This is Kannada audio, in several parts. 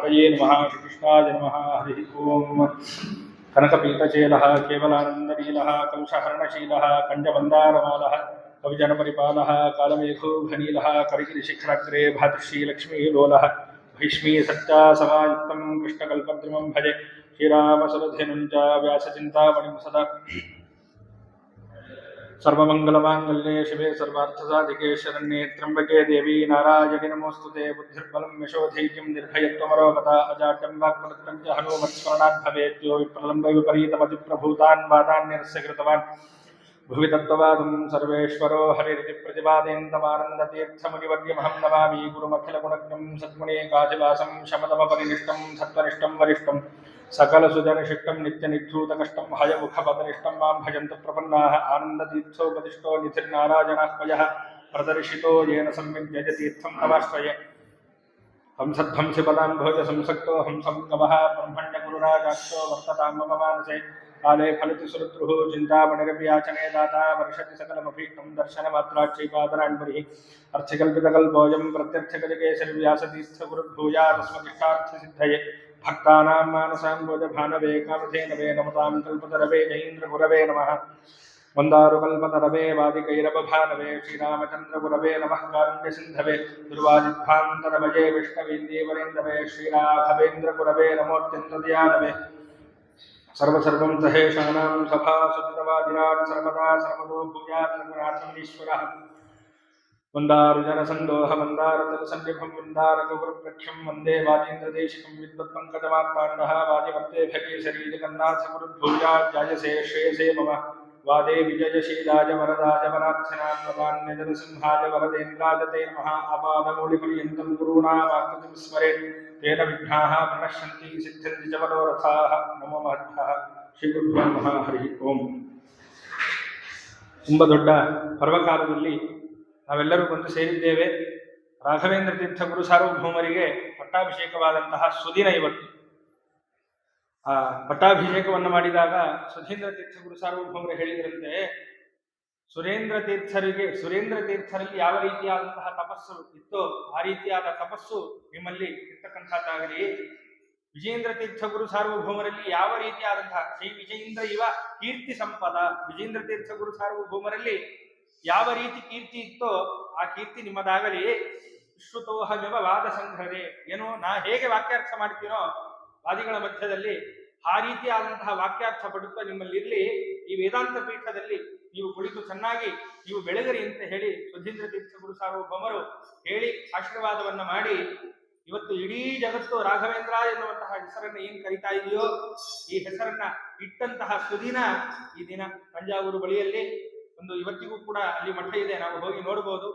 गणपतये नमः श्रीकृष्णाय नमः हरिः ओम् कनकपीतचेलः केवलानन्दनीलः कलुषहरणशीलः कण्डमन्दारमालः कविजनपरिपालः कालमेघोघनीलः करिगिरिशिखराग्रे भातृश्रीलक्ष्मीलोलः भीष्मी सत्यासमायुक्तं कृष्णकल्पद्रुमं भजे श्रीरामसुरधेनुं च व्यासचिन्तामणिं सदा सर्वमङ्गलमाङ्गल्ये शिवे सर्वार्थसाधिके शरण्ये त्र्यम्बके देवी नारायणि नमोऽस्तुते बुद्धिर्बलं यशोधैर्यं निर्भयत्वमरोगता अजाड्यं वाक्पटुत्वं च हनुमत्स्मरणात् भवेत् यो विप्रलम्बविपरीतमतिप्रभूतान् वादान्यरस्य कृतवान् भुवि तत्त्ववादं सर्वेश्वरो हरिरिति प्रतिपादयन्तमानन्दतीर्थमुनिवर्यमहं नमामि गुरुमखिलगुणज्ञं सद्गुणैकाधिवासं शमदमपरिनिष्टं सत्त्वनिष्ठं वरिष्ठं सकलसुजनशिष्टं नित्यनिद्धूतकष्टं हयमुखपदनिष्ठं मां भजन्तु प्रपन्नाः आनन्दतीर्थोपदिष्टो निधिर्नारायणात्मयः प्रदर्शितो येन संविद्यतीर्थं नमाश्रये हंसध्वंसि पदाम्भोजसंसक्तो हंसङ्गमः ब्रह्मण्यगुरुराजाक्षो वर्ततां मम मानसे काले फलति सुरद्रुः चिन्तामणिरव्याचने दाता वर्षति सकलमभीष्टं दर्शनमात्राक्षैपादराण्बरिः अर्थिकल्पितकल्पोऽयं प्रत्यर्थकजकेसरिव्यासतीर्थगुरुर्भूयादस्मदिष्टार्थसिद्धये भक्तानां मानसाम्बोजभानवे कामधेनवे नमतां कल्पतरवे जयीन्द्रगुरवे नमः मंदारुकल्पतरवे वादिकैरवभानवे श्रीरामचन्द्रगुरवे नमः कारुण्यसिन्धवे दुर्वादिध्वान्तरभजे विष्णवेन्दीवरेन्दवे श्रीराघवेन्द्रगुरवे नमोऽत्यन्तदयानवे सर्वसर्वं सहेशानां सभासुतवादिनां सर्वदा सर्वतो भूयात् रघुनाथमीश्वरः मन्दारुजनसन्दोह मन्दारतलसन्निभं मन्दारगौरप्रख्यं वन्दे वाजीन्द्रदेशिकं विद्वत्पङ्कजमात्मानः वादिवर्तेभकेसरी जगन्नाथगुरुर्भूयात् जायसे श्रेयसे मम वादे विजयशीलाय वरदाय वरार्थनां वदान्यजनसिंहाय वरदेन्द्राय ते नमः आपादमौलिपर्यन्तं गुरूणामाकृतिं स्मरेत् तेन विघ्नाः प्रणश्यन्ति सिद्ध्यन्ति च मनोरथाः नमो महद्भ्यः ಶ್ರೀಗುರುಭ್ಯೋ ನಮಃ ಹರಿ ಓಂ. ತುಂಬ ದೊಡ್ಡ ಪರ್ವಕಾಲದಲ್ಲಿ ನಾವೆಲ್ಲರೂ ಬಂದು ಸೇರಿದ್ದೇವೆ. ರಾಘವೇಂದ್ರ ತೀರ್ಥ ಗುರು ಸಾರ್ವಭೌಮರಿಗೆ ಪಟ್ಟಾಭಿಷೇಕವಾದಂತಹ ಸುದಿನ ಇವತ್ತು. ಆ ಪಟ್ಟಾಭಿಷೇಕವನ್ನು ಮಾಡಿದಾಗ ಸುಧೀಂದ್ರ ತೀರ್ಥ ಗುರು ಸಾರ್ವಭೌಮರು ಹೇಳಿದ್ರಂತೆ, ಸುರೇಂದ್ರ ತೀರ್ಥರಲ್ಲಿ ಯಾವ ರೀತಿಯಾದಂತಹ ತಪಸ್ಸು ಇತ್ತೋ ಆ ರೀತಿಯಾದ ತಪಸ್ಸು ನಿಮ್ಮಲ್ಲಿ ಇರ್ತಕ್ಕಂಥದ್ದಾಗಲಿ, ವಿಜೇಂದ್ರ ತೀರ್ಥ ಗುರು ಸಾರ್ವಭೌಮರಲ್ಲಿ ಯಾವ ರೀತಿಯಾದಂತಹ ಶ್ರೀ ವಿಜೇಂದ್ರ ಇವ ಕೀರ್ತಿ ಸಂಪದ, ವಿಜೇಂದ್ರ ತೀರ್ಥ ಗುರು ಸಾರ್ವಭೌಮರಲ್ಲಿ ಯಾವ ರೀತಿ ಕೀರ್ತಿ ಇತ್ತೋ ಆ ಕೀರ್ತಿ ನಿಮ್ಮದಾಗಲಿ. ವಿಶ್ರುತೋಹಮಿವ ವಾದ ಸಂಗ್ರಹೇ, ಏನೋ ನಾ ಹೇಗೆ ವಾಕ್ಯಾರ್ಥ ಮಾಡ್ತೀನೋ ವಾದಿಗಳ ಮಧ್ಯದಲ್ಲಿ ಆ ರೀತಿಯಾದಂತಹ ವಾಕ್ಯಾರ್ಥ ಪಡುತ್ವ ನಿಮ್ಮಲ್ಲಿರಲಿ. ಈ ವೇದಾಂತ ಪೀಠದಲ್ಲಿ ನೀವು ಕುಳಿತು ಚೆನ್ನಾಗಿ ನೀವು ಬೆಳಗರಿ ಅಂತ ಹೇಳಿ ಸುಧೀಂದ್ರ ತೀರ್ಥ ಗುರು ಸಾರ್ವಭೌಮರು ಹೇಳಿ ಆಶೀರ್ವಾದವನ್ನ ಮಾಡಿ, ಇವತ್ತು ಇಡೀ ಜಗತ್ತು ರಾಘವೇಂದ್ರ ಎನ್ನುವಂತಹ ಹೆಸರನ್ನ ಏನ್ ಕರಿತಾ ಇದೆಯೋ ಈ ಹೆಸರನ್ನ ಇಟ್ಟಂತಹ ಸುದಿನ ಈ ದಿನ. ತಂಜಾವೂರು ಬಳಿಯಲ್ಲಿ ಒಂದು ಇವತ್ತಿಗೂ ಕೂಡ ಅಲ್ಲಿ ಮಠ ಇದೆ, ನಾವು ಹೋಗಿ ನೋಡಬಹುದು.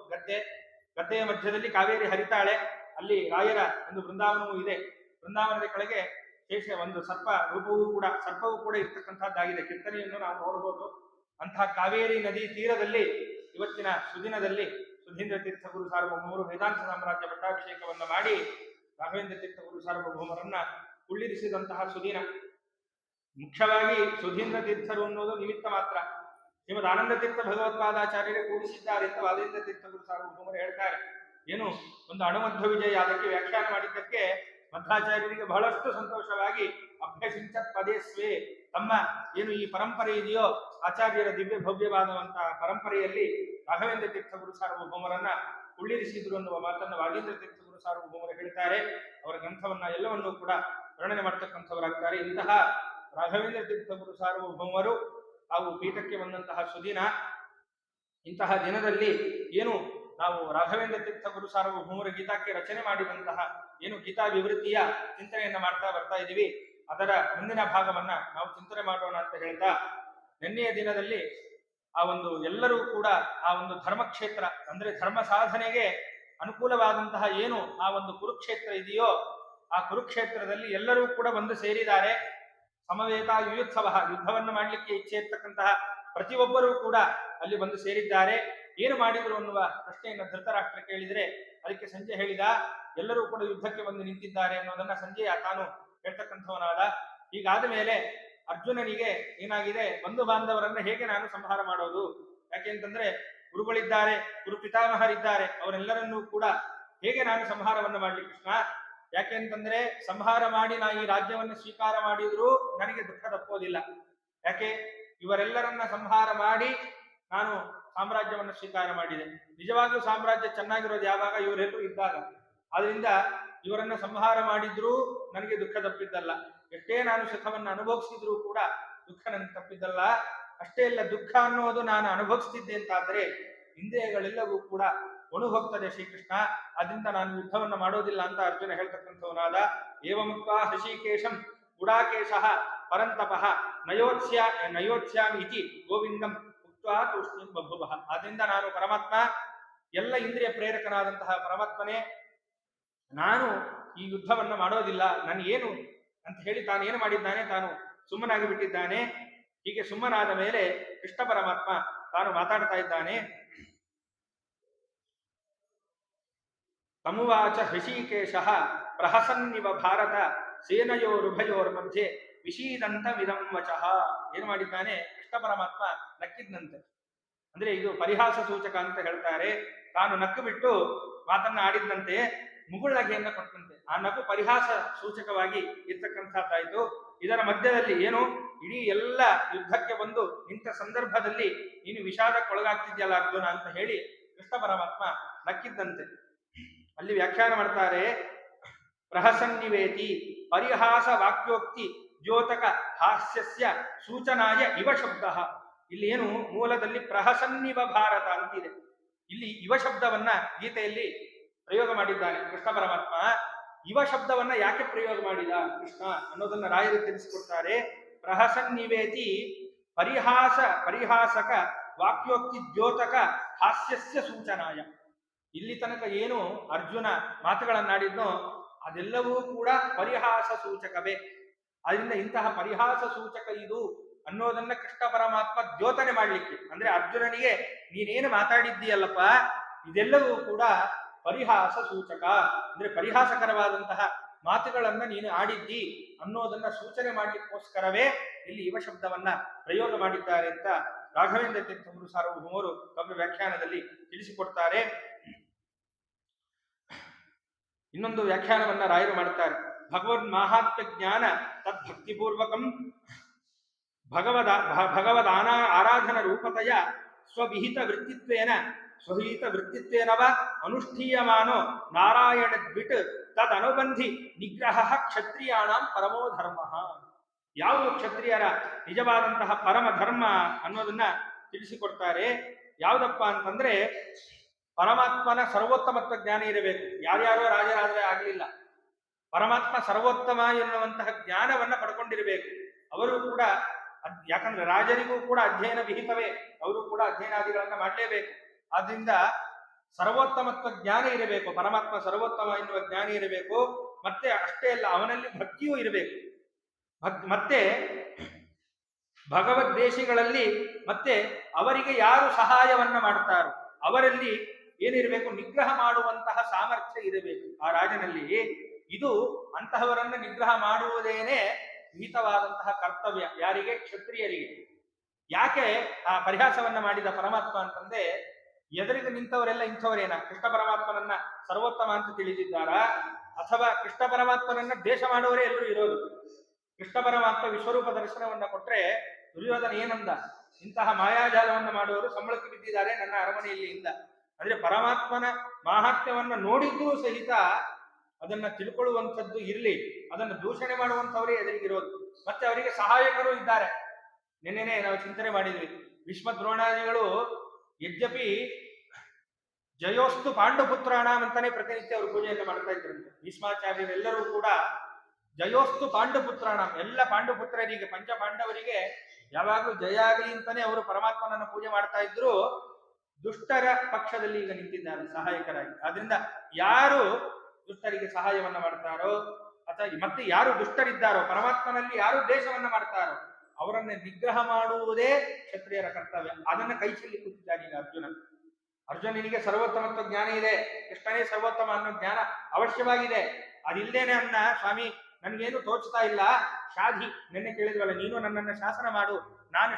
ಗದ್ದೆಯ ಮಧ್ಯದಲ್ಲಿ ಕಾವೇರಿ ಹರಿತಾಳೆ, ಅಲ್ಲಿ ರಾಯರ ಒಂದು ಬೃಂದಾವನವೂ ಇದೆ. ಬೃಂದಾವನದ ಕೆಳಗೆ ಶೇಷ ಒಂದು ಸರ್ಪವೂ ಕೂಡ ಇರ್ತಕ್ಕಂಥದ್ದಾಗಿದೆ. ಕೀರ್ತನೆಯನ್ನು ನಾವು ನೋಡಬಹುದು. ಅಂತಹ ಕಾವೇರಿ ನದಿ ತೀರದಲ್ಲಿ ಇವತ್ತಿನ ಸುದಿನದಲ್ಲಿ ಸುಧೀಂದ್ರ ತೀರ್ಥ ಗುರು ಸಾರ್ವಭೌಮರು ವೇದಾಂತ ಸಾಮ್ರಾಜ್ಯ ಪಟ್ಟಾಭಿಷೇಕವನ್ನು ಮಾಡಿ ರಾಘವೇಂದ್ರ ತೀರ್ಥ ಗುರು ಸಾರ್ವಭೌಮರನ್ನ ಕುಳ್ಳಿರಿಸಿದಂತಹ ಸುದಿನ. ಮುಖ್ಯವಾಗಿ ಸುಧೀಂದ್ರ ತೀರ್ಥರು ಅನ್ನೋದು ನಿಮಿತ್ತ ಮಾತ್ರ. ಶ್ರೀಮದ್ ಆನಂದ ತೀರ್ಥ ಭಗವತ್ಪಾದಾಚಾರ್ಯರೇ ಕೂಡಿಸಿದ್ದಾರೆ ಅಂತ ವಾದೇಂದ್ರ ತೀರ್ಥ ಗುರು ಸಾರ್ವಭೌಮರು ಹೇಳ್ತಾರೆ. ಏನು ಒಂದು ಅಣುಮಧ್ವ ವಿಜಯ ಅದಕ್ಕೆ ವ್ಯಾಖ್ಯಾನ ಮಾಡಿದ್ದಕ್ಕೆ ಮಧ್ವಾಚಾರ್ಯರಿಗೆ ಬಹಳಷ್ಟು ಸಂತೋಷವಾಗಿ ಅಭ್ಯಸಿಂಚತ್ ಪದೇ ಸ್ವೇ, ತಮ್ಮ ಏನು ಈ ಪರಂಪರೆ ಇದೆಯೋ ಆಚಾರ್ಯರ ದಿವ್ಯ ಭವ್ಯವಾದಂತಹ ಪರಂಪರೆಯಲ್ಲಿ ರಾಘವೇಂದ್ರ ತೀರ್ಥ ಗುರು ಸಾರ್ವಭೌಮರನ್ನ ಕುಳ್ಳಿರಿಸಿದ್ರು ಅನ್ನುವ ಮಾತನ್ನು ವಾಗೇಂದ್ರ ತೀರ್ಥ ಗುರು ಸಾರ್ವಭೌಮರು ಹೇಳ್ತಾರೆ. ಅವರ ಗ್ರಂಥವನ್ನ ಎಲ್ಲವನ್ನೂ ಕೂಡ ವರ್ಣನೆ ಮಾಡತಕ್ಕಂಥವರಾಗ್ತಾರೆ. ಇಂತಹ ರಾಘವೇಂದ್ರ ತೀರ್ಥ ಗುರು ಸಾರ್ವಭೌಮರು ತಾವು ಪೀಠಕ್ಕೆ ಬಂದಂತಹ ಸುದಿನ. ಇಂತಹ ದಿನದಲ್ಲಿ ಏನು ನಾವು ರಾಘವೇಂದ್ರ ತೀರ್ಥ ಗುರು ಸಾರ್ವಭೌಮರ ಗೀತಾಕ್ಕೆ ರಚನೆ ಮಾಡಿದಂತಹ ಏನು ಗೀತಾ ವಿವೃತ್ತಿಯ ಚಿಂತನೆಯನ್ನ ಮಾಡ್ತಾ ಬರ್ತಾ ಇದ್ದೀವಿ, ಅದರ ಮುಂದಿನ ಭಾಗವನ್ನ ನಾವು ಚಿಂತನೆ ಮಾಡೋಣ ಅಂತ ಹೇಳ್ತಾ, ನಿನ್ನೆಯ ದಿನದಲ್ಲಿ ಆ ಒಂದು ಎಲ್ಲರೂ ಕೂಡ ಆ ಒಂದು ಧರ್ಮಕ್ಷೇತ್ರ ಅಂದ್ರೆ ಧರ್ಮ ಸಾಧನೆಗೆ ಅನುಕೂಲವಾದಂತಹ ಏನು ಆ ಒಂದು ಕುರುಕ್ಷೇತ್ರ ಇದೆಯೋ ಆ ಕುರುಕ್ಷೇತ್ರದಲ್ಲಿ ಎಲ್ಲರೂ ಕೂಡ ಬಂದು ಸೇರಿದ್ದಾರೆ. ಸಮವೇತ ಯುಯೋತ್ಸವ, ಯುದ್ಧವನ್ನು ಮಾಡಲಿಕ್ಕೆ ಇಚ್ಛೆ ಇರ್ತಕ್ಕಂತಹ ಪ್ರತಿಯೊಬ್ಬರೂ ಕೂಡ ಅಲ್ಲಿ ಬಂದು ಸೇರಿದ್ದಾರೆ. ಏನು ಮಾಡಿದ್ರು ಅನ್ನುವ ಪ್ರಶ್ನೆಯನ್ನು ಧೃತರಾಷ್ಟ್ರ ಕೇಳಿದರೆ ಅದಕ್ಕೆ ಸಂಜೆ ಹೇಳಿದ, ಎಲ್ಲರೂ ಕೂಡ ಯುದ್ಧಕ್ಕೆ ಬಂದು ನಿಂತಿದ್ದಾರೆ ಅನ್ನೋದನ್ನ ಸಂಜೆಯ ತಾನು ಹೇಳ್ತಕ್ಕಂಥವನಾದ. ಹೀಗಾದ ಮೇಲೆ ಅರ್ಜುನನಿಗೆ ಏನಾಗಿದೆ, ಬಂಧು ಬಾಂಧವರನ್ನ ಹೇಗೆ ನಾನು ಸಂಹಾರ ಮಾಡೋದು? ಯಾಕೆಂತಂದ್ರೆ ಗುರುಗಳಿದ್ದಾರೆ, ಗುರು ಪಿತಾಮಹರಿದ್ದಾರೆ, ಅವರೆಲ್ಲರನ್ನೂ ಕೂಡ ಹೇಗೆ ನಾನು ಸಂಹಾರವನ್ನು ಮಾಡಲಿ ಕೃಷ್ಣ? ಯಾಕೆ ಅಂತಂದ್ರೆ ಸಂಹಾರ ಮಾಡಿ ನಾ ಈ ರಾಜ್ಯವನ್ನು ಸ್ವೀಕಾರ ಮಾಡಿದ್ರೂ ನನಗೆ ದುಃಖ ತಪ್ಪೋದಿಲ್ಲ. ಯಾಕೆ? ಇವರೆಲ್ಲರನ್ನ ಸಂಹಾರ ಮಾಡಿ ನಾನು ಸಾಮ್ರಾಜ್ಯವನ್ನು ಸ್ವೀಕಾರ ಮಾಡಿದೆ. ನಿಜವಾಗ್ಲೂ ಸಾಮ್ರಾಜ್ಯ ಚೆನ್ನಾಗಿರೋದು ಯಾವಾಗ? ಇವರೆಲ್ಲರೂ ಇದ್ದಾಗ. ಆದ್ರಿಂದ ಇವರನ್ನ ಸಂಹಾರ ಮಾಡಿದ್ರೂ ನನಗೆ ದುಃಖ ತಪ್ಪಿದ್ದಲ್ಲ. ಎಷ್ಟೇ ನಾನು ಸುಖವನ್ನು ಅನುಭವಿಸಿದ್ರೂ ಕೂಡ ದುಃಖ ನನಗೆ ತಪ್ಪಿದ್ದಲ್ಲ. ಅಷ್ಟೇ ಅಲ್ಲ, ದುಃಖ ಅನ್ನೋದು ನಾನು ಅನುಭವಿಸ್ತಿದ್ದೆ ಅಂತಾದ್ರೆ ಇಂದ್ರಿಯಗಳೆಲ್ಲವೂ ಕೂಡ ಹೋಗ್ತದೆ ಶ್ರೀಕೃಷ್ಣ. ಅದರಿಂದ ನಾನು ಯುದ್ಧವನ್ನು ಮಾಡೋದಿಲ್ಲ ಅಂತ ಅರ್ಜುನ ಹೇಳ್ತಕ್ಕಂಥವನಾದ. ಏವಮುಕ್ತ ಹೃಷಿಕೇಶಂ ಗುಡಾಕೇಶಃ ಪರಂತಪಃ ನಯೋತ್ಸ್ಯಾಮಿ ಇತಿ ಗೋವಿಂದಂ ಉಕ್ತ್ವಾ ತೂಷ್ಣೀಂ ಬಭುವಃ. ಆದ್ದರಿಂದ ನಾನು ಪರಮಾತ್ಮ, ಎಲ್ಲ ಇಂದ್ರಿಯ ಪ್ರೇರಕನಾದಂತಹ ಪರಮಾತ್ಮನೇ, ನಾನು ಈ ಯುದ್ಧವನ್ನು ಮಾಡೋದಿಲ್ಲ, ನನಗೇನು ಅಂತ ಹೇಳಿ ತಾನೇನು ಮಾಡಿದ್ದಾನೆ, ತಾನು ಸುಮ್ಮನಾಗಿ ಬಿಟ್ಟಿದ್ದಾನೆ. ಹೀಗೆ ಸುಮ್ಮನಾದ ಮೇಲೆ ಕೃಷ್ಣ ಪರಮಾತ್ಮ ತಾನು ಮಾತಾಡ್ತಾ ಇದ್ದಾನೆ. ತಮುವಾಚ ಹೃಷಿಕೇಶಃ ಪ್ರಹಸನ್ನಿವ ಭಾರತ ಸೇನಯೋರುಭಯೋರ್ ಮಧ್ಯೆ ವಿಷೀದಂತ ವಿಧಂ ವಚಃ. ಏನು ಮಾಡಿದ್ದಾನೆ? ಕೃಷ್ಣ ಪರಮಾತ್ಮ ನಕ್ಕಿದ್ನಂತೆ. ಅಂದ್ರೆ ಇದು ಪರಿಹಾಸ ಸೂಚಕ ಅಂತ ಹೇಳ್ತಾರೆ. ತಾನು ನಕ್ಕು ಬಿಟ್ಟು ಮಾತನ್ನ ಆಡಿದ್ದಂತೆ, ಮುಗುಳ್ನಗೆಯನ್ನ ಕೊಟ್ಟಂತೆ. ಆ ನಗು ಪರಿಹಾಸ ಸೂಚಕವಾಗಿ ಇರ್ತಕ್ಕಂಥದ್ದಾಯ್ತು. ಇದರ ಮಧ್ಯದಲ್ಲಿ ಏನು, ಇಡೀ ಎಲ್ಲ ಯುದ್ಧಕ್ಕೆ ಬಂದು ನಿಂತ ಸಂದರ್ಭದಲ್ಲಿ ನೀನು ವಿಷಾದಕ್ಕೊಳಗಾಗ್ತಿದ್ಯಲ್ಲ ಅರ್ಜುನ ಅಂತ ಹೇಳಿ ಕೃಷ್ಣ ಪರಮಾತ್ಮ ನಕ್ಕಿದ್ದಂತೆ. ಅಲ್ಲಿ ವ್ಯಾಖ್ಯಾನ ಮಾಡ್ತಾರೆ, ಪ್ರಹಸನ್ನಿವೇತಿ ಪರಿಹಾಸ ವಾಕ್ಯೋಕ್ತಿ ದ್ಯೋತಕ ಹಾಸ್ಯಸ್ಯ ಸೂಚನಾಯ ಇವ ಶಬ್ದ. ಇಲ್ಲಿ ಏನು ಮೂಲದಲ್ಲಿ ಪ್ರಹಸನ್ನಿವ ಭಾರತ ಅಂತಿದೆ. ಇಲ್ಲಿ ಇವ ಶಬ್ದವನ್ನ ಗೀತೆಯಲ್ಲಿ ಪ್ರಯೋಗ ಮಾಡಿದ್ದಾನೆ ಕೃಷ್ಣ ಪರಮಾತ್ಮ. ಇವ ಶಬ್ದವನ್ನ ಯಾಕೆ ಪ್ರಯೋಗ ಮಾಡಿದ ಕೃಷ್ಣ ಅನ್ನೋದನ್ನ ರಾಯರು ತಿಳಿಸಿಕೊಡ್ತಾರೆ. ಪ್ರಹಸನ್ನಿವೇತಿ ಪರಿಹಾಸಕ ವಾಕ್ಯೋಕ್ತಿ ದ್ಯೋತಕ ಹಾಸ್ಯಸ್ಯ ಸೂಚನಾಯ. ಇಲ್ಲಿ ತನಕ ಏನು ಅರ್ಜುನ ಮಾತುಗಳನ್ನಾಡಿದ್ನೋ ಅದೆಲ್ಲವೂ ಕೂಡ ಪರಿಹಾಸ ಸೂಚಕವೇ. ಅದರಿಂದ ಇಂತಹ ಪರಿಹಾಸ ಸೂಚಕ ಇದು ಅನ್ನೋದನ್ನ ಕೃಷ್ಣ ಪರಮಾತ್ಮ ದ್ಯೋತನೆ ಮಾಡ್ಲಿಕ್ಕೆ, ಅಂದ್ರೆ ಅರ್ಜುನನಿಗೆ ನೀನೇನು ಮಾತಾಡಿದ್ದೀಯಲ್ಲಪ್ಪ ಇದೆಲ್ಲವೂ ಕೂಡ ಪರಿಹಾಸ ಸೂಚಕ, ಅಂದ್ರೆ ಪರಿಹಾಸಕರವಾದಂತಹ ಮಾತುಗಳನ್ನ ನೀನು ಆಡಿದ್ದಿ ಅನ್ನೋದನ್ನ ಸೂಚನೆ ಮಾಡ್ಲಿಕ್ಕೋಸ್ಕರವೇ ಇಲ್ಲಿ ಯುವ ಶಬ್ದವನ್ನ ಪ್ರಯೋಗ ಮಾಡಿದ್ದಾರೆ ಅಂತ ರಾಘವೇಂದ್ರ ತೀರ್ಥರು ಸಾರ್ವಭೌಮರು ತಮ್ಮ ವ್ಯಾಖ್ಯಾನದಲ್ಲಿ ತಿಳಿಸಿಕೊಡ್ತಾರೆ. ಇನ್ನೊಂದು ವ್ಯಾಖ್ಯಾನವನ್ನ ರಾಯರು ಮಾಡುತ್ತಾರೆ. ಭಗವದ್ ಮಾಹಾತ್ಮ್ಯ ಜ್ಞಾನ ತದ್ಭಕ್ತಿಪೂರ್ವಕಂ ಭಗವದ್ ಆರಾಧನ ರೂಪತೆಯ ಸ್ವವಿಹಿತ ವೃತ್ತಿತ್ವೇನವ ಅನುಷ್ಠೀಯಮಾನೋ ನಾರಾಯಣ ಬಿಟ್ ತದನುಬಂಧಿ ನಿಗ್ರಹ ಕ್ಷತ್ರಿಯಾಣಾಂ ಪರಮೋ ಧರ್ಮ. ಯಾವುದು ಕ್ಷತ್ರಿಯರ ನಿಜವಾದಂತಹ ಪರಮ ಧರ್ಮ ಅನ್ನೋದನ್ನ ತಿಳಿಸಿಕೊಡ್ತಾರೆ. ಯಾವುದಪ್ಪ ಅಂತಂದ್ರೆ ಪರಮಾತ್ಮನ ಸರ್ವೋತ್ತಮತ್ವ ಜ್ಞಾನ ಇರಬೇಕು. ಯಾರ್ಯಾರೋ ರಾಜರಾದ್ರೆ ಆಗಲಿಲ್ಲ, ಪರಮಾತ್ಮ ಸರ್ವೋತ್ತಮ ಎನ್ನುವಂತಹ ಜ್ಞಾನವನ್ನ ಪಡ್ಕೊಂಡಿರಬೇಕು ಅವರು ಕೂಡ. ಯಾಕಂದ್ರೆ ರಾಜರಿಗೂ ಕೂಡ ಅಧ್ಯಯನ ವಿಹಿತವೇ, ಅವರು ಕೂಡ ಅಧ್ಯಯನಾದಿಗಳನ್ನ ಮಾಡಲೇಬೇಕು. ಆದ್ರಿಂದ ಸರ್ವೋತ್ತಮತ್ವ ಜ್ಞಾನ ಇರಬೇಕು, ಪರಮಾತ್ಮ ಸರ್ವೋತ್ತಮ ಎನ್ನುವ ಜ್ಞಾನ ಇರಬೇಕು. ಮತ್ತೆ ಅಷ್ಟೇ ಅಲ್ಲ, ಅವನಲ್ಲಿ ಭಕ್ತಿಯೂ ಇರಬೇಕು. ಮತ್ತೆ ಭಗವದ್ದೇಶಿಗಳಲ್ಲಿ ಮತ್ತೆ ಅವರಿಗೆ ಯಾರು ಸಹಾಯವನ್ನ ಮಾಡ್ತಾರೋ ಅವರಲ್ಲಿ ಏನಿರಬೇಕು, ನಿಗ್ರಹ ಮಾಡುವಂತಹ ಸಾಮರ್ಥ್ಯ ಇರಬೇಕು ಆ ರಾಜನಲ್ಲಿ. ಇದು ಅಂತಹವರನ್ನ ನಿಗ್ರಹ ಮಾಡುವುದೇನೆ ವಿಹಿತವಾದಂತಹ ಕರ್ತವ್ಯ. ಯಾರಿಗೆ? ಕ್ಷತ್ರಿಯರಿಗೆ. ಯಾಕೆ ಆ ಪರಿಹಾಸವನ್ನ ಮಾಡಿದ ಪರಮಾತ್ಮ ಅಂತಂದ್ರೆ, ಎದುರಿಗೆ ನಿಂತವರೆಲ್ಲ ಇಂಥವರೇನ ಕೃಷ್ಣ ಪರಮಾತ್ಮನನ್ನ ಸರ್ವೋತ್ತಮ ಅಂತ ತಿಳಿದಿದ್ದಾರಾ, ಅಥವಾ ಕೃಷ್ಣ ಪರಮಾತ್ಮನನ್ನ ದೇಶ ಮಾಡುವವರೇ ಎಲ್ಲರೂ ಇರೋದು? ಕೃಷ್ಣ ಪರಮಾತ್ಮ ವಿಶ್ವರೂಪ ದರ್ಶನವನ್ನ ಕೊಟ್ರೆ ದುರ್ಯೋಧನ ಏನಂದ, ಇಂತಹ ಮಾಯಾಜಾಲವನ್ನ ಮಾಡುವವರು ಸಂಬಳಕ್ಕೆ ಬಿದ್ದಿದ್ದಾರೆ ನನ್ನ ಅರಮನೆಯಲ್ಲಿ ಇಂದ. ಅಂದ್ರೆ ಪರಮಾತ್ಮನ ಮಾಹಾತ್ಮ್ಯವನ್ನ ನೋಡಿದ್ರೂ ಸಹಿತ ಅದನ್ನ ತಿಳ್ಕೊಳ್ಳುವಂಥದ್ದು ಇರಲಿ, ಅದನ್ನು ದೂಷಣೆ ಮಾಡುವಂಥವರೇ ಎದುರಿಗಿರೋದು. ಮತ್ತೆ ಅವರಿಗೆ ಸಹಾಯಕರು ಇದ್ದಾರೆ. ನಿನ್ನೆನೆ ನಾವು ಚಿಂತನೆ ಮಾಡಿದ್ವಿ, ಭೀಷ್ಮ ದ್ರೋಣಾದಿಗಳು ಯದ್ಯಪಿ ಜಯೋಸ್ತು ಪಾಂಡುಪುತ್ರಾಣ ಅಂತಾನೆ ಪ್ರತಿನಿತ್ಯ ಅವರು ಪೂಜೆಯನ್ನು ಮಾಡ್ತಾ ಇದ್ರಂತೆ. ಭೀಷ್ಮಾಚಾರ್ಯರೆಲ್ಲರೂ ಕೂಡ ಜಯೋಸ್ತು ಪಾಂಡುಪುತ್ರಾಣ, ಎಲ್ಲ ಪಾಂಡುಪುತ್ರರಿಗೆ ಪಂಚ ಪಾಂಡವರಿಗೆ ಯಾವಾಗಲೂ ಜಯ ಆಗಲಿ ಅಂತಾನೆ ಅವರು ಪರಮಾತ್ಮನನ್ನು ಪೂಜೆ ಮಾಡ್ತಾ ಇದ್ರು. ದುಷ್ಟರ ಪಕ್ಷದಲ್ಲಿ ಈಗ ನಿಂತಿದ್ದಾರೆ ಸಹಾಯಕರಾಗಿ. ಆದ್ರಿಂದ ಯಾರು ದುಷ್ಟರಿಗೆ ಸಹಾಯವನ್ನ ಮಾಡ್ತಾರೋ ಅಥವಾ ಮತ್ತೆ ಯಾರು ದುಷ್ಟರಿದ್ದಾರೋ, ಪರಮಾತ್ಮನಲ್ಲಿ ಯಾರು ದೇಶವನ್ನ ಮಾಡ್ತಾರೋ ಅವರನ್ನ ನಿಗ್ರಹ ಮಾಡುವುದೇ ಕ್ಷತ್ರಿಯರ ಕರ್ತವ್ಯ. ಅದನ್ನ ಕೈ ಚೆಲ್ಲಿ ಕೂತಿದ್ದಾನೆ ಈಗ ಅರ್ಜುನನಿಗೆ ಸರ್ವೋತ್ತಮತ್ವ ಜ್ಞಾನ ಇದೆ, ಕೃಷ್ಣನೇ ಸರ್ವೋತ್ತಮ ಅನ್ನೋ ಜ್ಞಾನ ಅವಶ್ಯವಾಗಿದೆ. ಅದಿಲ್ದೇನೆ ಅನ್ನ ಸ್ವಾಮಿ ನನ್ಗೇನು ತೋಚ್ತಾ ಇಲ್ಲ, ಶಾಧಿ ನಿನ್ನೆ ಕೇಳಿದ್ವಲ್ಲ, ನೀನು ನನ್ನನ್ನು ಶಾಸನ ಮಾಡು, ನಾನು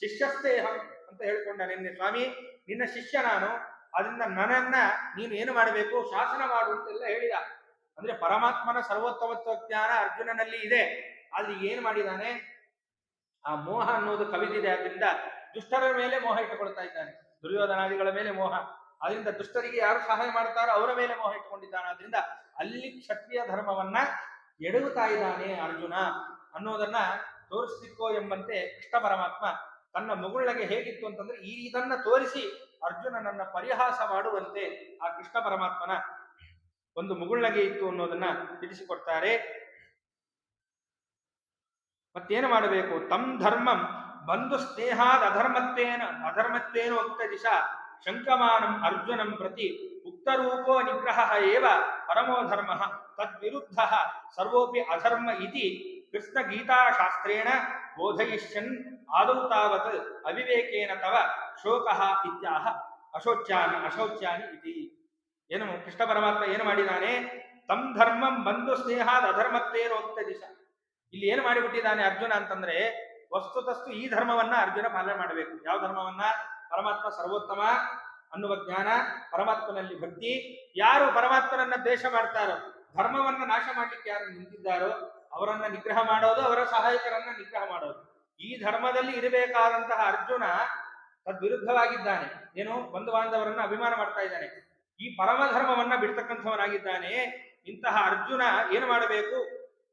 ಶಿಷ್ಯಸ್ಥೇಹಂ ಅಂತ ಹೇಳ್ಕೊಂಡ ನಿನ್ನೆ. ಸ್ವಾಮಿ ನಿನ್ನ ಶಿಷ್ಯ ನಾನು, ಅದರಿಂದ ನನ್ನನ್ನ ನೀನು ಏನು ಮಾಡಬೇಕು, ಶಾಸನ ಮಾಡು ಅಂತೆಲ್ಲ ಹೇಳಿದ. ಅಂದ್ರೆ ಪರಮಾತ್ಮನ ಸರ್ವೋತ್ತಮತ್ವ ಜ್ಞಾನ ಅರ್ಜುನನಲ್ಲಿ ಇದೆ. ಆದ್ರೆ ಏನ್ ಮಾಡಿದಾನೆ, ಆ ಮೋಹ ಅನ್ನೋದು ಕವಿದಿದೆ. ಅದರಿಂದ ದುಷ್ಟರ ಮೇಲೆ ಮೋಹ ಇಟ್ಟುಕೊಳ್ತಾ ಇದ್ದಾನೆ, ದುರ್ಯೋಧನಾದಿಗಳ ಮೇಲೆ ಮೋಹ. ಅದರಿಂದ ದುಷ್ಟರಿಗೆ ಯಾರು ಸಹಾಯ ಮಾಡ್ತಾರೋ ಅವರ ಮೇಲೆ ಮೋಹ ಇಟ್ಟುಕೊಂಡಿದ್ದಾನೆ. ಅದರಿಂದ ಅಲ್ಲಿ ಕ್ಷತ್ರಿಯ ಧರ್ಮವನ್ನ ಎಡವುತ್ತಾ ಇದ್ದಾನೆ ಅರ್ಜುನ ಅನ್ನೋದನ್ನ ತೋರಿಸ್ತಿಕ್ಕೋ ಎಂಬಂತೆ ಕೃಷ್ಣ ಪರಮಾತ್ಮ ತನ್ನ ಮುಗುಳಗೆ ಹೇಗಿತ್ತು ಅಂತಂದ್ರೆ ಇದನ್ನ ತೋರಿಸಿ ಅರ್ಜುನನನ್ನ ಪರಿಹಾಸ ಮಾಡುವಂತೆ ಆ ಕೃಷ್ಣ ಪರಮಾತ್ಮನ ಒಂದು ಮುಗುಳ್ನಗೆ ಇತ್ತು ಅನ್ನೋದನ್ನ ತಿಳಿಸಿಕೊಡ್ತಾರೆ. ಮತ್ತೇನು ಮಾಡಬೇಕು? ತಮ್ ಧರ್ಮಂ ಬಂಧು ಸ್ನೇಹಾದ ಅಧರ್ಮತ್ವೇನ ಉಕ್ತ ದಿಶಾ ಶಂಕಮಾನಂ ಅರ್ಜುನಂ ಪ್ರತಿ ಉಕ್ತರೂಪೋ ನಿಗ್ರಹ ಏವ ಪರಮೋ ಧರ್ಮ ತದ್ವಿರುದ್ಧ ಸರ್ವೋಪಿ ಅಧರ್ಮ ಇತಿ ಕೃಷ್ಣ ಗೀತಾಶಾಸ್ತ್ರೇಣ ಬೋಧಯಿಷ್ಯನ್ ಆದೌ ತಾವತ್ ಅವಿವೇಕೇನ ತವ ಶೋಕಃ ಇತ್ಯಾಹ ಅಶೌಚ್ಯಾನಿ ಇತಿ. ಏನು ಕೃಷ್ಣ ಪರಮಾತ್ಮ ಏನು ಮಾಡಿದಾನೆ? ತಮ್ ಧರ್ಮಂ ಬಂಧು ಸ್ನೇಹಾದ ಅಧರ್ಮತ್ವೇನ ಉಕ್ತ ದಿಶಾ. ಇಲ್ಲಿ ಏನು ಮಾಡಿಬಿಟ್ಟಿದ್ದಾನೆ ಅರ್ಜುನ ಅಂತಂದ್ರೆ, ವಸ್ತುತಸ್ತು ಈ ಧರ್ಮವನ್ನ ಅರ್ಜುನ ಪಾಲನೆ ಮಾಡಬೇಕು. ಯಾವ ಧರ್ಮವನ್ನ? ಪರಮಾತ್ಮ ಸರ್ವೋತ್ತಮ ಅನ್ನುವ ಜ್ಞಾನ, ಪರಮಾತ್ಮನಲ್ಲಿ ಭಕ್ತಿ. ಯಾರು ಪರಮಾತ್ಮನನ್ನ ದ್ವೇಷ ಮಾಡ್ತಾರೋ, ಧರ್ಮವನ್ನ ನಾಶ ಮಾಡ್ಲಿಕ್ಕೆ ಯಾರು ನಿಂತಿದ್ದಾರೋ ಅವರನ್ನ ನಿಗ್ರಹ ಮಾಡೋದು, ಅವರ ಸಹಾಯಕರನ್ನ ನಿಗ್ರಹ ಮಾಡೋದು. ಈ ಧರ್ಮದಲ್ಲಿ ಇರಬೇಕಾದಂತಹ ಅರ್ಜುನ ತದ್ವಿರುದ್ಧವಾಗಿದ್ದಾನೆ. ಏನು? ಬಂಧು ಬಾಂಧವರನ್ನ ಅಭಿಮಾನ ಮಾಡ್ತಾ ಇದ್ದಾನೆ. ಈ ಪರಮ ಧರ್ಮವನ್ನ ಬಿಡ್ತಕ್ಕಂಥವನಾಗಿದ್ದಾನೆ. ಇಂತಹ ಅರ್ಜುನ ಏನು ಮಾಡಬೇಕು?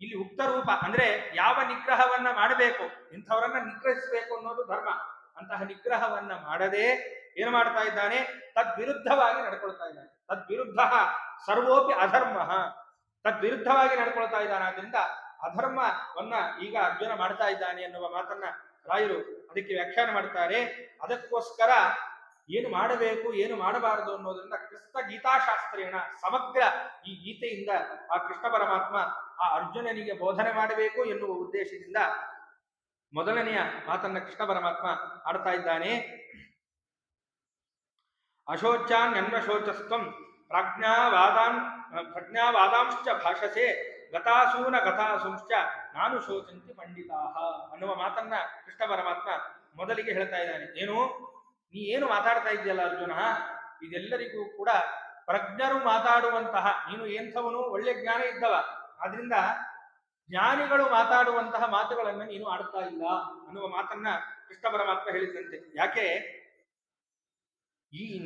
ಇಲ್ಲಿ ಉಕ್ತ ರೂಪ ಅಂದ್ರೆ ಯಾವ ನಿಗ್ರಹವನ್ನ ಮಾಡಬೇಕು, ಇಂಥವರನ್ನ ನಿಗ್ರಹಿಸಬೇಕು ಅನ್ನೋದು ಧರ್ಮ. ಅಂತಹ ನಿಗ್ರಹವನ್ನ ಮಾಡದೆ ಏನು ಮಾಡ್ತಾ ಇದ್ದಾನೆ? ತದ್ವಿರುದ್ಧವಾಗಿ ನಡ್ಕೊಳ್ತಾ ಇದ್ದಾನೆ. ತದ್ವಿರುದ್ಧ ಸರ್ವೋಪಿ ಅಧರ್ಮ, ತದ್ವಿರುದ್ಧವಾಗಿ ನಡ್ಕೊಳ್ತಾ ಇದ್ದಾನೆ. ಆದ್ರಿಂದ ಅಧರ್ಮವನ್ನ ಈಗ ಅರ್ಜುನ ಮಾಡ್ತಾ ಇದ್ದಾನೆ ಎನ್ನುವ ಮಾತನ್ನ ರಾಯರು ಅದಕ್ಕೆ ವ್ಯಾಖ್ಯಾನ ಮಾಡ್ತಾರೆ. ಅದಕ್ಕೋಸ್ಕರ ಏನು ಮಾಡಬೇಕು, ಏನು ಮಾಡಬಾರದು ಅನ್ನೋದ್ರಿಂದ ಕೃಷ್ಣ ಗೀತಾಶಾಸ್ತ್ರೇಣ ಸಮಗ್ರ ಈ ಗೀತೆಯಿಂದ ಆ ಕೃಷ್ಣ ಪರಮಾತ್ಮ ಆ ಅರ್ಜುನನಿಗೆ ಬೋಧನೆ ಮಾಡಬೇಕು ಎನ್ನುವ ಉದ್ದೇಶದಿಂದ ಮೊದಲನೆಯ ಮಾತನ್ನ ಕೃಷ್ಣ ಪರಮಾತ್ಮ ಆಡ್ತಾ ಇದ್ದಾನೆ. ಅಶೋಚಾನ್ಯನ್ವಶೋಚಸ್ತ್ವಂ ಪ್ರಜ್ಞಾವಾದಾಂಶ್ಚ ಭಾಷಸೆ ಗತಾಸೂನ ಗತಾಸೂಂಶ್ಚ ನಾನು ಶೋಚಂತಿ ಪಂಡಿತಾಹ ಅನ್ನುವ ಮಾತನ್ನ ಕೃಷ್ಣ ಪರಮಾತ್ಮ ಮೊದಲಿಗೆ ಹೇಳ್ತಾ ಇದ್ದಾನೆ. ಏನು? ನೀ ಏನು ಮಾತಾಡ್ತಾ ಇದೆಯಲ್ಲ ಅರ್ಜುನ, ಇದೆಲ್ಲರಿಗೂ ಕೂಡ ಪ್ರಜ್ಞರು ಮಾತಾಡುವಂತಹ, ನೀನು ಎಂಥವನು? ಒಳ್ಳೆ ಜ್ಞಾನ ಇದ್ದವ, ಆದ್ರಿಂದ ಜ್ಞಾನಿಗಳು ಮಾತಾಡುವಂತಹ ಮಾತುಗಳನ್ನು ನೀನು ಆಡ್ತಾ ಇಲ್ಲ ಅನ್ನುವ ಮಾತನ್ನ ಕೃಷ್ಣ ಪರಮಾತ್ಮ ಹೇಳಿದಂತೆ. ಯಾಕೆ?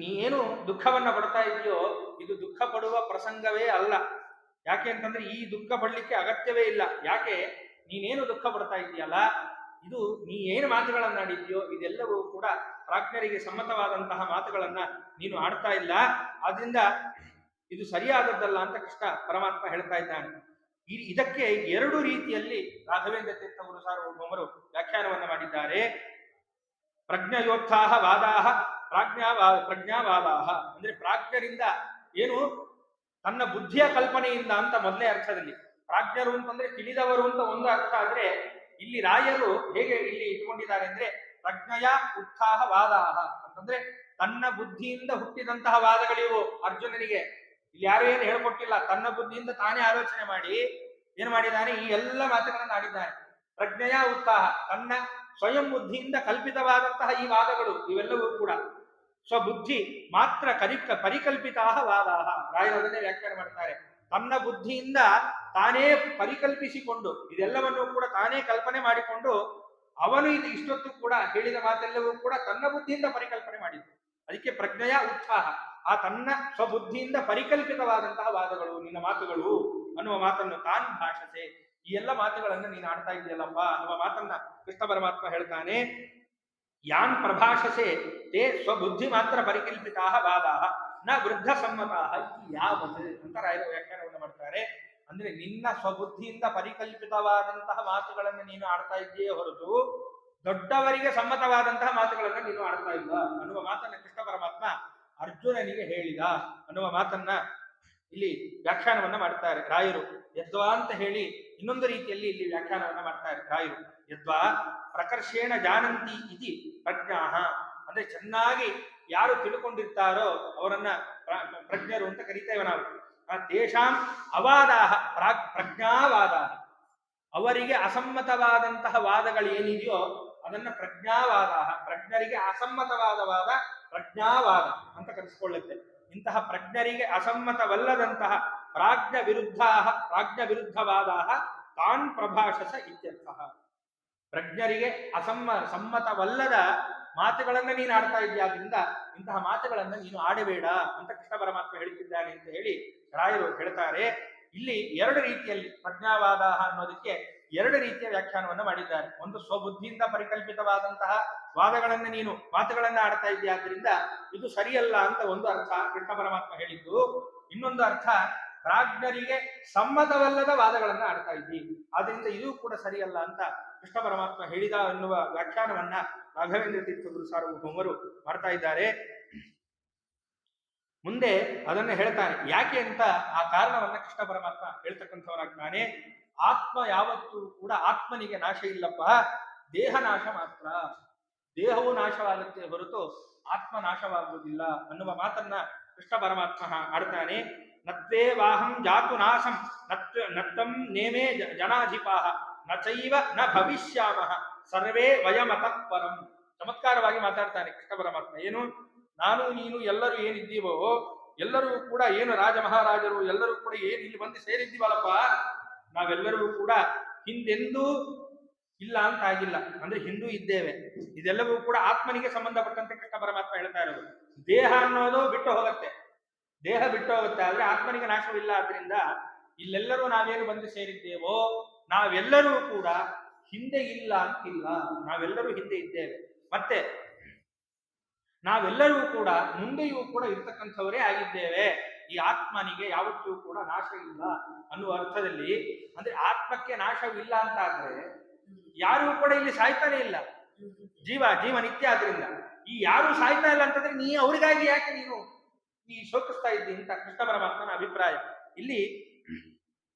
ನೀನು ದುಃಖವನ್ನ ಪಡ್ತಾ ಇದೆಯೋ ಇದು ದುಃಖ ಪಡುವ ಪ್ರಸಂಗವೇ ಅಲ್ಲ. ಯಾಕೆ ಅಂತಂದ್ರೆ ಈ ದುಃಖ ಪಡ್ಲಿಕ್ಕೆ ಅಗತ್ಯವೇ ಇಲ್ಲ. ಯಾಕೆ? ನೀನೇನು ದುಃಖ ಪಡ್ತಾ ಇದೆಯಲ್ಲ, ಇದು ನೀ ಏನು ಮಾತುಗಳನ್ನಾಡಿದ್ಯೋ ಇದೆಲ್ಲವೂ ಕೂಡ ಪ್ರಾಜ್ಞರಿಗೆ ಸಮ್ಮತವಾದಂತಹ ಮಾತುಗಳನ್ನ ನೀನು ಆಡ್ತಾ ಇಲ್ಲ. ಆದ್ರಿಂದ ಇದು ಸರಿಯಾದದ್ದಲ್ಲ ಅಂತ ಕೃಷ್ಣ ಪರಮಾತ್ಮ ಹೇಳ್ತಾ ಇದ್ದಾನೆ. ಇದಕ್ಕೆ ಎರಡು ರೀತಿಯಲ್ಲಿ ರಾಘವೇಂದ್ರ ತೀರ್ಥ ಗುರು ಸಾರ್ವಭೌಮರು ವ್ಯಾಖ್ಯಾನವನ್ನ ಮಾಡಿದ್ದಾರೆ. ಪ್ರಜ್ಞಯೋತ್ಥಾಹ ವಾದಾಹ ಪ್ರಜ್ಞಾವಾದಾಹ ಅಂದ್ರೆ ಪ್ರಾಜ್ಞರಿಂದ ಏನು? ತನ್ನ ಬುದ್ಧಿಯ ಕಲ್ಪನೆಯಿಂದ ಅಂತ ಮೊದಲೇ ಅರ್ಥದಲ್ಲಿ. ಪ್ರಾಜ್ಞರು ಅಂತಂದ್ರೆ ತಿಳಿದವರು ಅಂತ ಒಂದು ಅರ್ಥ ಆದ್ರೆ, ಇಲ್ಲಿ ರಾಯರು ಹೇಗೆ ಇಲ್ಲಿ ಇಟ್ಕೊಂಡಿದ್ದಾರೆ ಅಂದ್ರೆ ಪ್ರಜ್ಞೆಯ ಉತ್ಥಾಹ ವಾದಾಹ ಅಂತಂದ್ರೆ ತನ್ನ ಬುದ್ಧಿಯಿಂದ ಹುಟ್ಟಿದಂತಹ ವಾದಗಳಿವು ಅರ್ಜುನನಿಗೆ. ಇಲ್ಲಿ ಯಾರು ಏನು ಹೇಳ್ಕೊಟ್ಟಿಲ್ಲ, ತನ್ನ ಬುದ್ಧಿಯಿಂದ ತಾನೇ ಆಲೋಚನೆ ಮಾಡಿ ಏನು ಮಾಡಿದ್ದಾನೆ? ಈ ಎಲ್ಲ ಮಾತುಗಳನ್ನು ಆಡಿದ್ದಾನೆ. ಪ್ರಜ್ಞೆಯ ಉತ್ಸಾಹ, ತನ್ನ ಸ್ವಯಂ ಬುದ್ಧಿಯಿಂದ ಕಲ್ಪಿತವಾದಂತಹ ಈ ವಾದಗಳು ಇವೆಲ್ಲವೂ ಕೂಡ ಸ್ವಬುದ್ಧಿ ಮಾತ್ರ ಪರಿಕಲ್ಪಿತಾ ವಾದಾಹ. ರಾಯರದನ್ನೇ ವ್ಯಾಖ್ಯಾನ ಮಾಡ್ತಾರೆ. ತನ್ನ ಬುದ್ಧಿಯಿಂದ ತಾನೇ ಪರಿಕಲ್ಪಿಸಿಕೊಂಡು ಇದೆಲ್ಲವನ್ನು ಕೂಡ ತಾನೇ ಕಲ್ಪನೆ ಮಾಡಿಕೊಂಡು ಅವನು ಇದು ಇಷ್ಟೊತ್ತು ಕೂಡ ಹೇಳಿದ ಮಾತೆಲ್ಲವೂ ಕೂಡ ತನ್ನ ಬುದ್ಧಿಯಿಂದ ಪರಿಕಲ್ಪನೆ ಮಾಡಿದ್ದು. ಅದಕ್ಕೆ ಪ್ರಜ್ಞೆಯ ಉತ್ಸಾಹ, ಆ ತನ್ನ ಸ್ವಬುದ್ಧಿಯಿಂದ ಪರಿಕಲ್ಪಿತವಾದಂತಹ ವಾದಗಳು ನಿನ್ನ ಮಾತುಗಳು ಅನ್ನುವ ಮಾತನ್ನು ತಾನ್ ಭಾಷಸೆ, ಈ ಎಲ್ಲ ಮಾತುಗಳನ್ನು ನೀನು ಆಡ್ತಾ ಇದೆಯಲ್ಲಪ್ಪ ಅನ್ನುವ ಮಾತನ್ನ ಕೃಷ್ಣ ಪರಮಾತ್ಮ ಹೇಳ್ತಾನೆ. ಯಾನ್ ಪ್ರಭಾಷಸೆ ತೇ ಸ್ವಬುದ್ಧಿ ಮಾತ್ರ ಪರಿಕಲ್ಪಿತಾ ವಾದಾಹ ನ ವೃದ್ಧ ಸಮ್ಮತಾಹ ಯಾವತ್ ಅಂತ ರಾಯರ ವ್ಯಾಖ್ಯಾನವನ್ನು ಮಾಡ್ತಾರೆ. ಅಂದ್ರೆ ನಿನ್ನ ಸ್ವಬುದ್ಧಿಯಿಂದ ಪರಿಕಲ್ಪಿತವಾದಂತಹ ಮಾತುಗಳನ್ನು ನೀನು ಆಡ್ತಾ ಇದ್ದೀಯೇ ಹೊರತು ದೊಡ್ಡವರಿಗೆ ಸಮ್ಮತವಾದಂತಹ ಮಾತುಗಳನ್ನು ನೀನು ಆಡ್ತಾ ಇಲ್ಲ ಅನ್ನುವ ಮಾತನ್ನ ಕೃಷ್ಣ ಪರಮಾತ್ಮ ಅರ್ಜುನನಿಗೆ ಹೇಳಿದ ಅನ್ನುವ ಮಾತನ್ನ ಇಲ್ಲಿ ವ್ಯಾಖ್ಯಾನವನ್ನ ಮಾಡ್ತಾರೆ ರಾಯರು. ಯದ್ವಾ ಅಂತ ಹೇಳಿ ಇನ್ನೊಂದು ರೀತಿಯಲ್ಲಿ ಇಲ್ಲಿ ವ್ಯಾಖ್ಯಾನವನ್ನ ಮಾಡ್ತಾರೆ ರಾಯರು. ಯದ್ವಾ ಪ್ರಕರ್ಷೇಣ ಜಾನಂತಿ ಇತಿ ಪ್ರಜ್ಞಾಹ, ಅಂದ್ರೆ ಚೆನ್ನಾಗಿ ಯಾರು ತಿಳ್ಕೊಂಡಿರ್ತಾರೋ ಅವರನ್ನ ಪ್ರಜ್ಞರು ಅಂತ ಕರೀತೇವೆ ನಾವು. ತೇಷಾಂ ಅವಾದಾಹ ಪ್ರಜ್ಞಾವಾದಾಹ, ಅವರಿಗೆ ಅಸಮ್ಮತವಾದಂತಹ ವಾದಗಳು ಏನಿದೆಯೋ ಅದನ್ನ ಪ್ರಜ್ಞಾವಾದ, ಪ್ರಜ್ಞರಿಗೆ ಅಸಮ್ಮತವಾದ ವಾದ ಪ್ರಜ್ಞಾವಾದ ಅಂತ ಕರೆಸಿಕೊಳ್ಳುತ್ತೆ. ಇಂತಹ ಪ್ರಜ್ಞರಿಗೆ ಅಸಮ್ಮತವಲ್ಲದಂತಹ ಪ್ರಾಜ್ಞ ವಿರುದ್ಧವಾದ ತಾನ್ ಪ್ರಭಾಷಸ ಇತ್ಯರ್ಥಃ. ಪ್ರಜ್ಞರಿಗೆ ಸಮ್ಮತವಲ್ಲದ ಮಾತುಗಳನ್ನ ನೀನು ಆಡ್ತಾ ಇದೆಯಾದ್ರಿಂದ ಇಂತಹ ಮಾತುಗಳನ್ನ ನೀನು ಆಡಬೇಡ ಅಂತ ಕೃಷ್ಣ ಪರಮಾತ್ಮ ಹೇಳುತ್ತಿದ್ದಾನೆ ಅಂತ ಹೇಳಿ ರಾಯರು ಹೇಳ್ತಾರೆ. ಇಲ್ಲಿ ಎರಡು ರೀತಿಯಲ್ಲಿ ಪ್ರಜ್ಞಾವಾದ ಅನ್ನೋದಕ್ಕೆ ಎರಡು ರೀತಿಯ ವ್ಯಾಖ್ಯಾನವನ್ನು ಮಾಡಿದ್ದಾರೆ. ಒಂದು ಸ್ವಬುದ್ಧಿಯಿಂದ ಪರಿಕಲ್ಪಿತವಾದಂತಹ ವಾದಗಳನ್ನ ನೀನು ಮಾತುಗಳನ್ನ ಆಡ್ತಾ ಇದೆಯಾದ್ರಿಂದ ಇದು ಸರಿಯಲ್ಲ ಅಂತ ಒಂದು ಅರ್ಥ ಕೃಷ್ಣ ಪರಮಾತ್ಮ ಹೇಳಿದ್ದು. ಇನ್ನೊಂದು ಅರ್ಥ ಪ್ರಾಜ್ಞರಿಗೆ ಸಮ್ಮತವಲ್ಲದ ವಾದಗಳನ್ನ ಆಡ್ತಾ ಇದ್ದೀವಿ, ಆದ್ರಿಂದ ಇದು ಕೂಡ ಸರಿಯಲ್ಲ ಅಂತ ಕೃಷ್ಣ ಪರಮಾತ್ಮ ಹೇಳಿದ ಎನ್ನುವ ವ್ಯಾಖ್ಯಾನವನ್ನ ರಾಘವೇಂದ್ರ ತೀರ್ಥ ಗುರು ಸಾರ್ವಭೌಮರು ಮಾಡ್ತಾ ಇದ್ದಾರೆ. ಮುಂದೆ ಅದನ್ನ ಹೇಳ್ತಾನೆ. ಯಾಕೆ ಅಂತ ಆ ಕಾರಣವನ್ನ ಕೃಷ್ಣ ಪರಮಾತ್ಮ ಹೇಳ್ತಕ್ಕಂಥವನಾಗ್ತಾನೆ. ಆತ್ಮ ಯಾವತ್ತೂ ಕೂಡ ಆತ್ಮನಿಗೆ ನಾಶ ಇಲ್ಲಪ್ಪ, ದೇಹ ನಾಶ ಮಾತ್ರ. ದೇಹವು ನಾಶವಾಗುತ್ತೆ ಹೊರತು ಆತ್ಮ ನಾಶವಾಗುವುದಿಲ್ಲ ಅನ್ನುವ ಮಾತನ್ನ ಕೃಷ್ಣ ಪರಮಾತ್ಮ ಆಡ್ತಾನೆ. ನತ್ವೇ ವಾಹಂ ಜಾತು ನಾಶಂ ನತ್ತಂ ನೇಮೇ ಜನಾಧಿಪಾಹ ನಚೈವ ನ ಭವಿಷ್ಯಾಮಃ ಸರ್ವೇ ವಯಮತಃ ಪರಂ. ಚಮತ್ಕಾರವಾಗಿ ಮಾತಾಡ್ತಾನೆ ಕೃಷ್ಣ ಪರಮಾತ್ಮ. ಏನು, ನಾನು ನೀನು ಎಲ್ಲರೂ ಏನಿದ್ದೀವೋ ಎಲ್ಲರೂ ಕೂಡ ಏನು ರಾಜ ಮಹಾರಾಜರು ಎಲ್ಲರೂ ಕೂಡ ಏನು ಇಲ್ಲಿ ಬಂದು ಸೇರಿದ್ದೀವಲ್ಲಪ್ಪ, ನಾವೆಲ್ಲರೂ ಕೂಡ ಹಿಂದೆಂದೂ ಇಲ್ಲ ಅಂತ ಆಗಿಲ್ಲ, ಅಂದ್ರೆ ಹಿಂದೂ ಇದ್ದೇವೆ. ಇದೆಲ್ಲವೂ ಕೂಡ ಆತ್ಮನಿಗೆ ಸಂಬಂಧಪಟ್ಟಂತೆ ಕೃಷ್ಣ ಪರಮಾತ್ಮ ಹೇಳ್ತಾ ಇರೋದು. ದೇಹ ಅನ್ನೋದು ಬಿಟ್ಟು ಹೋಗುತ್ತೆ, ದೇಹ ಬಿಟ್ಟು ಹೋಗುತ್ತೆ, ಆದ್ರೆ ಆತ್ಮನಿಗೆ ನಾಶವಿಲ್ಲ. ಆದ್ರಿಂದ ಇಲ್ಲೆಲ್ಲರೂ ನಾವೇನು ಬಂದು ಸೇರಿದ್ದೇವೋ ನಾವೆಲ್ಲರೂ ಕೂಡ ಹಿಂದೆ ಇಲ್ಲ ಅಂತಿಲ್ಲ, ನಾವೆಲ್ಲರೂ ಹಿಂದೆ ಇದ್ದೇವೆ. ಮತ್ತೆ ನಾವೆಲ್ಲರೂ ಕೂಡ ಮುಂದೆಯೂ ಕೂಡ ಇರ್ತಕ್ಕಂಥವರೇ ಆಗಿದ್ದೇವೆ. ಈ ಆತ್ಮನಿಗೆ ಯಾವತ್ತೂ ಕೂಡ ನಾಶ ಇಲ್ಲ ಅನ್ನುವ ಅರ್ಥದಲ್ಲಿ, ಅಂದ್ರೆ ಆತ್ಮಕ್ಕೆ ನಾಶವಿಲ್ಲ ಅಂತ ಆದ್ರೆ ಯಾರು ಕೂಡ ಇಲ್ಲಿ ಸಾಯ್ತಾನೆ ಇಲ್ಲ. ಜೀವ ನಿತ್ಯ. ಆದ್ರಿಂದ ಈ ಯಾರು ಸಾಯ್ತಾ ಇಲ್ಲ ಅಂತಂದ್ರೆ ನೀ ಅವರಿಗಾಗಿ ಯಾಕೆ ನೀನು ಈ ಶೋಕಿಸ್ತಾ ಇದ್ದಿ ಅಂತ ಕೃಷ್ಣ ಪರಮಾತ್ಮನ ಅಭಿಪ್ರಾಯ. ಇಲ್ಲಿ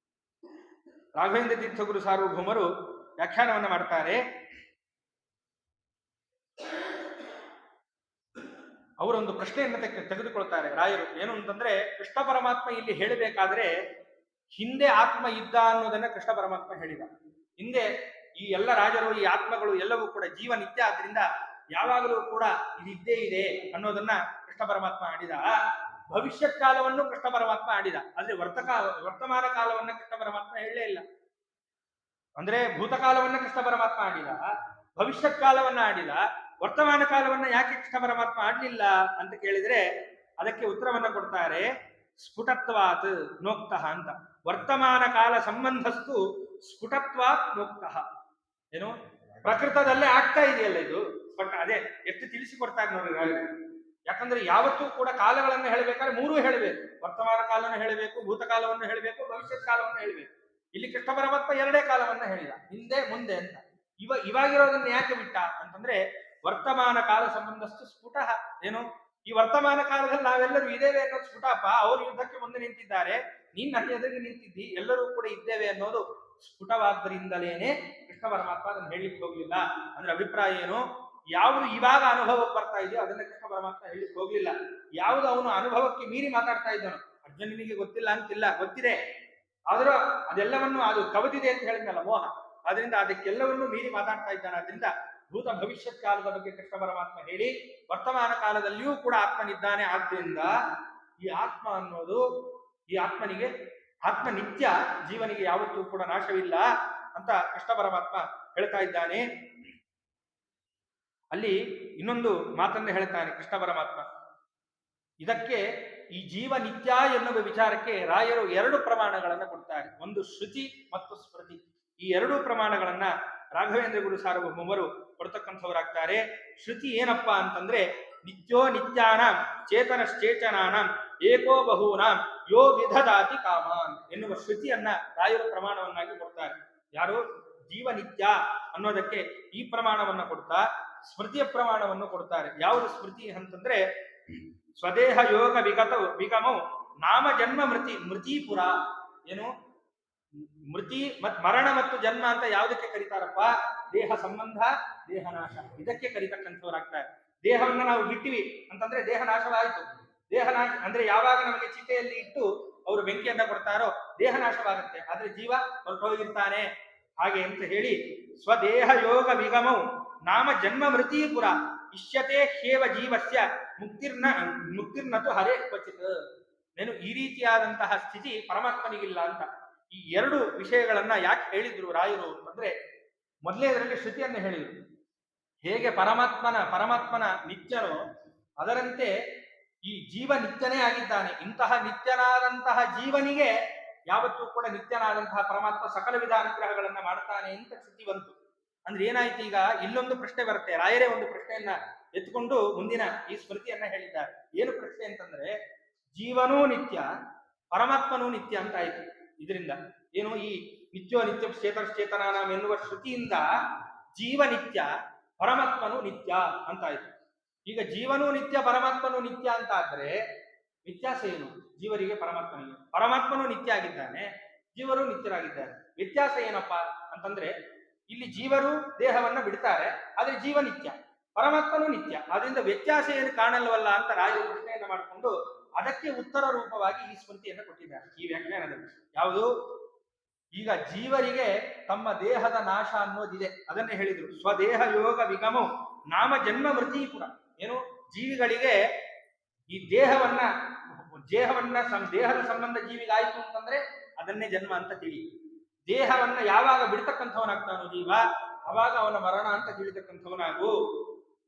ರಾಘವೇಂದ್ರ ತೀರ್ಥ ಗುರು ಸಾರ್ವಭೌಮರು ವ್ಯಾಖ್ಯಾನವನ್ನ ಮಾಡ್ತಾರೆ. ಅವರೊಂದು ಪ್ರಶ್ನೆಯನ್ನ ತೆಗೆದುಕೊಳ್ತಾರೆ ರಾಯರು. ಏನು ಅಂತಂದ್ರೆ, ಕೃಷ್ಣ ಪರಮಾತ್ಮ ಇಲ್ಲಿ ಹೇಳಬೇಕಾದ್ರೆ ಹಿಂದೆ ಆತ್ಮ ಇದ್ದ ಅನ್ನೋದನ್ನ ಕೃಷ್ಣ ಪರಮಾತ್ಮ ಹೇಳಿದ. ಹಿಂದೆ ಈ ಎಲ್ಲ ರಾಜರು, ಈ ಆತ್ಮಗಳು ಎಲ್ಲವೂ ಕೂಡ ಜೀವ ನಿತ್ಯ ಆದ್ರಿಂದ ಯಾವಾಗಲೂ ಕೂಡ ಇದಿದ್ದೇ ಇದೆ ಅನ್ನೋದನ್ನ ಕೃಷ್ಣ ಪರಮಾತ್ಮ ಆಡಿದ. ಭವಿಷ್ಯತ್ ಕಾಲವನ್ನು ಕೃಷ್ಣ ಪರಮಾತ್ಮ ಆಡಿದ, ಆದ್ರೆ ವರ್ತಮಾನ ಕಾಲವನ್ನ ಕೃಷ್ಣ ಪರಮಾತ್ಮ ಹೇಳಲೇ ಇಲ್ಲ. ಅಂದ್ರೆ ಭೂತಕಾಲವನ್ನ ಕೃಷ್ಣ ಪರಮಾತ್ಮ ಆಡಿದ, ಭವಿಷ್ಯತ್ ಕಾಲವನ್ನ ಆಡಿದ, ವರ್ತಮಾನ ಕಾಲವನ್ನ ಯಾಕೆ ಕೃಷ್ಣ ಪರಮಾತ್ಮ ಆಡ್ಲಿಲ್ಲ ಅಂತ ಕೇಳಿದ್ರೆ ಅದಕ್ಕೆ ಉತ್ತರವನ್ನ ಕೊಡ್ತಾರೆ. ಸ್ಫುಟತ್ವಾತ್ ನೋಕ್ತಃ ಅಂತ. ವರ್ತಮಾನ ಕಾಲ ಸಂಬಂಧಸ್ತು ಸ್ಫುಟತ್ವಾತ್ ನೋಕ್ತಃ. ಏನು, ಪ್ರಕೃತದಲ್ಲೇ ಆಗ್ತಾ ಇದೆಯಲ್ಲ ಇದು. ಅದೇ ಎಷ್ಟು ತಿಳಿಸಿಕೊಡ್ತಾರೆ ನೋಡ್ರಿ. ಯಾಕಂದ್ರೆ ಯಾವತ್ತೂ ಕೂಡ ಕಾಲಗಳನ್ನು ಹೇಳಬೇಕಾದ್ರೆ ಮೂರೂ ಹೇಳಬೇಕು. ವರ್ತಮಾನ ಕಾಲವನ್ನು ಹೇಳಬೇಕು, ಭೂತಕಾಲವನ್ನು ಹೇಳಬೇಕು, ಭವಿಷ್ಯತ್ ಕಾಲವನ್ನು ಹೇಳಬೇಕು. ಇಲ್ಲಿ ಕೃಷ್ಣ ಪರಮಾತ್ಮ ಎರಡೇ ಕಾಲವನ್ನ ಹೇಳಿದ, ಹಿಂದೆ ಮುಂದೆ ಅಂತ. ಇವಾಗಿರೋದನ್ನ ಯಾಕೆ ಬಿಟ್ಟ ಅಂತಂದ್ರೆ ವರ್ತಮಾನ ಕಾಲ ಸಂಬಂಧಸ್ತು ಸ್ಫುಟ. ಏನು, ಈ ವರ್ತಮಾನ ಕಾಲದಲ್ಲಿ ನಾವೆಲ್ಲರೂ ಇದ್ದೇವೆ ಅನ್ನೋದು ಸ್ಫುಟಪ್ಪ. ಅವರು ಯುದ್ಧಕ್ಕೆ ಮುಂದೆ ನಿಂತಿದ್ದಾರೆ, ನೀನ್ ನನ್ನ ಎದುರಿಗೆ ನಿಂತಿದ್ದಿ, ಎಲ್ಲರೂ ಕೂಡ ಇದ್ದೇವೆ ಅನ್ನೋದು ಸ್ಫುಟವಾದ್ದರಿಂದಲೇನೆ ಕೃಷ್ಣ ಪರಮಾತ್ಮ ಅದನ್ನು ಹೇಳಿಕ್ಕೆ ಹೋಗ್ಲಿಲ್ಲ. ಅಂದ್ರೆ ಅಭಿಪ್ರಾಯ ಏನು, ಯಾವುದು ಇವಾಗ ಅನುಭವಕ್ಕೆ ಬರ್ತಾ ಇದೆಯೋ ಅದನ್ನ ಕೃಷ್ಣ ಪರಮಾತ್ಮ ಹೇಳಿಕ್ಕೆ ಹೋಗ್ಲಿಲ್ಲ. ಯಾವುದು ಅವನು ಅನುಭವಕ್ಕೆ ಮೀರಿ ಮಾತಾಡ್ತಾ ಇದ್ದಾನೋ, ಅರ್ಜುನನಿಗೆ ಗೊತ್ತಿಲ್ಲ ಅಂತಿಲ್ಲ, ಗೊತ್ತಿದೆ, ಆದ್ರೂ ಅದೆಲ್ಲವನ್ನು ಅದು ಕವದಿದೆ ಅಂತ ಹೇಳಿದ್ನಲ್ಲ ಮೋಹ, ಆದ್ರಿಂದ ಅದಕ್ಕೆಲ್ಲವನ್ನು ಮೀರಿ ಮಾತಾಡ್ತಾ ಇದ್ದಾನೆ. ಆದ್ರಿಂದ ಭೂತ ಭವಿಷ್ಯತ್ ಕಾಲದ ಬಗ್ಗೆ ಕೃಷ್ಣ ಪರಮಾತ್ಮ ಹೇಳಿ ವರ್ತಮಾನ ಕಾಲದಲ್ಲಿಯೂ ಕೂಡ ಆತ್ಮನಿದ್ದಾನೆ. ಆದ್ರಿಂದ ಈ ಆತ್ಮ ಅನ್ನೋದು, ಈ ಆತ್ಮನಿಗೆ ಆತ್ಮ ನಿತ್ಯ, ಜೀವನಿಗೆ ಯಾವತ್ತೂ ಕೂಡ ನಾಶವಿಲ್ಲ ಅಂತ ಕೃಷ್ಣ ಪರಮಾತ್ಮ ಹೇಳ್ತಾ ಇದ್ದಾನೆ. ಅಲ್ಲಿ ಇನ್ನೊಂದು ಮಾತನ್ನು ಹೇಳ್ತಾನೆ ಕೃಷ್ಣ ಪರಮಾತ್ಮ. ಇದಕ್ಕೆ ಈ ಜೀವ ನಿತ್ಯ ಎನ್ನುವ ವಿಚಾರಕ್ಕೆ ರಾಯರು ಎರಡು ಪ್ರಮಾಣಗಳನ್ನ ಕೊಡ್ತಾರೆ. ಒಂದು ಶ್ರುತಿ ಮತ್ತು ಸ್ಮೃತಿ. ಈ ಎರಡೂ ಪ್ರಮಾಣಗಳನ್ನ ರಾಘವೇಂದ್ರ ಗುರು ಸಾರ್ವಭೌಮರು ಕೊಡ್ತಕ್ಕಂಥವರಾಗ್ತಾರೆ. ಶ್ರುತಿ ಏನಪ್ಪಾ ಅಂತಂದ್ರೆ, ನಿತ್ಯೋ ನಿತ್ಯಾನಾಂ ಚೇತನಶ್ಚೇತನಾನಾಂ ಏಕೋ ಬಹೂನಾಂ ಯೋ ವಿಧದಾತಿ ಕಾಮಾನ್ ಎನ್ನುವ ಶ್ರುತಿಯನ್ನ ರಾಯರು ಪ್ರಮಾಣವನ್ನಾಗಿ ಕೊಡ್ತಾರೆ. ಯಾರು, ಜೀವ ನಿತ್ಯ ಅನ್ನೋದಕ್ಕೆ ಈ ಪ್ರಮಾಣವನ್ನ ಕೊಡ್ತಾ ಸ್ಮೃತಿಯ ಪ್ರಮಾಣವನ್ನು ಕೊಡ್ತಾರೆ. ಯಾವುದು ಸ್ಮೃತಿ ಅಂತಂದ್ರೆ, ಸ್ವದೇಹ ಯೋಗ ವಿಗಮೌ ನಾಮ ಜನ್ಮ ಮೃತಿಪುರ. ಏನು, ಮೃತಿ ಮರಣ ಮತ್ತು ಜನ್ಮ ಅಂತ ಯಾವುದಕ್ಕೆ ಕರೀತಾರಪ್ಪ? ದೇಹ ಸಂಬಂಧ, ದೇಹ ನಾಶ, ಇದಕ್ಕೆ ಕರೀತಕ್ಕಂಥವರಾಗ್ತಾರೆ. ದೇಹವನ್ನ ನಾವು ಬಿಟ್ಟಿವಿ ಅಂತಂದ್ರೆ ದೇಹ ನಾಶವಾಯಿತು. ದೇಹ ನಾಶ ಅಂದ್ರೆ ಯಾವಾಗ ನಮಗೆ ಚಿತೆಯಲ್ಲಿ ಇಟ್ಟು ಅವರು ಬೆಂಕಿಯನ್ನ ಕೊಡ್ತಾರೋ ದೇಹ ನಾಶವಾಗುತ್ತೆ, ಆದ್ರೆ ಜೀವ ಹೊರಟೋಗಿರ್ತಾನೆ. ಹಾಗೆ ಅಂತ ಹೇಳಿ ಸ್ವದೇಹ ಯೋಗ ವಿಗಮೌ ನಾಮ ಜನ್ಮ ಮೃತಿಪುರ ಇಷ್ಯತೆ ಹೇವ ಜೀವಸ್ಯ ಮುಕ್ತಿರ್ನತು ಹರೇ ಕ್ವಚಿತ್. ಏನು ಈ ರೀತಿಯಾದಂತಹ ಸ್ಥಿತಿ ಪರಮಾತ್ಮನಿಗಿಲ್ಲ ಅಂತ. ಈ ಎರಡು ವಿಷಯಗಳನ್ನ ಯಾಕೆ ಹೇಳಿದ್ರು ರಾಯರು ಅಂತಂದ್ರೆ, ಮೊದಲನೇದರಲ್ಲಿ ಶ್ರುತಿಯನ್ನು ಹೇಳಿದರು. ಹೇಗೆ ಪರಮಾತ್ಮನ ನಿತ್ಯನೋ ಅದರಂತೆ ಈ ಜೀವ ನಿತ್ಯನೇ ಆಗಿದ್ದಾನೆ. ಇಂತಹ ನಿತ್ಯನಾದಂತಹ ಜೀವನಿಗೆ ಯಾವತ್ತೂ ಕೂಡ ನಿತ್ಯನಾದಂತಹ ಪರಮಾತ್ಮ ಸಕಲ ವಿಧ ಅನುಗ್ರಹಗಳನ್ನ ಮಾಡ್ತಾನೆ ಅಂತ ಶ್ರುತಿ ಬಂತು. ಅಂದ್ರೆ ಏನಾಯ್ತು, ಈಗ ಇಲ್ಲೊಂದು ಪ್ರಶ್ನೆ ಬರುತ್ತೆ. ರಾಯರೇ ಒಂದು ಪ್ರಶ್ನೆಯನ್ನ ಎತ್ಕೊಂಡು ಮುಂದಿನ ಈ ಸ್ಮೃತಿಯನ್ನ ಹೇಳಿದ್ದಾರೆ. ಏನು ಪ್ರಶ್ನೆ ಅಂತಂದ್ರೆ, ಜೀವನೂ ನಿತ್ಯ ಪರಮಾತ್ಮನೂ ನಿತ್ಯ ಅಂತ ಆಯ್ತು. ಇದರಿಂದ ಏನು, ಈ ನಿತ್ಯೋ ನಿತ್ಯ ಚೇತನಾನಾಂ ಎನ್ನುವ ಶ್ರುತಿಯಿಂದ ಜೀವ ನಿತ್ಯ ಪರಮಾತ್ಮನು ನಿತ್ಯ ಅಂತ ಆಯ್ತು. ಈಗ ಜೀವನೂ ನಿತ್ಯ ಪರಮಾತ್ಮನು ನಿತ್ಯ ಅಂತ ಆದ್ರೆ ವ್ಯತ್ಯಾಸ ಏನು? ಜೀವರಿಗೆ ಪರಮಾತ್ಮನಿಗೆ. ಪರಮಾತ್ಮನು ನಿತ್ಯ ಆಗಿದ್ದಾನೆ, ಜೀವರು ನಿತ್ಯರಾಗಿದ್ದಾರೆ. ವ್ಯತ್ಯಾಸ ಏನಪ್ಪಾ ಅಂತಂದ್ರೆ, ಇಲ್ಲಿ ಜೀವರು ದೇಹವನ್ನ ಬಿಡ್ತಾರೆ, ಆದ್ರೆ ಜೀವ ನಿತ್ಯ, ಪರಮಾತ್ಮನು ನಿತ್ಯ. ಆದ್ರಿಂದ ವ್ಯತ್ಯಾಸ ಏನು ಕಾಣಲ್ವಲ್ಲ ಅಂತ ರಾಯರು ಪ್ರಶ್ನೆಯನ್ನ ಮಾಡಿಕೊಂಡು ಅದಕ್ಕೆ ಉತ್ತರ ರೂಪವಾಗಿ ಈ ಸ್ಮೃತಿಯನ್ನು ಕೊಟ್ಟಿದ್ದಾರೆ ಈ ವ್ಯಾಖ್ಯಾನದಲ್ಲಿ. ಯಾವುದು? ಈಗ ಜೀವರಿಗೆ ತಮ್ಮ ದೇಹದ ನಾಶ ಅನ್ನೋದಿದೆ, ಅದನ್ನೇ ಹೇಳಿದ್ರು. ಸ್ವದೇಹ ಯೋಗ ವಿಗಮವು ನಾಮ ಜನ್ಮ ಮೃತೀಪುರ. ಏನು, ಜೀವಿಗಳಿಗೆ ಈ ದೇಹದ ಸಂಬಂಧ ಜೀವಿಗಾಯ್ತು ಅಂತಂದ್ರೆ ಅದನ್ನೇ ಜನ್ಮ ಅಂತ ತಿಳಿ. ದೇಹವನ್ನ ಯಾವಾಗ ಬಿಡ್ತಕ್ಕಂಥವನಾಗ್ತಾನೋ ಜೀವ, ಅವಾಗ ಅವನ ಮರಣ ಅಂತ ತಿಳಿತಕ್ಕಂಥವನಾಗು.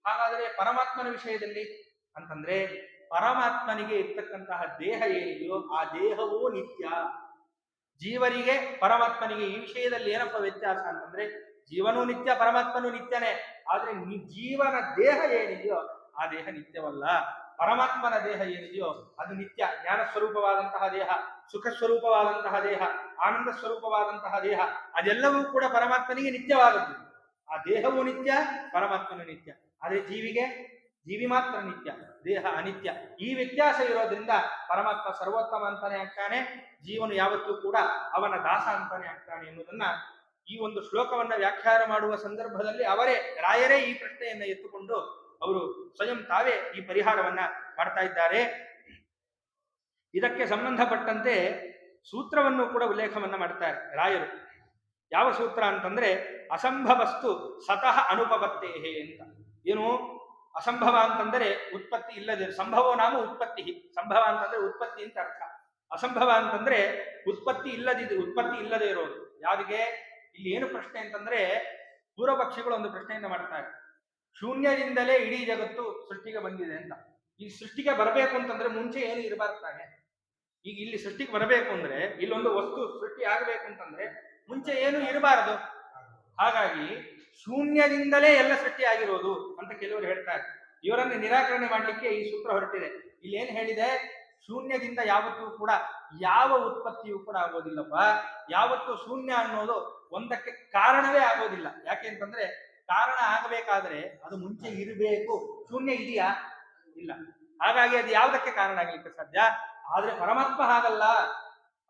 ಹಾಗಾದ್ರೆ ಪರಮಾತ್ಮನ ವಿಷಯದಲ್ಲಿ ಅಂತಂದ್ರೆ, ಪರಮಾತ್ಮನಿಗೆ ಇರ್ತಕ್ಕಂತಹ ದೇಹ ಏನಿದೆಯೋ ಆ ದೇಹವೂ ನಿತ್ಯ. ಜೀವರಿಗೆ ಪರಮಾತ್ಮನಿಗೆ ಈ ವಿಷಯದಲ್ಲಿ ಏನಪ್ಪ ವ್ಯತ್ಯಾಸ ಅಂತಂದ್ರೆ, ಜೀವನೂ ನಿತ್ಯ ಪರಮಾತ್ಮನೂ ನಿತ್ಯನೇ, ಆದ್ರೆ ಜೀವನ ದೇಹ ಏನಿದೆಯೋ ಆ ದೇಹ ನಿತ್ಯವಲ್ಲ. ಪರಮಾತ್ಮನ ದೇಹ ಏನಿದೆಯೋ ಅದು ನಿತ್ಯ, ಜ್ಞಾನ ಸ್ವರೂಪವಾದಂತಹ ದೇಹ, ಸುಖ ಸ್ವರೂಪವಾದಂತಹ ದೇಹ, ಆನಂದ ಸ್ವರೂಪವಾದಂತಹ ದೇಹ, ಅದೆಲ್ಲವೂ ಕೂಡ ಪರಮಾತ್ಮನಿಗೆ ನಿತ್ಯವಾದದ್ದು. ಆ ದೇಹವೂ ನಿತ್ಯ, ಪರಮಾತ್ಮನು ನಿತ್ಯ. ಆದ್ರೆ ಜೀವಿ ಮಾತ್ರ ನಿತ್ಯ, ದೇಹ ಅನಿತ್ಯ. ಈ ವ್ಯತ್ಯಾಸ ಇರೋದ್ರಿಂದ ಪರಮಾತ್ಮ ಸರ್ವೋತ್ತಮ ಅಂತಾನೆ ಆಗ್ತಾನೆ, ಜೀವನು ಯಾವತ್ತೂ ಕೂಡ ಅವನ ದಾಸ ಅಂತಾನೆ ಆಗ್ತಾನೆ ಎನ್ನುವುದನ್ನ ಈ ಒಂದು ಶ್ಲೋಕವನ್ನ ವ್ಯಾಖ್ಯಾನ ಮಾಡುವ ಸಂದರ್ಭದಲ್ಲಿ ರಾಯರೇ ಈ ಪ್ರಶ್ನೆಯನ್ನ ಎತ್ತುಕೊಂಡು ಅವರು ಸ್ವಯಂ ತಾವೇ ಈ ಪರಿಹಾರವನ್ನ ಮಾಡ್ತಾ ಇದ್ದಾರೆ. ಇದಕ್ಕೆ ಸಂಬಂಧಪಟ್ಟಂತೆ ಸೂತ್ರವನ್ನು ಕೂಡ ಉಲ್ಲೇಖವನ್ನ ಮಾಡ್ತಾರೆ ರಾಯರು. ಯಾವ ಸೂತ್ರ ಅಂತಂದ್ರೆ, ಅಸಂಭವಸ್ತು ಸತಃ ಅನುಪಪತ್ತೇಹೇ ಅಂತ. ಏನು ಅಸಂಭವ ಅಂತಂದರೆ ಉತ್ಪತ್ತಿ ಇಲ್ಲದೆ, ಸಂಭವ ನಾಮ ಉತ್ಪತ್ತಿ. ಸಂಭವ ಅಂತಂದ್ರೆ ಉತ್ಪತ್ತಿ ಅಂತ ಅರ್ಥ. ಅಸಂಭವ ಅಂತಂದ್ರೆ ಉತ್ಪತ್ತಿ ಇಲ್ಲದೆ ಇರೋದು. ಯಾರಿಗೆ? ಇಲ್ಲಿ ಏನು ಪ್ರಶ್ನೆ ಅಂತಂದ್ರೆ, ಪೂರ್ವ ಪಕ್ಷಿಗಳು ಒಂದು ಪ್ರಶ್ನೆಯಿಂದ ಮಾಡ್ತಾರೆ. ಶೂನ್ಯದಿಂದಲೇ ಇಡೀ ಜಗತ್ತು ಸೃಷ್ಟಿಗೆ ಬಂದಿದೆ ಅಂತ. ಈ ಸೃಷ್ಟಿಗೆ ಬರಬೇಕು ಅಂತಂದ್ರೆ ಮುಂಚೆ ಏನು ಇರಬಾರ್ದಾನೆ. ಈಗ ಇಲ್ಲಿ ಸೃಷ್ಟಿಗೆ ಬರಬೇಕು ಅಂದ್ರೆ, ಇಲ್ಲೊಂದು ವಸ್ತು ಸೃಷ್ಟಿ ಆಗಬೇಕು ಅಂತಂದ್ರೆ ಮುಂಚೆ ಏನು ಇರಬಾರದು. ಹಾಗಾಗಿ ಶೂನ್ಯದಿಂದಲೇ ಎಲ್ಲ ಸೃಷ್ಟಿ ಆಗಿರೋದು ಅಂತ ಕೆಲವರು ಹೇಳ್ತಾರೆ. ಇವರನ್ನು ನಿರಾಕರಣೆ ಮಾಡಲಿಕ್ಕೆ ಈ ಸೂತ್ರ ಹೊರಟಿದೆ. ಇಲ್ಲಿ ಏನ್ ಹೇಳಿದೆ? ಶೂನ್ಯದಿಂದ ಯಾವತ್ತೂ ಕೂಡ ಯಾವ ಉತ್ಪತ್ತಿಯೂ ಕೂಡ ಆಗೋದಿಲ್ಲಪ್ಪ. ಯಾವತ್ತೂ ಶೂನ್ಯ ಅನ್ನೋದು ಒಂದಕ್ಕೆ ಕಾರಣವೇ ಆಗೋದಿಲ್ಲ. ಯಾಕೆ ಅಂತಂದ್ರೆ, ಕಾರಣ ಆಗಬೇಕಾದ್ರೆ ಅದು ಮುಂಚೆ ಇರಬೇಕು. ಶೂನ್ಯ ಇದೆಯಾ? ಇಲ್ಲ. ಹಾಗಾಗಿ ಅದು ಯಾವುದಕ್ಕೆ ಕಾರಣ ಆಗ್ಲಿಕ್ಕೆ ಸಾಧ್ಯ? ಆದ್ರೆ ಪರಮಾತ್ಮ ಹಾಗಲ್ಲ.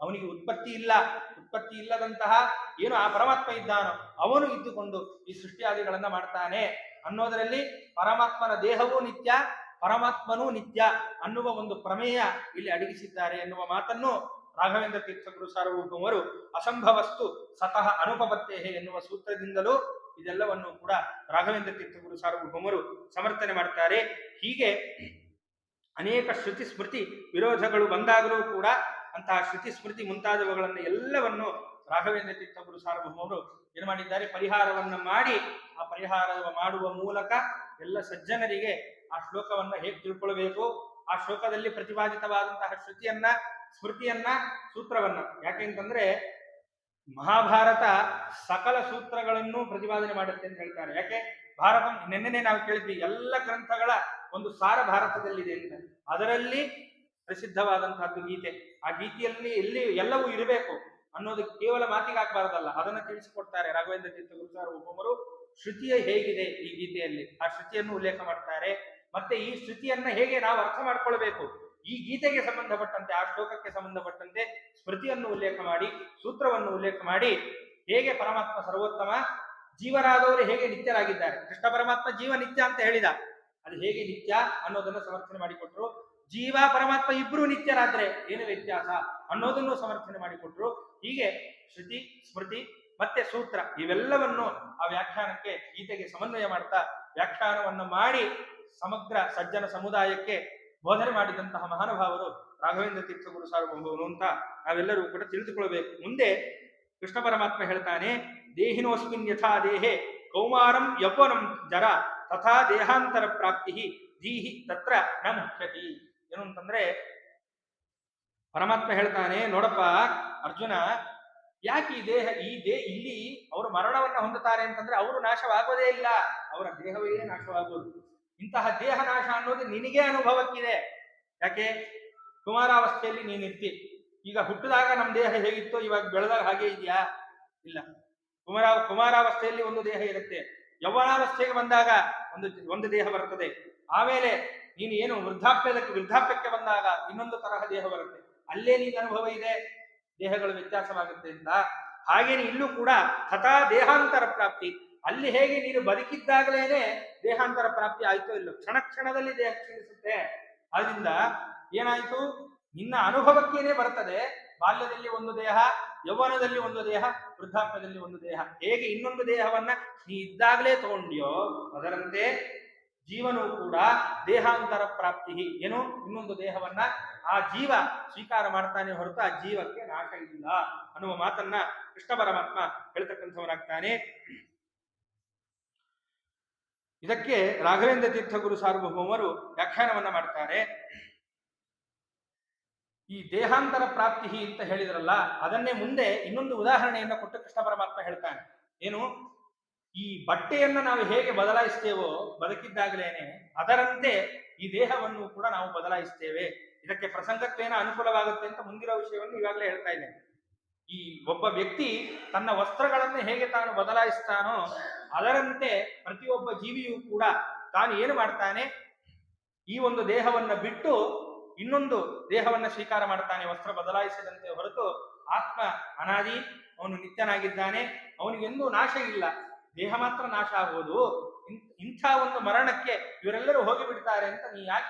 ಅವನಿಗೆ ಉತ್ಪತ್ತಿ ಇಲ್ಲ. ಉತ್ಪತ್ತಿ ಇಲ್ಲದಂತಹ ಏನು ಆ ಪರಮಾತ್ಮ ಇದ್ದಾನೋ ಅವನು ಇದ್ದುಕೊಂಡು ಈ ಸೃಷ್ಟಿಯಾದಿಗಳನ್ನ ಮಾಡ್ತಾನೆ ಅನ್ನೋದರಲ್ಲಿ ಪರಮಾತ್ಮನ ದೇಹವೂ ನಿತ್ಯ, ಪರಮಾತ್ಮನೂ ನಿತ್ಯ ಅನ್ನುವ ಒಂದು ಪ್ರಮೇಯ ಇಲ್ಲಿ ಅಡಗಿಸಿದ್ದಾರೆ ಎನ್ನುವ ಮಾತನ್ನು ರಾಘವೇಂದ್ರ ತೀರ್ಥ ಗುರು ಸಾರ್ವಭೌಮರು ಅಸಂಭವಸ್ತು ಸತಃ ಅನುಪಪತ್ತೇಹೇ ಎನ್ನುವ ಸೂತ್ರದಿಂದಲೂ ಇದೆಲ್ಲವನ್ನು ಕೂಡ ರಾಘವೇಂದ್ರ ತೀರ್ಥ ಗುರು ಸಾರ್ವಭೌಮರು ಸಮರ್ಥನೆ ಮಾಡ್ತಾರೆ. ಹೀಗೆ ಅನೇಕ ಶ್ರುತಿ ಸ್ಮೃತಿ ವಿರೋಧಗಳು ಬಂದಾಗಲೂ ಕೂಡ ಅಂತಹ ಶ್ರುತಿ ಸ್ಮೃತಿ ಮುಂತಾದವುಗಳನ್ನು ಎಲ್ಲವನ್ನು ರಾಘವೇಂದ್ರ ತೀರ್ಥ ಗುರು ಸಾರ್ವಭೌಮರು ಏನು ಮಾಡಿದ್ದಾರೆ? ಪರಿಹಾರವನ್ನ ಮಾಡಿ, ಆ ಪರಿಹಾರ ಮಾಡುವ ಮೂಲಕ ಎಲ್ಲ ಸಜ್ಜನರಿಗೆ ಆ ಶ್ಲೋಕವನ್ನ ಹೇಗೆ ತಿಳ್ಕೊಳ್ಬೇಕು, ಆ ಶ್ಲೋಕದಲ್ಲಿ ಪ್ರತಿಪಾದಿತವಾದಂತಹ ಶ್ರುತಿಯನ್ನ, ಸ್ಮೃತಿಯನ್ನ, ಸೂತ್ರವನ್ನ. ಯಾಕೆಂತಂದ್ರೆ ಮಹಾಭಾರತ ಸಕಲ ಸೂತ್ರಗಳನ್ನು ಪ್ರತಿಪಾದನೆ ಮಾಡುತ್ತೆ ಅಂತ ಹೇಳ್ತಾರೆ. ಯಾಕೆ? ಭಾರತ ನೆನ್ನೆನೆ ನಾವು ಕೇಳಿದ್ವಿ, ಎಲ್ಲ ಗ್ರಂಥಗಳ ಒಂದು ಸಾರ ಭಾರತದಲ್ಲಿದೆ ಅಂತ. ಅದರಲ್ಲಿ ಪ್ರಸಿದ್ಧವಾದಂತಹದ್ದು ಗೀತೆ. ಆ ಗೀತೆಯಲ್ಲಿ ಎಲ್ಲವೂ ಇರಬೇಕು ಅನ್ನೋದು ಕೇವಲ ಮಾತಿಗಾಗಬಾರದಲ್ಲ, ಅದನ್ನ ತಿಳಿಸಿಕೊಡ್ತಾರೆ ರಾಘವೇಂದ್ರ ತೀರ್ಥ ಗುರು ಸಾರ್ವಭೌಮರು. ಶ್ರುತಿಯ ಹೇಗಿದೆ ಈ ಗೀತೆಯಲ್ಲಿ, ಆ ಶ್ರುತಿಯನ್ನು ಉಲ್ಲೇಖ ಮಾಡ್ತಾರೆ. ಮತ್ತೆ ಈ ಶ್ರುತಿಯನ್ನ ಹೇಗೆ ನಾವು ಅರ್ಥ ಮಾಡ್ಕೊಳ್ಬೇಕು, ಈ ಗೀತೆಗೆ ಸಂಬಂಧಪಟ್ಟಂತೆ, ಆ ಶ್ಲೋಕಕ್ಕೆ ಸಂಬಂಧಪಟ್ಟಂತೆ ಸ್ಮೃತಿಯನ್ನು ಉಲ್ಲೇಖ ಮಾಡಿ, ಸೂತ್ರವನ್ನು ಉಲ್ಲೇಖ ಮಾಡಿ, ಹೇಗೆ ಪರಮಾತ್ಮ ಸರ್ವೋತ್ತಮ, ಜೀವರಾದವರು ಹೇಗೆ ನಿತ್ಯರಾಗಿದ್ದಾರೆ. ಕೃಷ್ಣ ಪರಮಾತ್ಮ ಜೀವ ನಿತ್ಯ ಅಂತ ಹೇಳಿದ, ಅದು ಹೇಗೆ ನಿತ್ಯ ಅನ್ನೋದನ್ನು ಸಮರ್ಥನೆ ಮಾಡಿಕೊಟ್ರು. ಜೀವ ಪರಮಾತ್ಮ ಇಬ್ರು ನಿತ್ಯರಾದ್ರೆ ಏನು ವ್ಯತ್ಯಾಸ ಅನ್ನೋದನ್ನು ಸಮರ್ಥನೆ ಮಾಡಿಕೊಟ್ರು. ಹೀಗೆ ಶ್ರುತಿ, ಸ್ಮೃತಿ ಮತ್ತೆ ಸೂತ್ರ ಇವೆಲ್ಲವನ್ನು ಆ ವ್ಯಾಖ್ಯಾನಕ್ಕೆ, ಗೀತೆಗೆ ಸಮನ್ವಯ ಮಾಡ್ತಾ ವ್ಯಾಖ್ಯಾನವನ್ನು ಮಾಡಿ ಸಮಗ್ರ ಸಜ್ಜನ ಸಮುದಾಯಕ್ಕೆ ಬೋಧನೆ ಮಾಡಿದಂತಹ ಮಹಾನುಭಾವರು ರಾಘವೇಂದ್ರ ತೀರ್ಥ ಗುರು ಸಾರ್ವಭೌಮರು ಅಂತ ನಾವೆಲ್ಲರೂ ಕೂಡ ತಿಳಿದುಕೊಳ್ಬೇಕು. ಮುಂದೆ ಕೃಷ್ಣ ಪರಮಾತ್ಮ ಹೇಳ್ತಾನೆ, ದೇಹಿನೋಸ್ಮಿನ್ ಯಥಾ ದೇಹೆ ಕೌಮಾರಂ ಯೌವನಂ ಜರ ತಥಾ ದೇಹಾಂತರ ಪ್ರಾಪ್ತಿ ಧೀಹಿ ತತ್ರ ನ ಮುಖ್ಯತಿ. ಏನು ಅಂತಂದ್ರೆ ಪರಮಾತ್ಮ ಹೇಳ್ತಾನೆ, ನೋಡಪ್ಪ ಅರ್ಜುನ, ಯಾಕೆ ಇಲ್ಲಿ ಅವರು ಮರಣವನ್ನ ಹೊಂದುತ್ತಾರೆ ಅಂತಂದ್ರೆ ಅವರು ನಾಶವಾಗೋದೇ ಇಲ್ಲ, ಅವರ ದೇಹವೇ ನಾಶವಾಗುವುದು. ಇಂತಹ ದೇಹ ನಾಶ ಅನ್ನೋದು ನಿನಗೆ ಅನುಭವಕ್ಕಿದೆ. ಯಾಕೆ? ಕುಮಾರಾವಸ್ಥೆಯಲ್ಲಿ ನೀನಿರ್ತಿ. ಈಗ ಹುಟ್ಟಿದಾಗ ನಮ್ಮ ದೇಹ ಹೇಗಿತ್ತೋ ಇವಾಗ ಬೆಳೆದಾಗ ಹಾಗೆ ಇದೆಯಾ? ಇಲ್ಲ. ಕುಮಾರಾವಸ್ಥೆಯಲ್ಲಿ ಒಂದು ದೇಹ ಇರುತ್ತೆ, ಯೌವನಾವಸ್ಥೆಗೆ ಬಂದಾಗ ಒಂದು ದೇಹ ಬರುತ್ತದೆ. ಆಮೇಲೆ ನೀನು ಏನು ವೃದ್ಧಾಪ್ಯಕ್ಕೆ ಬಂದಾಗ ಇನ್ನೊಂದು ತರಹ ದೇಹ ಬರುತ್ತೆ. ಅಲ್ಲೇ ನೀನು ಅನುಭವ ಇದೆ, ದೇಹಗಳು ವ್ಯತ್ಯಾಸವಾಗುತ್ತೆ ಅಂತ. ಹಾಗೇನೆ ಇಲ್ಲೂ ಕೂಡ ತಥಾ ದೇಹಾಂತರ ಪ್ರಾಪ್ತಿ. ಅಲ್ಲಿ ಹೇಗೆ ನೀನು ಬದುಕಿದ್ದಾಗಲೇನೆ ದೇಹಾಂತರ ಪ್ರಾಪ್ತಿ ಆಯ್ತೋ ಇಲ್ಲೋ, ಕ್ಷಣದಲ್ಲಿ ದೇಹ ಕ್ಷೀಣಿಸುತ್ತೆ. ಆದ್ರಿಂದ ಏನಾಯ್ತು, ನಿನ್ನ ಅನುಭವಕ್ಕೇನೆ ಬರ್ತದೆ. ಬಾಲ್ಯದಲ್ಲಿ ಒಂದು ದೇಹ, ಯೌವನದಲ್ಲಿ ಒಂದು ದೇಹ, ವೃದ್ಧಾಪ್ಯದಲ್ಲಿ ಒಂದು ದೇಹ. ಹೇಗೆ ಇನ್ನೊಂದು ದೇಹವನ್ನ ನೀ ಇದ್ದಾಗಲೇ ತಗೊಂಡ್ಯೋ ಅದರಂತೆ ಜೀವನೂ ಕೂಡ ದೇಹಾಂತರ ಪ್ರಾಪ್ತಿ. ಏನು? ಇನ್ನೊಂದು ದೇಹವನ್ನ ಆ ಜೀವ ಸ್ವೀಕಾರ ಮಾಡ್ತಾನೆ ಹೊರತು ಆ ಜೀವಕ್ಕೆ ನಾಶ ಇಲ್ಲ ಅನ್ನುವ ಮಾತನ್ನ ಕೃಷ್ಣ ಪರಮಾತ್ಮ ಹೇಳ್ತಕ್ಕಂಥವನಾಗ್ತಾನೆ. ಇದಕ್ಕೆ ರಾಘವೇಂದ್ರ ತೀರ್ಥ ಗುರು ಸಾರ್ವಭೌಮರು ವ್ಯಾಖ್ಯಾನವನ್ನ ಮಾಡ್ತಾರೆ. ಈ ದೇಹಾಂತರ ಪ್ರಾಪ್ತಿ ಅಂತ ಹೇಳಿದ್ರಲ್ಲ, ಅದನ್ನೇ ಮುಂದೆ ಇನ್ನೊಂದು ಉದಾಹರಣೆಯನ್ನ ಕೊಟ್ಟು ಕೃಷ್ಣ ಪರಮಾತ್ಮ ಹೇಳ್ತಾನೆ. ಏನು? ಈ ಬಟ್ಟೆಯನ್ನ ನಾವು ಹೇಗೆ ಬದಲಾಯಿಸ್ತೇವೋ ಬದುಕಿದ್ದಾಗಲೇನೆ, ಅದರಂತೆ ಈ ದೇಹವನ್ನು ಕೂಡ ನಾವು ಬದಲಾಯಿಸ್ತೇವೆ. ಇದಕ್ಕೆ ಪ್ರಸಂಗತ್ವೇನ ಅನುಕೂಲವಾಗುತ್ತೆ ಅಂತ ಮುಂದಿರೋ ವಿಷಯವನ್ನು ಈಗಾಗಲೇ ಹೇಳ್ತಾ ಇದ್ದೇನೆ. ಈ ಒಬ್ಬ ವ್ಯಕ್ತಿ ತನ್ನ ವಸ್ತ್ರಗಳನ್ನು ಹೇಗೆ ತಾನು ಬದಲಾಯಿಸ್ತಾನೋ ಅದರಂತೆ ಪ್ರತಿಯೊಬ್ಬ ಜೀವಿಯೂ ಕೂಡ ತಾನು ಏನು ಮಾಡ್ತಾನೆ, ಈ ಒಂದು ದೇಹವನ್ನ ಬಿಟ್ಟು ಇನ್ನೊಂದು ದೇಹವನ್ನ ಸ್ವೀಕಾರ ಮಾಡ್ತಾನೆ, ವಸ್ತ್ರ ಬದಲಾಯಿಸಿದಂತೆ ಹೊರತು ಆತ್ಮ ಅನಾದಿ, ಅವನು ನಿತ್ಯನಾಗಿದ್ದಾನೆ, ಅವನಿಗೆಂದೂ ನಾಶ ಇಲ್ಲ, ದೇಹ ಮಾತ್ರ ನಾಶ ಆಗುವುದು. ಇಂಥ ಒಂದು ಮರಣಕ್ಕೆ ಇವರೆಲ್ಲರೂ ಹೋಗಿಬಿಡ್ತಾರೆ ಅಂತ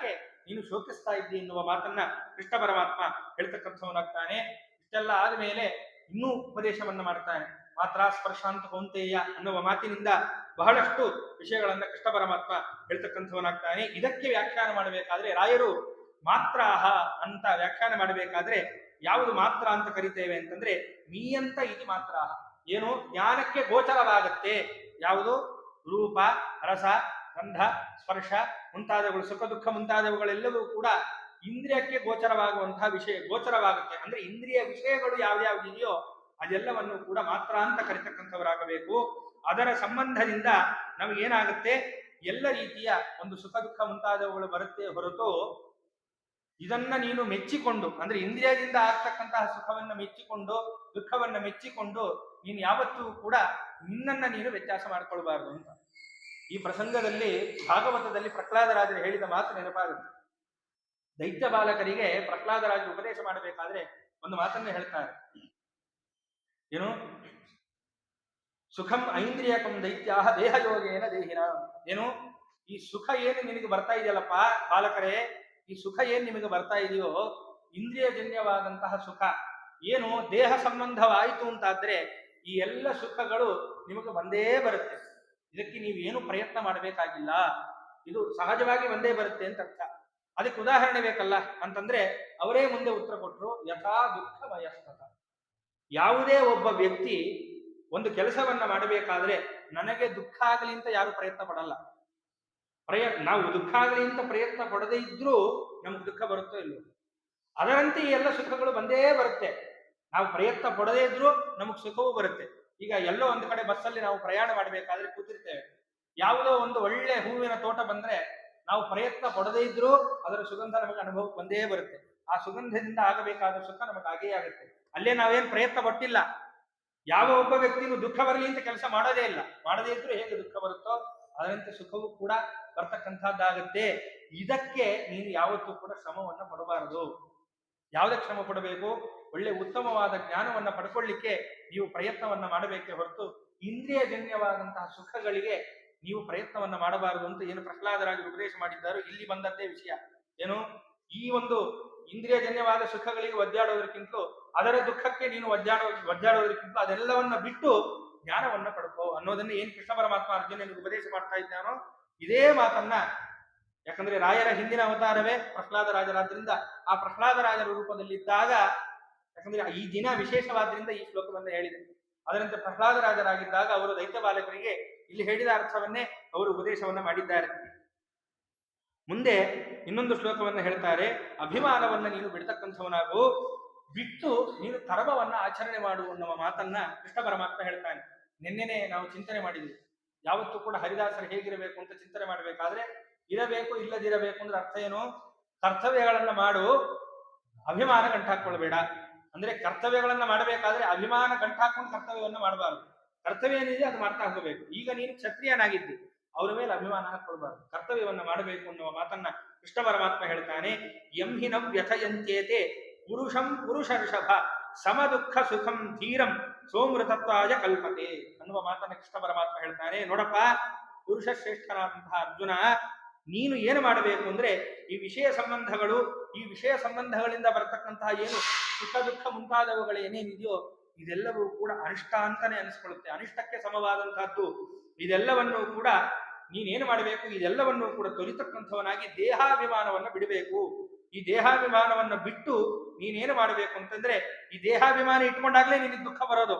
ನೀನು ಶೋಕಿಸ್ತಾ ಇದ್ದಿ ಎನ್ನುವ ಮಾತನ್ನ ಕೃಷ್ಣ ಪರಮಾತ್ಮ ಹೇಳ್ತಕ್ಕಂಥವನಾಗ್ತಾನೆ. ಇಷ್ಟೆಲ್ಲ ಆದ್ಮೇಲೆ ಇನ್ನೂ ಉಪದೇಶವನ್ನ ಮಾಡ್ತಾನೆ. ಮಾತ್ರ ಸ್ಪರ್ಶಾಂತ ಕೌಂತೆಯ ಅನ್ನುವ ಮಾತಿನಿಂದ ಬಹಳಷ್ಟು ವಿಷಯಗಳನ್ನ ಕೃಷ್ಣ ಪರಮಾತ್ಮ ಹೇಳ್ತಕ್ಕಂಥವನಾಗ್ತಾನೆ. ಇದಕ್ಕೆ ವ್ಯಾಖ್ಯಾನ ಮಾಡಬೇಕಾದ್ರೆ ರಾಯರು ಮಾತ್ರಾಹ ಅಂತ ವ್ಯಾಖ್ಯಾನ ಮಾಡಬೇಕಾದ್ರೆ ಯಾವುದು ಮಾತ್ರ ಅಂತ ಕರಿತೇವೆ ಅಂತಂದ್ರೆ ಮೀಯಂತ ಇದು ಮಾತ್ರ. ಏನು? ಜ್ಞಾನಕ್ಕೆ ಗೋಚರವಾಗತ್ತೆ. ಯಾವುದು? ರೂಪ, ರಸ, ಗಂಧ, ಸ್ಪರ್ಶ ಮುಂತಾದವುಗಳು, ಸುಖ ದುಃಖ ಮುಂತಾದವುಗಳೆಲ್ಲವೂ ಕೂಡ ಇಂದ್ರಿಯಕ್ಕೆ ಗೋಚರವಾಗುವಂತಹ ವಿಷಯ ಗೋಚರವಾಗುತ್ತೆ. ಅಂದ್ರೆ ಇಂದ್ರಿಯ ವಿಷಯಗಳು ಯಾವ್ಯಾವುದಿದೆಯೋ ಅದೆಲ್ಲವನ್ನು ಕೂಡ ಮಾತ್ರ ಅಂತ ಕರಿತಕ್ಕಂಥವರಾಗಬೇಕು. ಅದರ ಸಂಬಂಧದಿಂದ ನಮಗೇನಾಗುತ್ತೆ, ಎಲ್ಲ ರೀತಿಯ ಒಂದು ಸುಖ ದುಃಖ ಮುಂತಾದವುಗಳು ಬರುತ್ತೆ ಹೊರತು ಇದನ್ನ ನೀನು ಮೆಚ್ಚಿಕೊಂಡು, ಅಂದ್ರೆ ಇಂದ್ರಿಯದಿಂದ ಆಗ್ತಕ್ಕಂತಹ ಸುಖವನ್ನ ಮೆಚ್ಚಿಕೊಂಡು ದುಃಖವನ್ನ ಮೆಚ್ಚಿಕೊಂಡು ನೀನು ಯಾವತ್ತೂ ಕೂಡ ನಿನ್ನನ್ನ ನೀನು ವ್ಯತ್ಯಾಸ ಮಾಡಿಕೊಳ್ಬಾರ್ದು ಅಂತ ಈ ಪ್ರಸಂಗದಲ್ಲಿ ಭಾಗವತದಲ್ಲಿ ಪ್ರಹ್ಲಾದರಾಜರು ಹೇಳಿದ ಮಾತು ನೆನಪಾಗುತ್ತೆ. ದೈತ್ಯ ಬಾಲಕರಿಗೆ ಪ್ರಹ್ಲಾದರಾಜರು ಉಪದೇಶ ಮಾಡಬೇಕಾದ್ರೆ ಒಂದು ಮಾತನ್ನ ಹೇಳ್ತಾರೆ. ಏನು? ಸುಖಂ ಐಂದ್ರಿಯಕಂ ದೈತ್ಯಾಹ ದೇಹಯೋಗೇನ ದೇಹಿನ. ಏನು? ಈ ಸುಖ ಏನು ನಿನಗೆ ಬರ್ತಾ ಇದೆಯಲ್ಲಪ್ಪ ಬಾಲಕರೇ, ಈ ಸುಖ ಏನ್ ನಿಮಗೆ ಬರ್ತಾ ಇದೆಯೋ ಇಂದ್ರಿಯಜನ್ಯವಾದಂತಹ ಸುಖ ಏನು ದೇಹ ಸಂಬಂಧವಾಯಿತು ಅಂತಾದ್ರೆ ಈ ಎಲ್ಲ ಸುಖಗಳು ನಿಮಗೆ ಬಂದೇ ಬರುತ್ತೆ. ಇದಕ್ಕೆ ನೀವೇನು ಪ್ರಯತ್ನ ಮಾಡಬೇಕಾಗಿಲ್ಲ, ಇದು ಸಹಜವಾಗಿ ಬಂದೇ ಬರುತ್ತೆ ಅಂತ ಅರ್ಥ. ಅದಕ್ಕೆ ಉದಾಹರಣೆ ಬೇಕಲ್ಲ ಅಂತಂದ್ರೆ ಅವರೇ ಮುಂದೆ ಉತ್ತರ ಕೊಟ್ಟರು. ಯಥಾ ದುಃಖ ವಯಸ್ಕತ. ಯಾವುದೇ ಒಬ್ಬ ವ್ಯಕ್ತಿ ಒಂದು ಕೆಲಸವನ್ನ ಮಾಡಬೇಕಾದ್ರೆ ನನಗೆ ದುಃಖ ಆಗಲಿ ಅಂತ ಯಾರು ಪ್ರಯತ್ನ ಪಡಲ್ಲ. ನಾವು ದುಃಖ ಆಗಲಿ ಅಂತ ಪ್ರಯತ್ನ ಪಡದೇ ಇದ್ರೂ ನಮ್ಗೆ ದುಃಖ ಬರುತ್ತೋ ಇಲ್ಲೋ, ಅದರಂತೆ ಈ ಎಲ್ಲ ಸುಖಗಳು ಬಂದೇ ಬರುತ್ತೆ. ನಾವು ಪ್ರಯತ್ನ ಪಡದೇ ಇದ್ರೂ ನಮಗ್ ಸುಖವೂ ಬರುತ್ತೆ. ಈಗ ಎಲ್ಲೋ ಒಂದು ಕಡೆ ಬಸ್ಸಲ್ಲಿ ನಾವು ಪ್ರಯಾಣ ಮಾಡಬೇಕಾದ್ರೆ ಕೂತಿರ್ತೇವೆ, ಯಾವುದೋ ಒಂದು ಒಳ್ಳೆ ಹೂವಿನ ತೋಟ ಬಂದ್ರೆ ನಾವು ಪ್ರಯತ್ನ ಪಡದೇ ಇದ್ರೂ ಅದರ ಸುಗಂಧ ನಮಗೆ ಅನುಭವಕ್ಕೆ ಬಂದೇ ಬರುತ್ತೆ. ಆ ಸುಗಂಧದಿಂದ ಆಗಬೇಕಾದ ಸುಖ ನಮಗೆ ಆಗೇ ಆಗುತ್ತೆ. ಅಲ್ಲೇ ನಾವೇನ್ ಪ್ರಯತ್ನ ಪಟ್ಟಿಲ್ಲ. ಯಾವ ಒಬ್ಬ ವ್ಯಕ್ತಿನೂ ದುಃಖ ಬರಲಿ ಅಂತ ಕೆಲಸ ಮಾಡೋದೇ ಇಲ್ಲ. ಮಾಡದೇ ಇದ್ರೂ ಹೇಗೆ ದುಃಖ ಬರುತ್ತೋ ಅದರಂತೆ ಸುಖವೂ ಕೂಡ ಬರ್ತಕ್ಕಂಥದ್ದಾಗತ್ತೆ. ಇದಕ್ಕೆ ನೀನು ಯಾವತ್ತೂ ಕೂಡ ಶ್ರಮವನ್ನ ಪಡಬಾರದು. ಯಾವುದಕ್ಕೆ ಶ್ರಮ ಪಡಬೇಕು? ಒಳ್ಳೆ ಉತ್ತಮವಾದ ಜ್ಞಾನವನ್ನ ಪಡ್ಕೊಳ್ಳಿಕ್ಕೆ ನೀವು ಪ್ರಯತ್ನವನ್ನ ಮಾಡಬೇಕೇ ಹೊರತು ಇಂದ್ರಿಯಜನ್ಯವಾದಂತಹ ಸುಖಗಳಿಗೆ ನೀವು ಪ್ರಯತ್ನವನ್ನ ಮಾಡಬಾರದು ಅಂತ ಏನು ಪ್ರಹ್ಲಾದರಾಜರು ಉಪದೇಶ ಮಾಡಿದ್ದಾರೋ ಇಲ್ಲಿ ಬಂದದ್ದೇ ವಿಷಯ. ಏನು? ಈ ಒಂದು ಇಂದ್ರಿಯಜನ್ಯವಾದ ಸುಖಗಳಿಗೆ ಒದ್ದಾಡೋದಕ್ಕಿಂತಲೂ ಅದರ ದುಃಖಕ್ಕೆ ನೀನು ಒದ್ದಾಡೋದಕ್ಕಿಂತಲೂ ಅದೆಲ್ಲವನ್ನ ಬಿಟ್ಟು ಜ್ಞಾನವನ್ನ ಪಡ್ಕೋ ಅನ್ನೋದನ್ನ ಏನ್ ಕೃಷ್ಣ ಪರಮಾತ್ಮ ಅರ್ಜುನನಿಗೆ ಉಪದೇಶ ಮಾಡ್ತಾ ಇದ್ದಾನೋ ಇದೇ ಮಾತನ್ನ ಯಾಕಂದ್ರೆ ರಾಯರ ಹಿಂದಿನ ಅವತಾರವೇ ಪ್ರಹ್ಲಾದ ರಾಜರಾದ್ರಿಂದ ಆ ಪ್ರಹ್ಲಾದ ರಾಜರ ರೂಪದಲ್ಲಿದ್ದಾಗ, ಯಾಕಂದ್ರೆ ಈ ದಿನ ವಿಶೇಷವಾದ್ರಿಂದ ಈ ಶ್ಲೋಕವನ್ನ ಹೇಳಿದೆ. ಅದರಂತೆ ಪ್ರಹ್ಲಾದ ರಾಜರಾಗಿದ್ದಾಗ ಅವರು ದೈತ್ಯ ಬಾಲಕರಿಗೆ ಇಲ್ಲಿ ಹೇಳಿದ ಅರ್ಥವನ್ನೇ ಅವರು ಉಪದೇಶವನ್ನ ಮಾಡಿದ್ದಾರೆ. ಮುಂದೆ ಇನ್ನೊಂದು ಶ್ಲೋಕವನ್ನ ಹೇಳ್ತಾರೆ, ಅಭಿಮಾನವನ್ನ ನೀನು ಬಿಡ್ತಕ್ಕಂಥವನಾಗು, ಬಿಟ್ಟು ನೀನು ಕರ್ಮವನ್ನ ಆಚರಣೆ ಮಾಡು ಅನ್ನುವ ಮಾತನ್ನ ಕೃಷ್ಣ ಪರಮಾತ್ಮ ಹೇಳ್ತಾನೆ. ನಿನ್ನೆನೆ ನಾವು ಚಿಂತನೆ ಮಾಡಿದ್ವಿ, ಯಾವತ್ತೂ ಕೂಡ ಹರಿದಾಸರು ಹೇಗಿರಬೇಕು ಅಂತ ಚಿಂತನೆ ಮಾಡಬೇಕಾದ್ರೆ ಇರಬೇಕು ಇಲ್ಲದಿರಬೇಕು ಅಂದ್ರೆ ಅರ್ಥ ಏನು? ಕರ್ತವ್ಯಗಳನ್ನ ಮಾಡು, ಅಭಿಮಾನ ಗಂಟಾಕೊಳ್ಬೇಡ. ಅಂದ್ರೆ ಕರ್ತವ್ಯಗಳನ್ನ ಮಾಡಬೇಕಾದ್ರೆ ಅಭಿಮಾನ ಗಂಟಾಕೊಂಡು ಕರ್ತವ್ಯವನ್ನ ಮಾಡಬಾರದು. ಕರ್ತವ್ಯ ಏನಿದೆ ಅದು ಮಾಡ್ತಾ ಹೋಗಬೇಕು. ಈಗ ನೀನು ಕ್ಷತ್ರಿಯನಾಗಿದ್ದಿ, ಅವರ ಮೇಲೆ ಅಭಿಮಾನ ಹಾಕೊಳ್ಬಾರ್ದು, ಕರ್ತವ್ಯವನ್ನ ಮಾಡಬೇಕು ಅನ್ನುವ ಮಾತನ್ನ ಕೃಷ್ಣ ಪರಮಾತ್ಮ ಹೇಳ್ತಾನೆ. ಎಂಹಿನಂ ವ್ಯಥಯಂತ್ಯೇತೆ ಪುರುಷಂ ಪುರುಷ ಋಷಭ ಸಮ ದುಃಖ ಸುಖಂ ಧೀರಂ ಸೋಮೃತತ್ವಾಯ ಕಲ್ಪತೆ ಅನ್ನುವ ಮಾತನ್ನ ಕೃಷ್ಣ ಪರಮಾತ್ಮ ಹೇಳ್ತಾನೆ. ನೋಡಪ್ಪ, ಪುರುಷ ಶ್ರೇಷ್ಠನಾದಂತಹ ಅರ್ಜುನ, ನೀನು ಏನು ಮಾಡಬೇಕು ಅಂದ್ರೆ ಈ ವಿಷಯ ಸಂಬಂಧಗಳು, ಈ ವಿಷಯ ಸಂಬಂಧಗಳಿಂದ ಬರತಕ್ಕಂತಹ ಏನು ಸುಖ ದುಃಖ ಮುಂತಾದವುಗಳು ಏನೇನಿದೆಯೋ ಇದೆಲ್ಲವೂ ಕೂಡ ಅನಿಷ್ಟ ಅಂತಾನೆ ಅನಿಸ್ಕೊಳ್ಳುತ್ತೆ, ಅನಿಷ್ಟಕ್ಕೆ ಸಮವಾದಂತಹದ್ದು. ಇದೆಲ್ಲವನ್ನೂ ಕೂಡ ನೀನೇನು ಮಾಡಬೇಕು, ಇದೆಲ್ಲವನ್ನೂ ಕೂಡ ತೊಲಿತಕ್ಕಂಥವನಾಗಿ ದೇಹಾಭಿಮಾನವನ್ನ ಬಿಡಬೇಕು. ಈ ದೇಹಾಭಿಮಾನವನ್ನ ಬಿಟ್ಟು ನೀನೇನು ಮಾಡಬೇಕು ಅಂತಂದ್ರೆ, ಈ ದೇಹಾಭಿಮಾನ ಇಟ್ಕೊಂಡಾಗ್ಲೇ ನಿನಗೆ ದುಃಖ ಬರೋದು.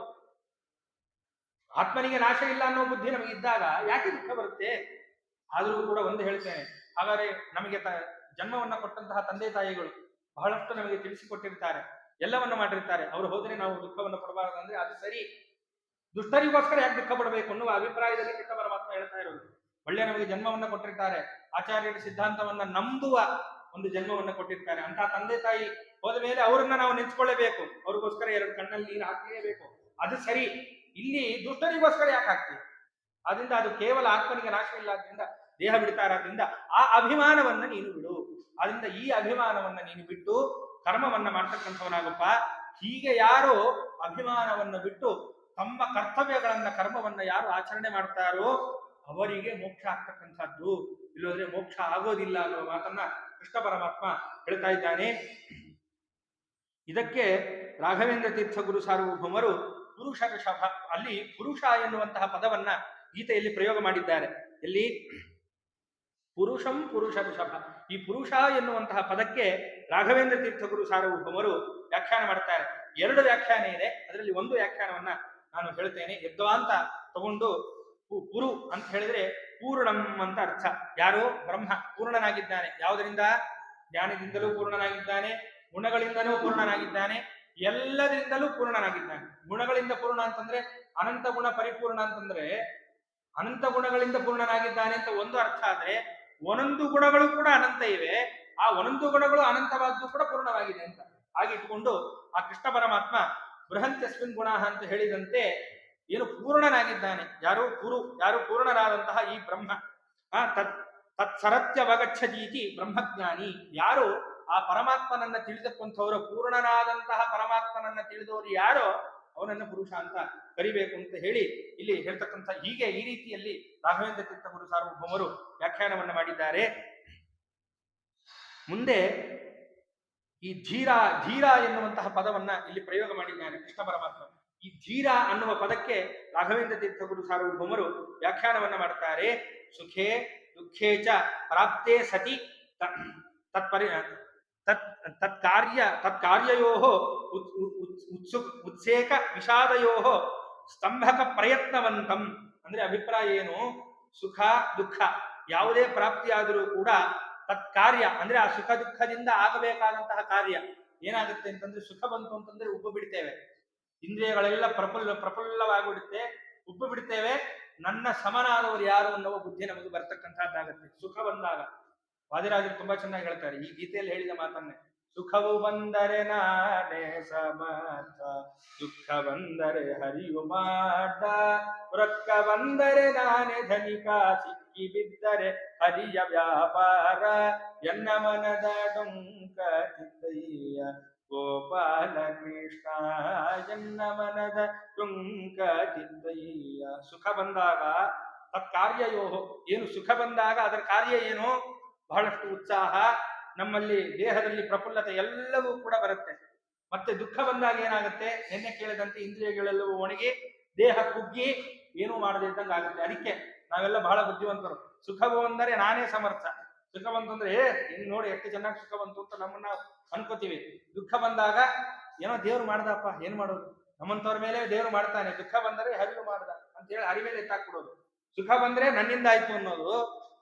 ಆತ್ಮನಿಗೆ ನಾಶ ಇಲ್ಲ ಅನ್ನೋ ಬುದ್ಧಿ ನಮಗಿದ್ದಾಗ ಯಾಕೆ ದುಃಖ ಬರುತ್ತೆ? ಆದರೂ ಕೂಡ ಒಂದು ಹೇಳ್ತೇನೆ, ಹಾಗಾದ್ರೆ ನಮಗೆ ಜನ್ಮವನ್ನ ಕೊಟ್ಟಂತಹ ತಂದೆ ತಾಯಿಗಳು ಬಹಳಷ್ಟು ನಮಗೆ ತಿಳಿಸಿಕೊಟ್ಟಿರ್ತಾರೆ, ಎಲ್ಲವನ್ನ ಮಾಡಿರ್ತಾರೆ. ಅವರು ಹೋದ್ರೆ ನಾವು ದುಃಖವನ್ನು ಪಡಬಾರದು ಅಂದ್ರೆ ಅದು ಸರಿ. ದುಷ್ಟರಿಗೋಸ್ಕರ ಯಾಕೆ ದುಃಖ ಪಡಬೇಕು ಅನ್ನುವ ಅಭಿಪ್ರಾಯದಲ್ಲಿ ಕೃಷ್ಣ ಪರಮಾತ್ಮ ಹೇಳ್ತಾ ಇರೋದು. ಒಳ್ಳೆ ನಮಗೆ ಜನ್ಮವನ್ನ ಕೊಟ್ಟಿರ್ತಾರೆ, ಆಚಾರ್ಯರ ಸಿದ್ಧಾಂತವನ್ನ ನಂಬುವ ಒಂದು ಜನ್ಮವನ್ನ ಕೊಟ್ಟಿರ್ತಾರೆ. ಅಂತ ತಂದೆ ತಾಯಿ ಹೋದ ಮೇಲೆ ಅವರನ್ನ ನಾವು ನೆನ್ಸ್ಕೊಳ್ಳೇಬೇಕು, ಅವ್ರಿಗೋಸ್ಕರ ಎರಡು ಕಣ್ಣಲ್ಲಿ ನೀರು ಹಾಕಲೇಬೇಕು, ಅದು ಸರಿ. ಇಲ್ಲಿ ದುಷ್ಟರಿಗೋಸ್ಕರ ಯಾಕೆ ಹಾಕ್ತೀವಿ? ಆದ್ರಿಂದ ಅದು ಕೇವಲ ಆತ್ಮನಿಗೆ ನಾಶ ಇಲ್ಲ, ಆದ್ರಿಂದ ದೇಹ ಬಿಡ್ತಾರಾದ್ರಿಂದ ಆ ಅಭಿಮಾನವನ್ನ ನೀನು ಬಿಡು. ಆದ್ರಿಂದ ಈ ಅಭಿಮಾನವನ್ನ ನೀನು ಬಿಟ್ಟು ಕರ್ಮವನ್ನ ಮಾಡ್ತಕ್ಕಂಥವನಾಗಪ್ಪ. ಹೀಗೆ ಯಾರು ಅಭಿಮಾನವನ್ನ ಬಿಟ್ಟು ತಮ್ಮ ಕರ್ತವ್ಯಗಳನ್ನ ಕರ್ಮವನ್ನ ಯಾರು ಆಚರಣೆ ಮಾಡ್ತಾರೋ ಅವರಿಗೆ ಮೋಕ್ಷ ಆಗ್ತಕ್ಕಂಥದ್ದು, ಇಲ್ಲೋದ್ರೆ ಮೋಕ್ಷ ಆಗೋದಿಲ್ಲ ಅನ್ನುವ ಮಾತನ್ನ ಕೃಷ್ಣ ಪರಮಾತ್ಮ ಹೇಳ್ತಾ ಇದ್ದಾನೆ. ಇದಕ್ಕೆ ರಾಘವೇಂದ್ರ ತೀರ್ಥ ಗುರು ಸಾರ್ವಭೌಮರು ಪುರುಷ ಋಷಭ, ಅಲ್ಲಿ ಪುರುಷ ಎನ್ನುವಂತಹ ಪದವನ್ನ ಗೀತೆಯಲ್ಲಿ ಪ್ರಯೋಗ ಮಾಡಿದ್ದಾರೆ. ಎಲ್ಲಿ? ಪುರುಷಂ ಪುರುಷ ಋಷಭ. ಈ ಪುರುಷ ಎನ್ನುವಂತಹ ಪದಕ್ಕೆ ರಾಘವೇಂದ್ರ ತೀರ್ಥ ಗುರು ಸಾರ್ವಭೌಮರು ವ್ಯಾಖ್ಯಾನ ಮಾಡ್ತಾರೆ. ಎರಡು ವ್ಯಾಖ್ಯಾನ ಇದೆ, ಅದರಲ್ಲಿ ಒಂದು ವ್ಯಾಖ್ಯಾನವನ್ನ ನಾನು ಹೇಳ್ತೇನೆ. ಯದ್ವಾಂತ ತಗೊಂಡು ಪುರು ಅಂತ ಹೇಳಿದ್ರೆ ಪೂರ್ಣಂ ಅಂತ ಅರ್ಥ. ಯಾರು? ಬ್ರಹ್ಮ ಪೂರ್ಣನಾಗಿದ್ದಾನೆ. ಯಾವುದರಿಂದ? ಜ್ಞಾನದಿಂದಲೂ ಪೂರ್ಣನಾಗಿದ್ದಾನೆ, ಗುಣಗಳಿಂದಲೂ ಪೂರ್ಣನಾಗಿದ್ದಾನೆ, ಎಲ್ಲದರಿಂದಲೂ ಪೂರ್ಣನಾಗಿದ್ದಾನೆ. ಗುಣಗಳಿಂದ ಪೂರ್ಣ ಅಂತಂದ್ರೆ ಅನಂತ ಗುಣ ಪರಿಪೂರ್ಣ ಅಂತಂದ್ರೆ ಅನಂತ ಗುಣಗಳಿಂದ ಪೂರ್ಣನಾಗಿದ್ದಾನೆ ಅಂತ ಒಂದು ಅರ್ಥ. ಆದ್ರೆ ಒಂದೊಂದು ಗುಣಗಳು ಕೂಡ ಅನಂತ ಇವೆ, ಆ ಒಂದೊಂದು ಗುಣಗಳು ಅನಂತವಾದ್ದು ಕೂಡ ಪೂರ್ಣವಾಗಿದೆ ಅಂತ ಹಾಗೆ ಇಟ್ಕೊಂಡು ಆ ಕೃಷ್ಣ ಪರಮಾತ್ಮ ಬೃಹಂತ್ಯಸ್ಮಿನ್ ಗುಣ ಅಂತ ಹೇಳಿದಂತೆ ಏನು ಪೂರ್ಣನಾಗಿದ್ದಾನೆ. ಯಾರು? ಗುರು, ಯಾರು? ಪೂರ್ಣನಾದಂತಹ ಈ ಬ್ರಹ್ಮ. ತತ್ಸರತ್ಯವಗಚ್ಚದೀತಿ ಬ್ರಹ್ಮಜ್ಞಾನಿ. ಯಾರು ಆ ಪರಮಾತ್ಮನನ್ನ ತಿಳಿದಕ್ಕಂಥವರು, ಪೂರ್ಣನಾದಂತಹ ಪರಮಾತ್ಮನನ್ನ ತಿಳಿದವರು ಯಾರೋ ಅವನನ್ನ ಪುರುಷ ಅಂತ ಕರಿಬೇಕು ಅಂತ ಹೇಳಿ ಇಲ್ಲಿ ಹೇಳ್ತಕ್ಕಂಥ, ಹೀಗೆ ಈ ರೀತಿಯಲ್ಲಿ ರಾಘವೇಂದ್ರ ತೀರ್ಥ ಗುರು ಸಾರ್ವಭೌಮರು ವ್ಯಾಖ್ಯಾನವನ್ನ ಮಾಡಿದ್ದಾರೆ. ಮುಂದೆ ಈ ಧೀರ ಎನ್ನುವಂತಹ ಪದವನ್ನ ಇಲ್ಲಿ ಪ್ರಯೋಗ ಮಾಡಿದ್ದಾನೆ ಕೃಷ್ಣ ಪರಮಾತ್ಮ. ಈ ಧೀರ ಅನ್ನುವ ಪದಕ್ಕೆ ರಾಘವೇಂದ್ರ ತೀರ್ಥ ಗುರು ಸಾರ್ವಭೌಮರು ವ್ಯಾಖ್ಯಾನವನ್ನ ಮಾಡ್ತಾರೆ. ಸುಖೇ ದುಃಖೇ ಚ ಪ್ರಾಪ್ತೇ ಸತಿ ತತ್ಕಾರ್ಯಯೋ ಉತ್ಸೇಕ ವಿಷಾದಯೋ ಸ್ತಂಭಕ ಪ್ರಯತ್ನವಂತಂ. ಅಂದ್ರೆ ಅಭಿಪ್ರಾಯ ಏನು? ಸುಖ ದುಃಖ ಯಾವುದೇ ಪ್ರಾಪ್ತಿಯಾದರೂ ಕೂಡ ತತ್ಕಾರ್ಯ ಅಂದ್ರೆ ಆ ಸುಖ ದುಃಖದಿಂದ ಆಗಬೇಕಾದಂತಹ ಕಾರ್ಯ ಏನಾಗುತ್ತೆ ಅಂತಂದ್ರೆ, ಸುಖ ಬಂತು ಅಂತಂದ್ರೆ ಉಬ್ಬು ಬಿಡ್ತೇವೆ, ಇಂದ್ರಿಯಗಳೆಲ್ಲ ಪ್ರಫುಲ್ಲವಾಗಿಬಿಡುತ್ತೆ, ಉಬ್ಬು ಬಿಡ್ತೇವೆ. ನನ್ನ ಸಮನಾದವರು ಯಾರು ಅನ್ನುವ ಬುದ್ಧಿ ನಮಗೆ ಬರ್ತಕ್ಕಂಥದ್ದಾಗತ್ತೆ ಸುಖ ಬಂದಾಗ. ವಾದಿರಾಜರು ತುಂಬಾ ಚೆನ್ನಾಗಿ ಹೇಳ್ತಾರೆ ಈ ಗೀತೆಯಲ್ಲಿ ಹೇಳಿದ ಮಾತನ್ನೇ. ಸುಖವು ಬಂದರೆ ನಾನೇ ಸಮರ್ಥ, ದುಃಖ ಬಂದರೆ ಹರಿಯು ಮಾಡ, ರೊಕ್ಕ ಬಂದರೆ ನಾನೇ ಧನಿಕ, ಸಿಕ್ಕಿ ಬಿದ್ದರೆ ಹರಿಯ ವ್ಯಾಪಾರ, ಎನ್ನ ಮನದ ಡೊಂಕ ತಿದ್ದಯ್ಯ ಗೋಪಾಲ ಕೃಷ್ಣ, ಎನ್ನ ಮನದ ಡೊಂಕ ತಿದ್ದಯ್ಯ. ಸುಖ ಬಂದಾಗ ತತ್ಕಾರ್ಯಯೋ, ಏನು ಸುಖ ಬಂದಾಗ ಅದರ ಕಾರ್ಯ ಏನು? ಬಹಳಷ್ಟು ಉತ್ಸಾಹ, ನಮ್ಮಲ್ಲಿ ದೇಹದಲ್ಲಿ ಪ್ರಫುಲ್ಲತೆ ಎಲ್ಲವೂ ಕೂಡ ಬರುತ್ತೆ. ಮತ್ತೆ ದುಃಖ ಬಂದಾಗ ಏನಾಗುತ್ತೆ? ನಿನ್ನೆ ಕೇಳಿದಂತೆ ಇಂದ್ರಿಯಗಳೆಲ್ಲವೂ ಒಣಗಿ ದೇಹ ಕುಗ್ಗಿ ಏನೂ ಮಾಡದೇ ಇದ್ದಂಗೆ ಆಗುತ್ತೆ. ಅದಕ್ಕೆ ನಾವೆಲ್ಲ ಬಹಳ ಬುದ್ಧಿವಂತರು. ಸುಖವು ಅಂದರೆ ನಾನೇ ಸಮರ್ಥ, ಸುಖ ಬಂತು ಅಂದ್ರೆ ಹಿಂಗ್ ನೋಡಿ ಎಷ್ಟು ಚೆನ್ನಾಗಿ ಸುಖ ಬಂತು ಅಂತ ನಮ್ಮನ್ನ ಅನ್ಕೋತೀವಿ. ದುಃಖ ಬಂದಾಗ ಏನೋ ದೇವ್ರು ಮಾಡ್ದಪ್ಪ, ಏನ್ ಮಾಡೋದು, ನಮ್ಮಂತವ್ರ ಮೇಲೆ ದೇವ್ರು ಮಾಡ್ತಾನೆ, ದುಃಖ ಬಂದರೆ ಹರಿವು ಮಾಡ್ದ ಅಂತ ಹೇಳಿ ಹರಿ ಮೇಲೆ ಎತ್ತಾಕ್ಬಿಡೋದು. ಸುಖ ಬಂದ್ರೆ ನನ್ನಿಂದ ಆಯ್ತು ಅನ್ನೋದು,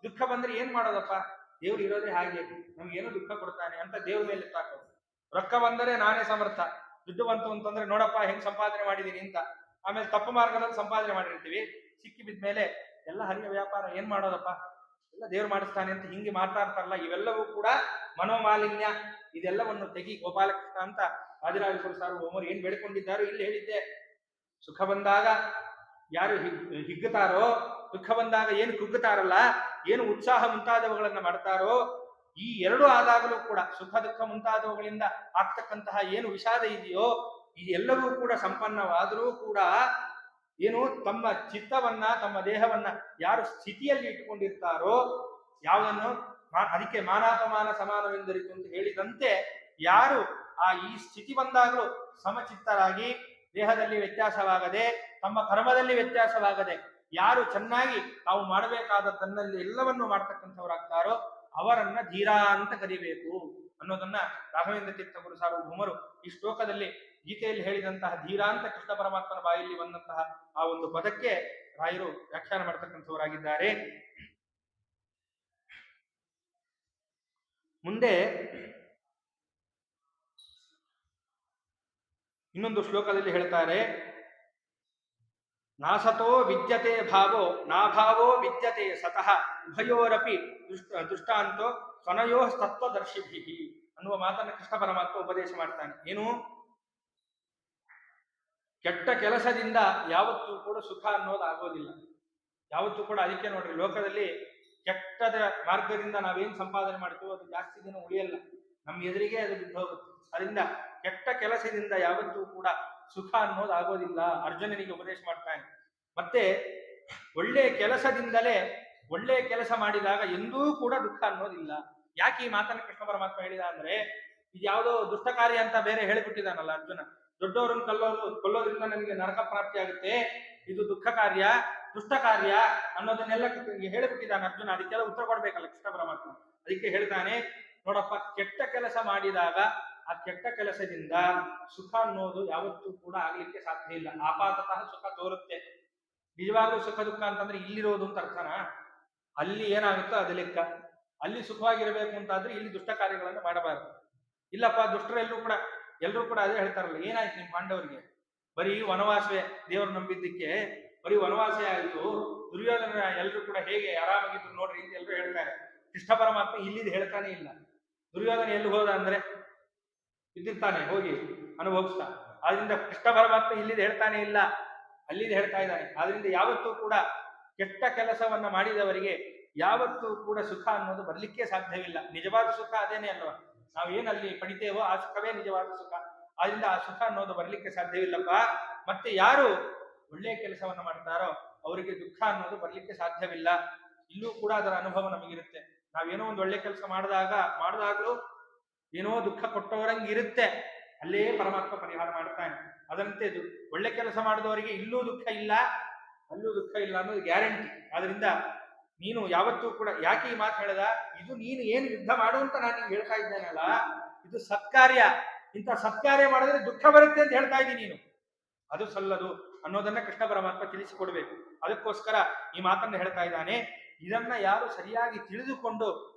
ದುಃಖ ಬಂದ್ರೆ ಏನ್ ಮಾಡೋದಪ್ಪ, ದೇವ್ರು ಇರೋದೇ ಹಾಗೆ, ನಮ್ಗೇನೋ ದುಃಖ ಕೊಡ್ತಾನೆ ಅಂತ ದೇವ್ರ ಮೇಲೆ ಎತ್ತಾಕೋದು. ರೊಕ್ಕ ಬಂದರೆ ನಾನೇ ಸಮರ್ಥ, ದುಡ್ಡು ಬಂತು ಅಂತಂದ್ರೆ ನೋಡಪ್ಪ ಹೆಂಗ್ ಸಂಪಾದನೆ ಮಾಡಿದೀನಿ ಅಂತ. ಆಮೇಲೆ ತಪ್ಪು ಮಾರ್ಗದಲ್ಲಿ ಸಂಪಾದನೆ ಮಾಡಿರ್ತೀವಿ, ಸಿಕ್ಕಿ ಬಿದ್ಮೇಲೆ ಎಲ್ಲ ಹರಿಯ ವ್ಯಾಪಾರ, ಏನ್ ಮಾಡೋದಪ್ಪ, ಎಲ್ಲ ದೇವ್ರು ಮಾಡಿಸ್ತಾನೆ ಅಂತ ಹಿಂಗೆ ಮಾತಾಡ್ತಾರಲ್ಲ, ಇವೆಲ್ಲವೂ ಕೂಡ ಮನೋಮಾಲಿನ್ಯ. ಇದೆಲ್ಲವನ್ನು ತೆಗಿ ಗೋಪಾಲಕೃಷ್ಣ ಅಂತ ರಾಜರಾಜೇಶ್ವರ ಸಾರ್ವಭೌಮರು ಏನ್ ಬೇಡ್ಕೊಂಡಿದ್ದಾರೋ ಇಲ್ಲಿ ಹೇಳಿದ್ದೆ. ಸುಖ ಬಂದಾಗ ಯಾರು ಹಿಗ್ಗುತ್ತಾರೋ, ದುಃಖ ಬಂದಾಗ ಏನು ಕುಗ್ಗುತ್ತಾರಲ್ಲ, ಏನು ಉತ್ಸಾಹ ಮುಂತಾದವುಗಳನ್ನ ಮಾಡ್ತಾರೋ, ಈ ಎರಡು ಆದಾಗಲೂ ಕೂಡ ಸುಖ ದುಃಖ ಮುಂತಾದವುಗಳಿಂದ ಆಗ್ತಕ್ಕಂತಹ ಏನು ವಿಷಾದ ಇದೆಯೋ ಈ ಎಲ್ಲವೂ ಕೂಡ ಸಂಪನ್ನವಾದರೂ ಕೂಡ ಏನು ತಮ್ಮ ಚಿತ್ತವನ್ನ ತಮ್ಮ ದೇಹವನ್ನ ಯಾರು ಸ್ಥಿತಿಯಲ್ಲಿ ಇಟ್ಟುಕೊಂಡಿರ್ತಾರೋ, ಯಾವುದನ್ನು ಅದಕ್ಕೆ ಮಾನಾಪಮಾನ ಸಮಾನವೆಂದರಿತು ಅಂತ ಹೇಳಿದಂತೆ, ಯಾರು ಈ ಸ್ಥಿತಿ ಬಂದಾಗಲೂ ಸಮಚಿತ್ತರಾಗಿ ದೇಹದಲ್ಲಿ ವ್ಯತ್ಯಾಸವಾಗದೆ ತಮ್ಮ ಕರ್ಮದಲ್ಲಿ ವ್ಯತ್ಯಾಸವಾಗದೆ ಯಾರು ಚೆನ್ನಾಗಿ ತಾವು ಮಾಡಬೇಕಾದದ್ದನ್ನಲ್ಲಿ ಎಲ್ಲವನ್ನೂ ಮಾಡ್ತಕ್ಕಂಥವರಾಗ್ತಾರೋ ಅವರನ್ನ ಧೀರ ಅಂತ ಕರಿಬೇಕು ಅನ್ನೋದನ್ನ ರಾಘವೇಂದ್ರ ತೀರ್ಥ ಗುರು ಸಾರ್ವಭೌಮರು ಈ ಶ್ಲೋಕದಲ್ಲಿ ಗೀತೆಯಲ್ಲಿ ಹೇಳಿದಂತಹ ಧೀರ ಅಂತ ಕೃಷ್ಣ ಪರಮಾತ್ಮನ ಬಾಯಲ್ಲಿ ಬಂದಂತಹ ಆ ಒಂದು ಪದಕ್ಕೆ ರಾಯರು ವ್ಯಾಖ್ಯಾನ ಮಾಡ್ತಕ್ಕಂಥವರಾಗಿದ್ದಾರೆ. ಮುಂದೆ ಇನ್ನೊಂದು ಶ್ಲೋಕದಲ್ಲಿ ಹೇಳ್ತಾರೆ, ನಾಸತೋ ವಿದ್ಯತೆ ಭಾವೋ ನಾಭಾವೋ ವಿದ್ಯತೆ ಸತಃ ಉಭಯೋರಪಿ ದೃಷ್ಟಾಂತೋ ಸ್ವನಯೋ ತತ್ವದರ್ಶಿಭಿ ಅನ್ನುವ ಮಾತನ್ನು ಕೃಷ್ಣ ಪರಮಾತ್ಮ ಉಪದೇಶ ಮಾಡ್ತಾನೆ. ಏನು, ಕೆಟ್ಟ ಕೆಲಸದಿಂದ ಯಾವತ್ತೂ ಕೂಡ ಸುಖ ಅನ್ನೋದು ಆಗೋದಿಲ್ಲ, ಯಾವತ್ತೂ ಕೂಡ. ಅದಕ್ಕೆ ನೋಡ್ರಿ, ಲೋಕದಲ್ಲಿ ಕೆಟ್ಟದ ಮಾರ್ಗದಿಂದ ನಾವೇನ್ ಸಂಪಾದನೆ ಮಾಡ್ತೀವೋ ಅದು ಜಾಸ್ತಿ ದಿನ ಉಳಿಯಲ್ಲ, ನಮ್ಮ ಎದುರಿಗೆ ಅದು ಬಿದ್ದು ಹೋಗುತ್ತೆ. ಅದರಿಂದ ಕೆಟ್ಟ ಕೆಲಸದಿಂದ ಯಾವತ್ತೂ ಕೂಡ ಸುಖ ಅನ್ನೋದು ಆಗೋದಿಲ್ಲ, ಅರ್ಜುನನಿಗೆ ಉಪದೇಶ ಮಾಡ್ತಾನೆ. ಮತ್ತೆ ಒಳ್ಳೆಯ ಕೆಲಸದಿಂದಲೇ ಒಳ್ಳೆಯ ಕೆಲಸ ಮಾಡಿದಾಗ ಎಂದೂ ಕೂಡ ದುಃಖ ಅನ್ನೋದಿಲ್ಲ. ಯಾಕೆ ಈ ಮಾತನ್ನು ಕೃಷ್ಣ ಪರಮಾತ್ಮ ಹೇಳಿದ ಅಂದ್ರೆ, ಇದು ಯಾವುದೋ ದುಷ್ಟ ಕಾರ್ಯ ಅಂತ ಬೇರೆ ಹೇಳಿಬಿಟ್ಟಿದಾನಲ್ಲ ಅರ್ಜುನ. ದೊಡ್ಡವರನ್ನು ಕೊಲ್ಲೋದ್ರಿಂದ ನನಗೆ ನರಕ ಪ್ರಾಪ್ತಿ ಆಗುತ್ತೆ, ಇದು ದುಃಖ ಕಾರ್ಯ ದುಷ್ಟ ಕಾರ್ಯ ಅನ್ನೋದನ್ನೆಲ್ಲ ಹೇಳಿಬಿಟ್ಟಿದ್ದಾನೆ ಅರ್ಜುನ. ಅದಕ್ಕೆಲ್ಲ ಉತ್ತರ ಕೊಡ್ಬೇಕಲ್ಲ ಕೃಷ್ಣ ಪರಮಾತ್ಮ. ಅದಕ್ಕೆ ಹೇಳ್ತಾನೆ, ನೋಡಪ್ಪ, ಕೆಟ್ಟ ಕೆಲಸ ಮಾಡಿದಾಗ ಆ ಕೆಟ್ಟ ಕೆಲಸದಿಂದ ಸುಖ ಅನ್ನೋದು ಯಾವತ್ತೂ ಕೂಡ ಆಗ್ಲಿಕ್ಕೆ ಸಾಧ್ಯ ಇಲ್ಲ. ಆಪಾತತಃ ಸುಖ ತೋರುತ್ತೆ. ನಿಜವಾಗ್ಲೂ ಸುಖ ದುಃಖ ಅಂತಂದ್ರೆ ಇಲ್ಲಿರೋದು ಅಂತ ಅರ್ಥನಾ? ಅಲ್ಲಿ ಏನಾಗುತ್ತೋ ಅದು ಲೆಕ್ಕ. ಅಲ್ಲಿ ಸುಖವಾಗಿರ್ಬೇಕು ಅಂತಾದ್ರೆ ಇಲ್ಲಿ ದುಷ್ಟ ಕಾರ್ಯಗಳನ್ನು ಮಾಡಬಾರದು. ಇಲ್ಲಪ್ಪ, ದುಷ್ಟರೆಲ್ಲರೂ ಕೂಡ ಅದೇ ಹೇಳ್ತಾರಲ್ಲ, ಏನಾಯ್ತು ನಿಮ್ ಪಾಂಡವರಿಗೆ, ಬರೀ ವನವಾಸವೇ, ದೇವರು ನಂಬಿದ್ದಕ್ಕೆ ಬರೀ ವನವಾಸೇ ಆಯ್ತು, ದುರ್ಯೋಧನ ಎಲ್ಲರೂ ಕೂಡ ಹೇಗೆ ಆರಾಮಾಗಿದ್ರು ನೋಡ್ರಿ ಅಂತ ಎಲ್ಲರೂ ಹೇಳ್ತಾರೆ. ಕೃಷ್ಣ ಪರಮಾತ್ಮ ಇಲ್ಲಿದ್ದು ಹೇಳ್ತಾನೆ ಇಲ್ಲ. ದುರ್ಯೋಧನ ಎಲ್ಲಿ ಹೋದ ಅಂದ್ರೆ ಇದ್ದಿರ್ತಾನೆ, ಹೋಗಿ ಅನುಭವಿಸ್ತಾ. ಆದ್ರಿಂದ ಕೃಷ್ಣ ಪರಮಾತ್ಮ ಇಲ್ಲಿದ್ದು ಹೇಳ್ತಾನೆ ಇಲ್ಲ, ಅಲ್ಲಿದ್ದು ಹೇಳ್ತಾ ಇದ್ದಾನೆ. ಆದ್ರಿಂದ ಯಾವತ್ತೂ ಕೂಡ ಕೆಟ್ಟ ಕೆಲಸವನ್ನ ಮಾಡಿದವರಿಗೆ ಯಾವತ್ತೂ ಕೂಡ ಸುಖ ಅನ್ನೋದು ಬರ್ಲಿಕ್ಕೆ ಸಾಧ್ಯವಿಲ್ಲ. ನಿಜವಾದ ಸುಖ ಅದೇನೆ ಅಲ್ವಾ, ನಾವೇನಲ್ಲಿ ಪಡಿತೇವೋ ಆ ಸುಖವೇ ನಿಜವಾದ ಸುಖ. ಆದ್ರಿಂದ ಆ ಸುಖ ಅನ್ನೋದು ಬರ್ಲಿಕ್ಕೆ ಸಾಧ್ಯವಿಲ್ಲಪ್ಪ. ಮತ್ತೆ ಯಾರು ಒಳ್ಳೆಯ ಕೆಲಸವನ್ನ ಮಾಡ್ತಾರೋ ಅವರಿಗೆ ದುಃಖ ಅನ್ನೋದು ಬರ್ಲಿಕ್ಕೆ ಸಾಧ್ಯವಿಲ್ಲ. ಇಲ್ಲೂ ಕೂಡ ಅದರ ಅನುಭವ ನಮಗಿರುತ್ತೆ. ನಾವೇನೋ ಒಂದು ಒಳ್ಳೆ ಕೆಲಸ ಮಾಡಿದಾಗ್ಲೂ ಏನೋ ದುಃಖ ಕೊಟ್ಟವರಂಗಿರುತ್ತೆ, ಅಲ್ಲೇ ಪರಮಾತ್ಮ ಪರಿಹಾರ ಮಾಡ್ತಾನೆ. ಅದರಂತೆ ಒಳ್ಳೆ ಕೆಲಸ ಮಾಡಿದವರಿಗೆ ಇಲ್ಲೂ ದುಃಖ ಇಲ್ಲ ಅಲ್ಲೂ ದುಃಖ ಇಲ್ಲ ಅನ್ನೋದು ಗ್ಯಾರಂಟಿ. ಆದ್ರಿಂದ ನೀನು ಯಾವತ್ತೂ ಕೂಡ, ಯಾಕೆ ಈ ಮಾತು ಹೇಳ್ದ, ಇದು ನೀನು ಏನು ಯುದ್ಧ ಮಾಡು ಅಂತ ನಾನು ನಿಂಗೆ ಹೇಳ್ತಾ ಇದ್ದೇನಲ್ಲ, ಇದು ಸತ್ಕಾರ್ಯ. ಇಂಥ ಸತ್ಕಾರ್ಯ ಮಾಡಿದ್ರೆ ದುಃಖ ಬರುತ್ತೆ ಅಂತ ಹೇಳ್ತಾ ಇದ್ದೀನಿ ನೀನು, ಅದು ಸಲ್ಲದು ಅನ್ನೋದನ್ನ ಕೃಷ್ಣ ಪರಮಾತ್ಮ ತಿಳಿಸಿಕೊಡ್ಬೇಕು. ಅದಕ್ಕೋಸ್ಕರ ಈ ಮಾತನ್ನ ಹೇಳ್ತಾ ಇದ್ದಾನೆ. ಇದನ್ನ ಯಾರು ಸರಿಯಾಗಿ ತಿಳಿದುಕೊಂಡು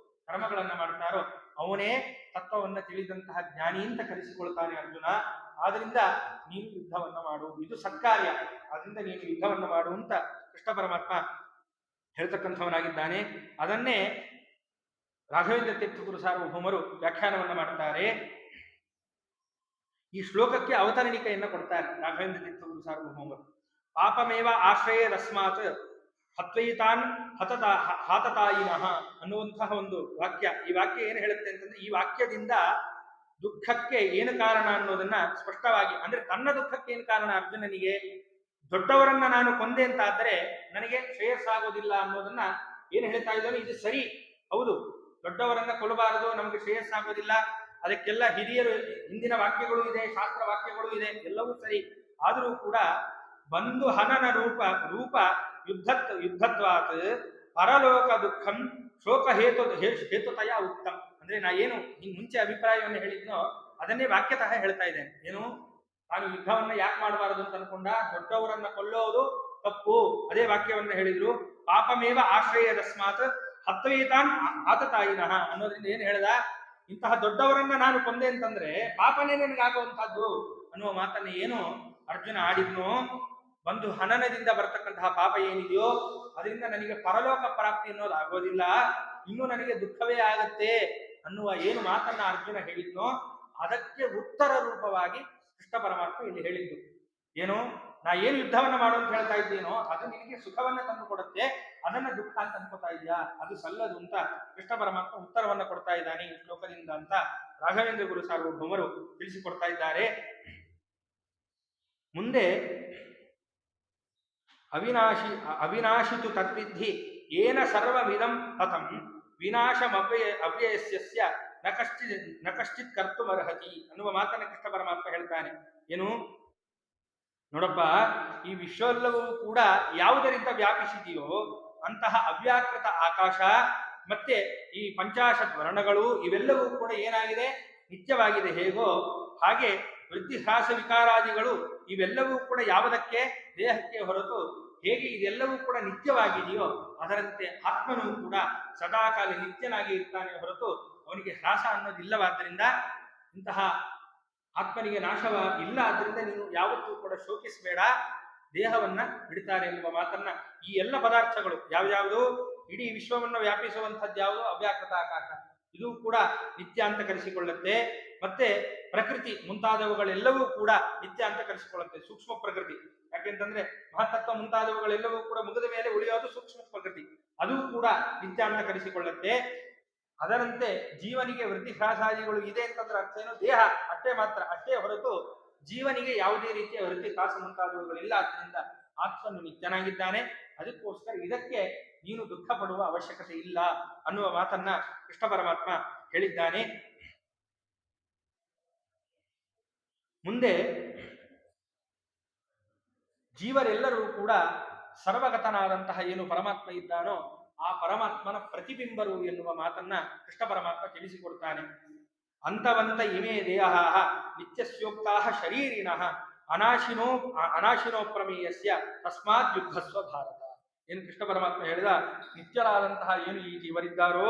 ಕರ್ಮಗಳನ್ನ ಮಾಡ್ತಾರೋ ಅವನೇ ತತ್ವವನ್ನ ತಿಳಿದಂತಹ ಜ್ಞಾನಿ ಅಂತ ಕರೆಸಿಕೊಳ್ತಾನೆ ಅರ್ಜುನ. ಆದ್ರಿಂದ ನೀನು ಯುದ್ಧವನ್ನ ಮಾಡು, ಇದು ಸತ್ಕಾರ್ಯ, ಆದ್ರಿಂದ ನೀನು ಯುದ್ಧವನ್ನ ಮಾಡು ಅಂತ ಕೃಷ್ಣ ಪರಮಾತ್ಮ ಹೇಳ್ತಕ್ಕಂಥವನಾಗಿದ್ದಾನೆ. ಅದನ್ನೇ ರಾಘವೇಂದ್ರ ತೀರ್ಥ ಗುರು ಸಾರ್ವಭೌಮರು ವ್ಯಾಖ್ಯಾನವನ್ನ ಮಾಡ್ತಾರೆ. ಈ ಶ್ಲೋಕಕ್ಕೆ ಅವತರಣಿಕೆಯನ್ನ ಕೊಡ್ತಾರೆ ರಾಘವೇಂದ್ರ ತೀರ್ಥ ಗುರು ಸಾರ್ವಭೌಮರು. ಪಾಪಮೇವ ಆಶ್ರಯದಸ್ಮಾತ್ ಹತ್ವಯಿತಾನ್ ಹಾತತಾಯಿನಃ ಅನ್ನುವಂತಹ ಒಂದು ವಾಕ್ಯ. ಈ ವಾಕ್ಯ ಏನು ಹೇಳುತ್ತೆ ಅಂತಂದ್ರೆ, ಈ ವಾಕ್ಯದಿಂದ ದುಃಖಕ್ಕೆ ಏನು ಕಾರಣ ಅನ್ನೋದನ್ನ ಸ್ಪಷ್ಟವಾಗಿ, ಅಂದ್ರೆ ತನ್ನ ದುಃಖಕ್ಕೆ ಏನು ಕಾರಣ, ಅರ್ಜುನನಿಗೆ ದೊಡ್ಡವರನ್ನ ನಾನು ಕೊಂದೆ ಅಂತ ಆದ್ರೆ ನನಗೆ ಶ್ರೇಯಸ್ಸಾಗೋದಿಲ್ಲ ಅನ್ನೋದನ್ನ ಏನು ಹೇಳ್ತಾ ಇದ್ದಾನೆ. ಇದು ಸರಿ, ಹೌದು, ದೊಡ್ಡವರನ್ನ ಕೊಲ್ಲಬಾರದು, ನಮಗೆ ಶ್ರೇಯಸ್ಸಾಗೋದಿಲ್ಲ, ಅದಕ್ಕೆಲ್ಲ ಹಿರಿಯರು ಹಿಂದಿನ ವಾಕ್ಯಗಳು ಇದೆ, ಶಾಸ್ತ್ರ ವಾಕ್ಯಗಳು ಇದೆ, ಎಲ್ಲವೂ ಸರಿ. ಆದರೂ ಕೂಡ ಬಂಧು ಹನನ ರೂಪ ಯುದ್ಧತ್ವಾತ್ ಪರಲೋಕ ದುಃಖಂ ಶೋಕ ಹೇತುತಯ ಉಕ್ತಂ. ಅಂದ್ರೆ ನಾ ಏನು ಮುಂಚೆ ಅಭಿಪ್ರಾಯವನ್ನು ಹೇಳಿದ್ನೋ ಅದನ್ನೇ ವಾಕ್ಯತಃ ಹೇಳ್ತಾ ಇದ್ದೇನೆ. ಏನು, ನಾನು ಯುದ್ಧವನ್ನ ಯಾಕೆ ಮಾಡಬಾರದು ಅಂತ ಅನ್ಕೊಂಡ, ದೊಡ್ಡವರನ್ನ ಕೊಲ್ಲೋದು ತಪ್ಪು. ಅದೇ ವಾಕ್ಯವನ್ನ ಹೇಳಿದ್ರು, ಪಾಪಮೇವ ಆಶ್ರಯದಸ್ಮಾತ್ ಹತ್ವೇತಾನ್ ಆತತಾಯಿನಃ ಅನ್ನೋದ್ರಿಂದ ಏನ್ ಹೇಳ್ದ, ಇಂತಹ ದೊಡ್ಡವರನ್ನ ನಾನು ಕೊಂದೆ ಅಂತಂದ್ರೆ ಪಾಪನೇ ನನಗಾಗುವಂತಹದ್ದು ಅನ್ನುವ ಮಾತನ್ನ ಏನು ಅರ್ಜುನ ಆಡಿದ್ನೋ, ಒಂದು ಹನನದಿಂದ ಬರ್ತಕ್ಕಂತಹ ಪಾಪ ಏನಿದೆಯೋ ಅದರಿಂದ ನನಗೆ ಪರಲೋಕ ಪ್ರಾಪ್ತಿ ಅನ್ನೋದು ಆಗೋದಿಲ್ಲ, ಇನ್ನು ನನಗೆ ದುಃಖವೇ ಆಗತ್ತೆ ಅನ್ನುವ ಏನು ಮಾತನ್ನ ಅರ್ಜುನ ಹೇಳಿದ್ನೋ ಅದಕ್ಕೆ ಉತ್ತರ ರೂಪವಾಗಿ ಕೃಷ್ಣ ಪರಮಾತ್ಮ ಇಲ್ಲಿ ಹೇಳಿದ್ದು. ಏನು, ನಾ ಏನು ಯುದ್ಧವನ್ನ ಮಾಡು ಅಂತ ಹೇಳ್ತಾ ಇದ್ದೀನೋ ಅದು ನಿನಗೆ ಸುಖವನ್ನ ತಂದು ಕೊಡುತ್ತೆ, ಅದನ್ನ ದುಃಖ ಅಂತ ಅನ್ಕೋತಾ ಇದೆಯಾ, ಅದು ಸಲ್ಲದು ಅಂತ ಕೃಷ್ಣ ಪರಮಾತ್ಮ ಉತ್ತರವನ್ನ ಕೊಡ್ತಾ ಇದ್ದಾನೆ ಈ ಶ್ಲೋಕದಿಂದ ಅಂತ ರಾಘವೇಂದ್ರ ಗುರು ಸಾರ್ವಭೌಮರು ತಿಳಿಸಿಕೊಡ್ತಾ ಇದ್ದಾರೆ. ಮುಂದೆ ಅವಿನಾಶಿತು ತದ್ವಿಧಿ ಏನ ಸರ್ವವಿದಂ ಹತಂ ವಿನಾಶಮವ್ಯಯಸ್ಯ ನ ಕಶ್ಚಿತ್ ಕರ್ತುಮರ್ಹತಿ ಅನ್ನುವ ಮಾತನ್ನ ಕೃಷ್ಣ ಪರಮಾತ್ಮ ಹೇಳ್ತಾನೆ. ಏನು, ನೋಡಪ್ಪ, ಈ ವಿಶ್ವವೆಲ್ಲವೂ ಕೂಡ ಯಾವುದರಿಂದ ವ್ಯಾಪಿಸಿದೆಯೋ ಅಂತಹ ಅವ್ಯಾಕೃತ ಆಕಾಶ ಮತ್ತೆ ಈ ಪಂಚಾಶತ್ ವರ್ಣಗಳು ಇವೆಲ್ಲವೂ ಕೂಡ ಏನಾಗಿದೆ, ನಿತ್ಯವಾಗಿದೆ. ಹೇಗೋ ಹಾಗೆ ವೃದ್ಧಿ ಹ್ರಾಸ ವಿಕಾರಾದಿಗಳು ಇವೆಲ್ಲವೂ ಕೂಡ ಯಾವುದಕ್ಕೆ, ದೇಹಕ್ಕೆ ಹೊರತು ಹೇಗೆ ಇದೆಲ್ಲವೂ ಕೂಡ ನಿತ್ಯವಾಗಿದೆಯೋ ಅದರಂತೆ ಆತ್ಮನೂ ಕೂಡ ಸದಾಕಾಲ ನಿತ್ಯನಾಗಿ ಇರ್ತಾನೆ ಹೊರತು ಅವನಿಗೆ ಹ್ರಾಸ ಅನ್ನೋದಿಲ್ಲವಾದ್ದರಿಂದ, ಇಂತಹ ಆತ್ಮನಿಗೆ ನಾಶವ ಇಲ್ಲ. ಆದ್ರಿಂದ ನೀನು ಯಾವತ್ತೂ ಕೂಡ ಶೋಕಿಸಬೇಡ, ದೇಹವನ್ನ ಬಿಡ್ತಾರೆ ಎನ್ನುವ ಮಾತನ್ನ ಈ ಎಲ್ಲ ಪದಾರ್ಥಗಳು ಯಾವ್ಯಾವುದು, ಇಡೀ ವಿಶ್ವವನ್ನು ವ್ಯಾಪಿಸುವಂಥದ್ದು ಯಾವುದು, ಅವ್ಯಾಕೃತ ಆಕಾಶ, ಇದು ಕೂಡ ನಿತ್ಯ ಅಂತ ಕರೆಸಿಕೊಳ್ಳುತ್ತೆ. ಮತ್ತೆ ಪ್ರಕೃತಿ ಮುಂತಾದವುಗಳೆಲ್ಲವೂ ಕೂಡ ನಿತ್ಯ ಅಂತ ಕರೆಸಿಕೊಳ್ಳುತ್ತೆ. ಸೂಕ್ಷ್ಮ ಪ್ರಕೃತಿ, ಯಾಕೆಂತಂದ್ರೆ ಮಹತ್ತತ್ವ ಮುಂತಾದವುಗಳೆಲ್ಲವೂ ಕೂಡ ಮುಗಿದ ಮೇಲೆ ಉಳಿಯೋದು ಸೂಕ್ಷ್ಮ ಪ್ರಕೃತಿ, ಅದು ಕೂಡ ನಿತ್ಯ ಅಂತ ಕರೆಸಿಕೊಳ್ಳುತ್ತೆ. ಅದರಂತೆ ಜೀವನಿಗೆ ವೃದ್ಧಿ ಹ್ರಾಸಾದಿಗಳು ಇದೆ ಅಂತಂದ್ರೆ ಅರ್ಥ ಏನು, ದೇಹ ಅಷ್ಟೇ ಮಾತ್ರ, ಅಷ್ಟೇ ಹೊರತು ಜೀವನಿಗೆ ಯಾವುದೇ ರೀತಿಯ ವೃದ್ಧಿ ಹ್ರಾಸ ಮುಂತಾದವುಗಳಿಲ್ಲ. ಆದ್ದರಿಂದ ಆತ್ಮನು ನಿತ್ಯನಾಗಿದ್ದಾನೆ, ಅದಕ್ಕೋಸ್ಕರ ಇದಕ್ಕೆ ನೀನು ದುಃಖ ಪಡುವ ಅವಶ್ಯಕತೆ ಇಲ್ಲ ಅನ್ನುವ ಮಾತನ್ನ ಕೃಷ್ಣ ಪರಮಾತ್ಮ ಹೇಳಿದ್ದಾನೆ. ಮುಂದೆ ಜೀವರೆಲ್ಲರೂ ಕೂಡ ಸರ್ವಗತನಾದಂತಹ ಏನು ಪರಮಾತ್ಮ ಇದ್ದಾನೋ ಆ ಪರಮಾತ್ಮನ ಪ್ರತಿಬಿಂಬರು ಎನ್ನುವ ಮಾತನ್ನ ಕೃಷ್ಣ ಪರಮಾತ್ಮ ತಿಳಿಸಿಕೊಡ್ತಾನೆ. ಅಂತವಂತ ಇಮೇ ದೇಹ ನಿತ್ಯಸ್ಯೋಕ್ತಾ ಶರೀರಿಣಃ ಅನಾಶಿನೋ ಪ್ರಮೇಯಸ್ಯ ತಸ್ಮಾತ್ ಯುದ್ಧಸ್ವ ಭಾರತ. ಏನು ಕೃಷ್ಣ ಪರಮಾತ್ಮ ಹೇಳಿದ, ನಿತ್ಯರಾದಂತಹ ಏನು ಈ ಜೀವರಿದ್ದಾರೋ,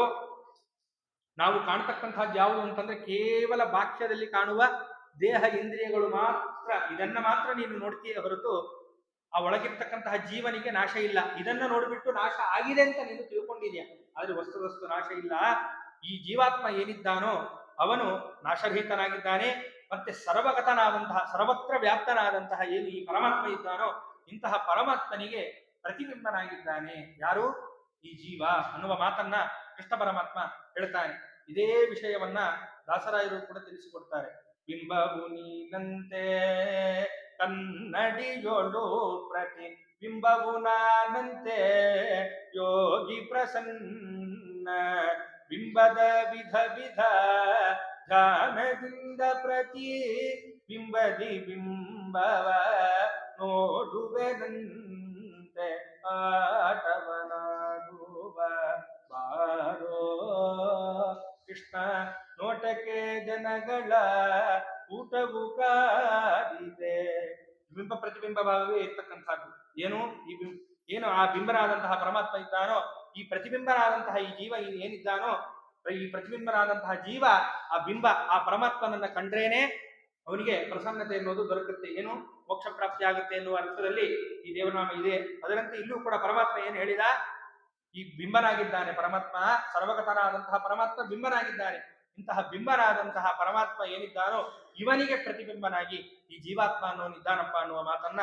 ನಾವು ಕಾಣ್ತಕ್ಕಂತಹದ್ದು ಯಾವುದು ಅಂತಂದ್ರೆ ಕೇವಲ ಬಾಹ್ಯದಲ್ಲಿ ಕಾಣುವ ದೇಹ ಇಂದ್ರಿಯಗಳು ಮಾತ್ರ, ಇದನ್ನ ಮಾತ್ರ ನೀನು ನೋಡ್ತೀಯ ಹೊರತು ಆ ಒಳಗಿರ್ತಕ್ಕಂತಹ ಜೀವನಿಗೆ ನಾಶ ಇಲ್ಲ. ಇದನ್ನ ನೋಡ್ಬಿಟ್ಟು ನಾಶ ಆಗಿದೆ ಅಂತ ನೀನು ತಿಳ್ಕೊಂಡಿದ್ಯಾ, ಆದ್ರೆ ವಸ್ತು ನಾಶ ಇಲ್ಲ. ಈ ಜೀವಾತ್ಮ ಏನಿದ್ದಾನೋ ಅವನು ನಾಶರಹಿತನಾಗಿದ್ದಾನೆ. ಮತ್ತೆ ಸರ್ವಗತನಾದಂತಹ ಸರ್ವತ್ರ ವ್ಯಾಪ್ತನಾದಂತಹ ಏನು ಈ ಪರಮಾತ್ಮ ಇದ್ದಾನೋ ಇಂತಹ ಪರಮಾತ್ಮನಿಗೆ ಪ್ರತಿಬಿಂಬನಾಗಿದ್ದಾನೆ ಯಾರು, ಈ ಜೀವ ಅನ್ನುವ ಮಾತನ್ನ ಕೃಷ್ಣ ಪರಮಾತ್ಮ ಹೇಳ್ತಾನೆ. ಇದೇ ವಿಷಯವನ್ನ ದಾಸರಾಯರು ಕೂಡ ತಿಳಿಸಿಕೊಡ್ತಾರೆ. ಬಿಂಬವು ನೀನಂತೆ ಕನ್ನಡಿಯೋಳು ಪ್ರತಿ ಬಿಂಬವು ನಾನಂತೆ ಯೋಗಿ ಪ್ರಸನ್ನ ಬಿಂಬದ ವಿಧ ಧ್ಯಾನದಿಂದ ಪ್ರತಿ ಬಿಂಬದಿ ಬಿಂಬವ ನೋಡುವೆನಂತೆ ಆಟವನಾಡುವ ಬಾರೋ ಕೃಷ್ಣ ನೋಟಕ್ಕೆ ಜನಗಳ ಊಟವು ಕಾದಿದೆ. ಬಿಂಬ ಪ್ರತಿಬಿಂಬ ಭಾವವೇ ಇರ್ತಕ್ಕಂಥದ್ದು ಏನು, ಏನು ಆ ಬಿಂಬನಾದಂತಹ ಪರಮಾತ್ಮ ಇದ್ದಾನೋ, ಈ ಪ್ರತಿಬಿಂಬನಾದಂತಹ ಈ ಜೀವ ಏನಿದ್ದಾನೋ, ಈ ಪ್ರತಿಬಿಂಬನಾದಂತಹ ಜೀವ ಆ ಬಿಂಬ ಆ ಪರಮಾತ್ಮನನ್ನ ಕಂಡ್ರೇನೆ ಅವನಿಗೆ ಪ್ರಸನ್ನತೆ ಎನ್ನುವುದು ದೊರಕುತ್ತೆ, ಏನು ಮೋಕ್ಷ ಪ್ರಾಪ್ತಿ ಆಗುತ್ತೆ ಎನ್ನುವ ಅರ್ಥದಲ್ಲಿ ಈ ದೇವನಾಮ ಇದೆ. ಅದರಂತೆ ಇಲ್ಲೂ ಕೂಡ ಪರಮಾತ್ಮ ಏನು ಹೇಳಿದ, ಈ ಬಿಂಬನಾಗಿದ್ದಾನೆ ಪರಮಾತ್ಮ, ಸರ್ವಗತನಾದಂತಹ ಪರಮಾತ್ಮ ಬಿಂಬನಾಗಿದ್ದಾನೆ. ಇಂತಹ ಬಿಂಬನಾದಂತಹ ಪರಮಾತ್ಮ ಏನಿದ್ದಾನೋ ಇವನಿಗೆ ಪ್ರತಿಬಿಂಬನಾಗಿ ಈ ಜೀವಾತ್ಮ ಅನ್ನೋನಿದ್ದಾನಪ್ಪ ಅನ್ನುವ ಮಾತನ್ನ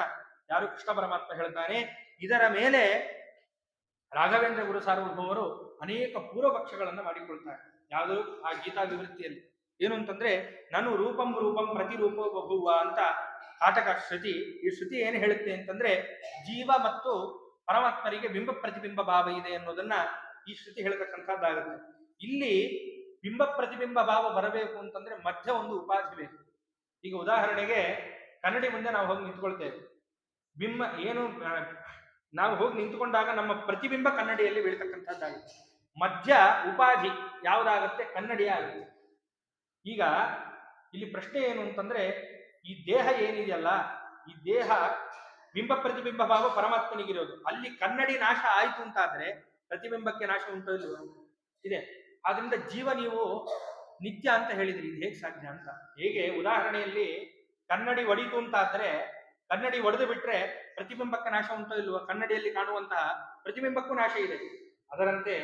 ಯಾರು ಕೃಷ್ಣ ಪರಮಾತ್ಮ ಹೇಳ್ತಾನೆ. ಇದರ ಮೇಲೆ ರಾಘವೇಂದ್ರ ಗುರು ಸಾರ್ವಭೌಮರು ಅನೇಕ ಪೂರ್ವ ಪಕ್ಷಗಳನ್ನ ಮಾಡಿಕೊಳ್ತಾರೆ. ಯಾವುದು ಆ ಗೀತಾ ವಿವೃತ್ತಿಯಲ್ಲಿ ಏನು ಅಂತಂದ್ರೆ, ನಾನು ರೂಪಂ ಪ್ರತಿರೂಪೋ ಬಭುವ ಅಂತ ಕಾಟಕ ಶ್ರುತಿ. ಈ ಶ್ರುತಿ ಏನು ಹೇಳುತ್ತೆ ಅಂತಂದ್ರೆ, ಜೀವ ಮತ್ತು ಪರಮಾತ್ಮರಿಗೆ ಬಿಂಬ ಪ್ರತಿಬಿಂಬ ಭಾವ ಇದೆ ಅನ್ನೋದನ್ನ ಈ ಶ್ರುತಿ ಹೇಳ್ತಕ್ಕಂಥದ್ದಾಗುತ್ತೆ. ಇಲ್ಲಿ ಬಿಂಬ ಪ್ರತಿಬಿಂಬ ಭಾವ ಬರಬೇಕು ಅಂತಂದ್ರೆ ಮಧ್ಯ ಒಂದು ಉಪಾಧಿ ಬೇಕು. ಈಗ ಉದಾಹರಣೆಗೆ ಕನ್ನಡಿ ಮುಂದೆ ನಾವು ಹೋಗಿ ನಿಂತ್ಕೊಳ್ತೇವೆ, ಬಿಂಬ ಏನು ನಾವು ಹೋಗಿ ನಿಂತುಕೊಂಡಾಗ ನಮ್ಮ ಪ್ರತಿಬಿಂಬ ಕನ್ನಡಿಯಲ್ಲಿ ಬೀಳ್ತಕ್ಕಂಥದ್ದಾಗುತ್ತೆ. ಮಧ್ಯ ಉಪಾಧಿ ಯಾವುದಾಗುತ್ತೆ? ಕನ್ನಡಿಯ ಆಗುತ್ತೆ. ಈಗ ಇಲ್ಲಿ ಪ್ರಶ್ನೆ ಏನು ಅಂತಂದ್ರೆ, ಈ ದೇಹ ಏನಿದೆಯಲ್ಲ, ಈ ದೇಹ ಬಿಂಬ ಪ್ರತಿಬಿಂಬ ಭಾವ ಪರಮಾತ್ಮನಿಗಿರೋದು. ಅಲ್ಲಿ ಕನ್ನಡಿ ನಾಶ ಆಯ್ತು ಅಂತಾದ್ರೆ ಪ್ರತಿಬಿಂಬಕ್ಕೆ ನಾಶ ಉಂಟು ಇಲ್ವ? ಇದೆ. ಆದ್ರಿಂದ ಜೀವ ನೀವು ನಿತ್ಯ ಅಂತ ಹೇಳಿದ್ರಿ, ಇದು ಹೇಗೆ ಸಾಧ್ಯ ಅಂತ. ಹೇಗೆ ಉದಾಹರಣೆಯಲ್ಲಿ ಕನ್ನಡಿ ಒಡಿತು ಅಂತಾದ್ರೆ, ಕನ್ನಡಿ ಒಡೆದು ಬಿಟ್ರೆ ಪ್ರತಿಬಿಂಬಕ್ಕೆ ನಾಶ ಉಂಟೋ ಇಲ್ವ? ಕನ್ನಡಿಯಲ್ಲಿ ಕಾಣುವಂತಹ ಪ್ರತಿಬಿಂಬಕ್ಕೂ ನಾಶ ಇದೆ. ಅದರಂತೆ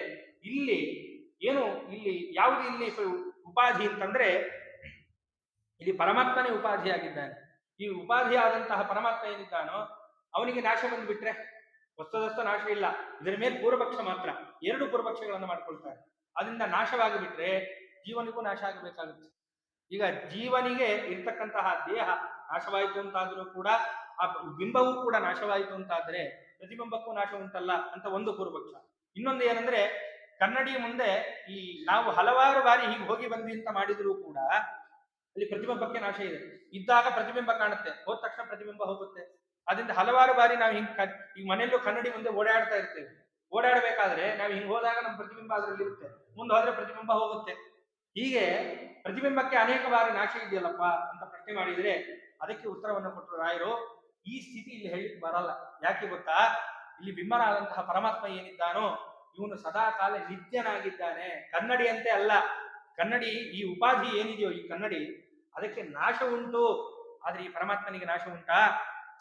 ಇಲ್ಲಿ ಏನು, ಇಲ್ಲಿ ಯಾವುದು ಇಲ್ಲಿ ಉಪಾಧಿ ಅಂತಂದ್ರೆ, ಇಲ್ಲಿ ಪರಮಾತ್ಮನೇ ಉಪಾಧಿಯಾಗಿದ್ದಾನೆ. ಈ ಉಪಾಧಿಯಾದಂತಹ ಪರಮಾತ್ಮ ಏನಿದ್ದಾನೋ ಅವನಿಗೆ ನಾಶ ಬಂದ್ಬಿಟ್ರೆ ವಸ್ತುದಸ್ತು ನಾಶ ಇಲ್ಲ. ಇದರ ಮೇಲೆ ಪೂರ್ವಪಕ್ಷ ಮಾತ್ರ, ಎರಡು ಪೂರ್ವಪಕ್ಷಗಳನ್ನು ಮಾಡ್ಕೊಳ್ತಾರೆ. ಅದರಿಂದ ನಾಶವಾಗಿ ಬಿಟ್ರೆ ಜೀವನಿಗೂ ನಾಶ ಆಗಬೇಕಾಗುತ್ತೆ. ಈಗ ಜೀವನಿಗೆ ಇರ್ತಕ್ಕಂತಹ ದೇಹ ನಾಶವಾಯಿತು ಅಂತಾದ್ರೂ ಕೂಡ ಆ ಬಿಂಬವೂ ಕೂಡ ನಾಶವಾಯಿತು ಅಂತಾದ್ರೆ ಪ್ರತಿಬಿಂಬಕ್ಕೂ ನಾಶ ಉಂಟಲ್ಲ ಅಂತ ಒಂದು ಪೂರ್ವಪಕ್ಷ. ಇನ್ನೊಂದು ಏನಂದ್ರೆ, ಕನ್ನಡಿ ಮುಂದೆ ಈ ನಾವು ಹಲವಾರು ಬಾರಿ ಹೀಗೆ ಹೋಗಿ ಬಂದ್ವಿ ಅಂತ ಮಾಡಿದ್ರು ಕೂಡ ಅಲ್ಲಿ ಪ್ರತಿಬಿಂಬಕ್ಕೆ ನಾಶ ಇದೆ. ಇದ್ದಾಗ ಪ್ರತಿಬಿಂಬ ಕಾಣುತ್ತೆ, ಹೋದ ತಕ್ಷಣ ಪ್ರತಿಬಿಂಬ ಹೋಗುತ್ತೆ. ಅದರಿಂದ ಹಲವಾರು ಬಾರಿ ನಾವು ಈಗ ಮನೆಯಲ್ಲೂ ಕನ್ನಡಿ ಮುಂದೆ ಓಡಾಡ್ತಾ ಇರ್ತೇವೆ. ಓಡಾಡಬೇಕಾದ್ರೆ ನಾವು ಹಿಂಗೆ ಹೋದಾಗ ನಮ್ಮ ಪ್ರತಿಬಿಂಬ ಅದರಲ್ಲಿ ಇರುತ್ತೆ, ಮುಂದೆ ಹೋದ್ರೆ ಪ್ರತಿಬಿಂಬ ಹೋಗುತ್ತೆ. ಹೀಗೆ ಪ್ರತಿಬಿಂಬಕ್ಕೆ ಅನೇಕ ಬಾರಿ ನಾಶ ಇದೆಯಲ್ಲಪ್ಪ ಅಂತ ಪ್ರಶ್ನೆ ಮಾಡಿದ್ರೆ ಅದಕ್ಕೆ ಉತ್ತರವನ್ನು ಕೊಟ್ಟರು ರಾಯರು. ಈ ಸ್ಥಿತಿ ಇಲ್ಲಿ ಹೇಳಿಕ್ಕೆ ಬರಲ್ಲ. ಯಾಕೆ ಗೊತ್ತಾ? ಇಲ್ಲಿ ಬಿಂಬನಾದಂತಹ ಪರಮಾತ್ಮ ಏನಿದ್ದಾನೋ ಇವನು ಸದಾ ಕಾಲ ನಿತ್ಯನಾಗಿದ್ದಾನೆ, ಕನ್ನಡಿಯಂತೆ ಅಲ್ಲ. ಕನ್ನಡಿ ಈ ಉಪಾಧಿ ಏನಿದೆಯೋ ಈ ಕನ್ನಡಿ, ಅದಕ್ಕೆ ನಾಶ ಉಂಟು. ಆದ್ರೆ ಈ ಪರಮಾತ್ಮನಿಗೆ ನಾಶ ಉಂಟಾ?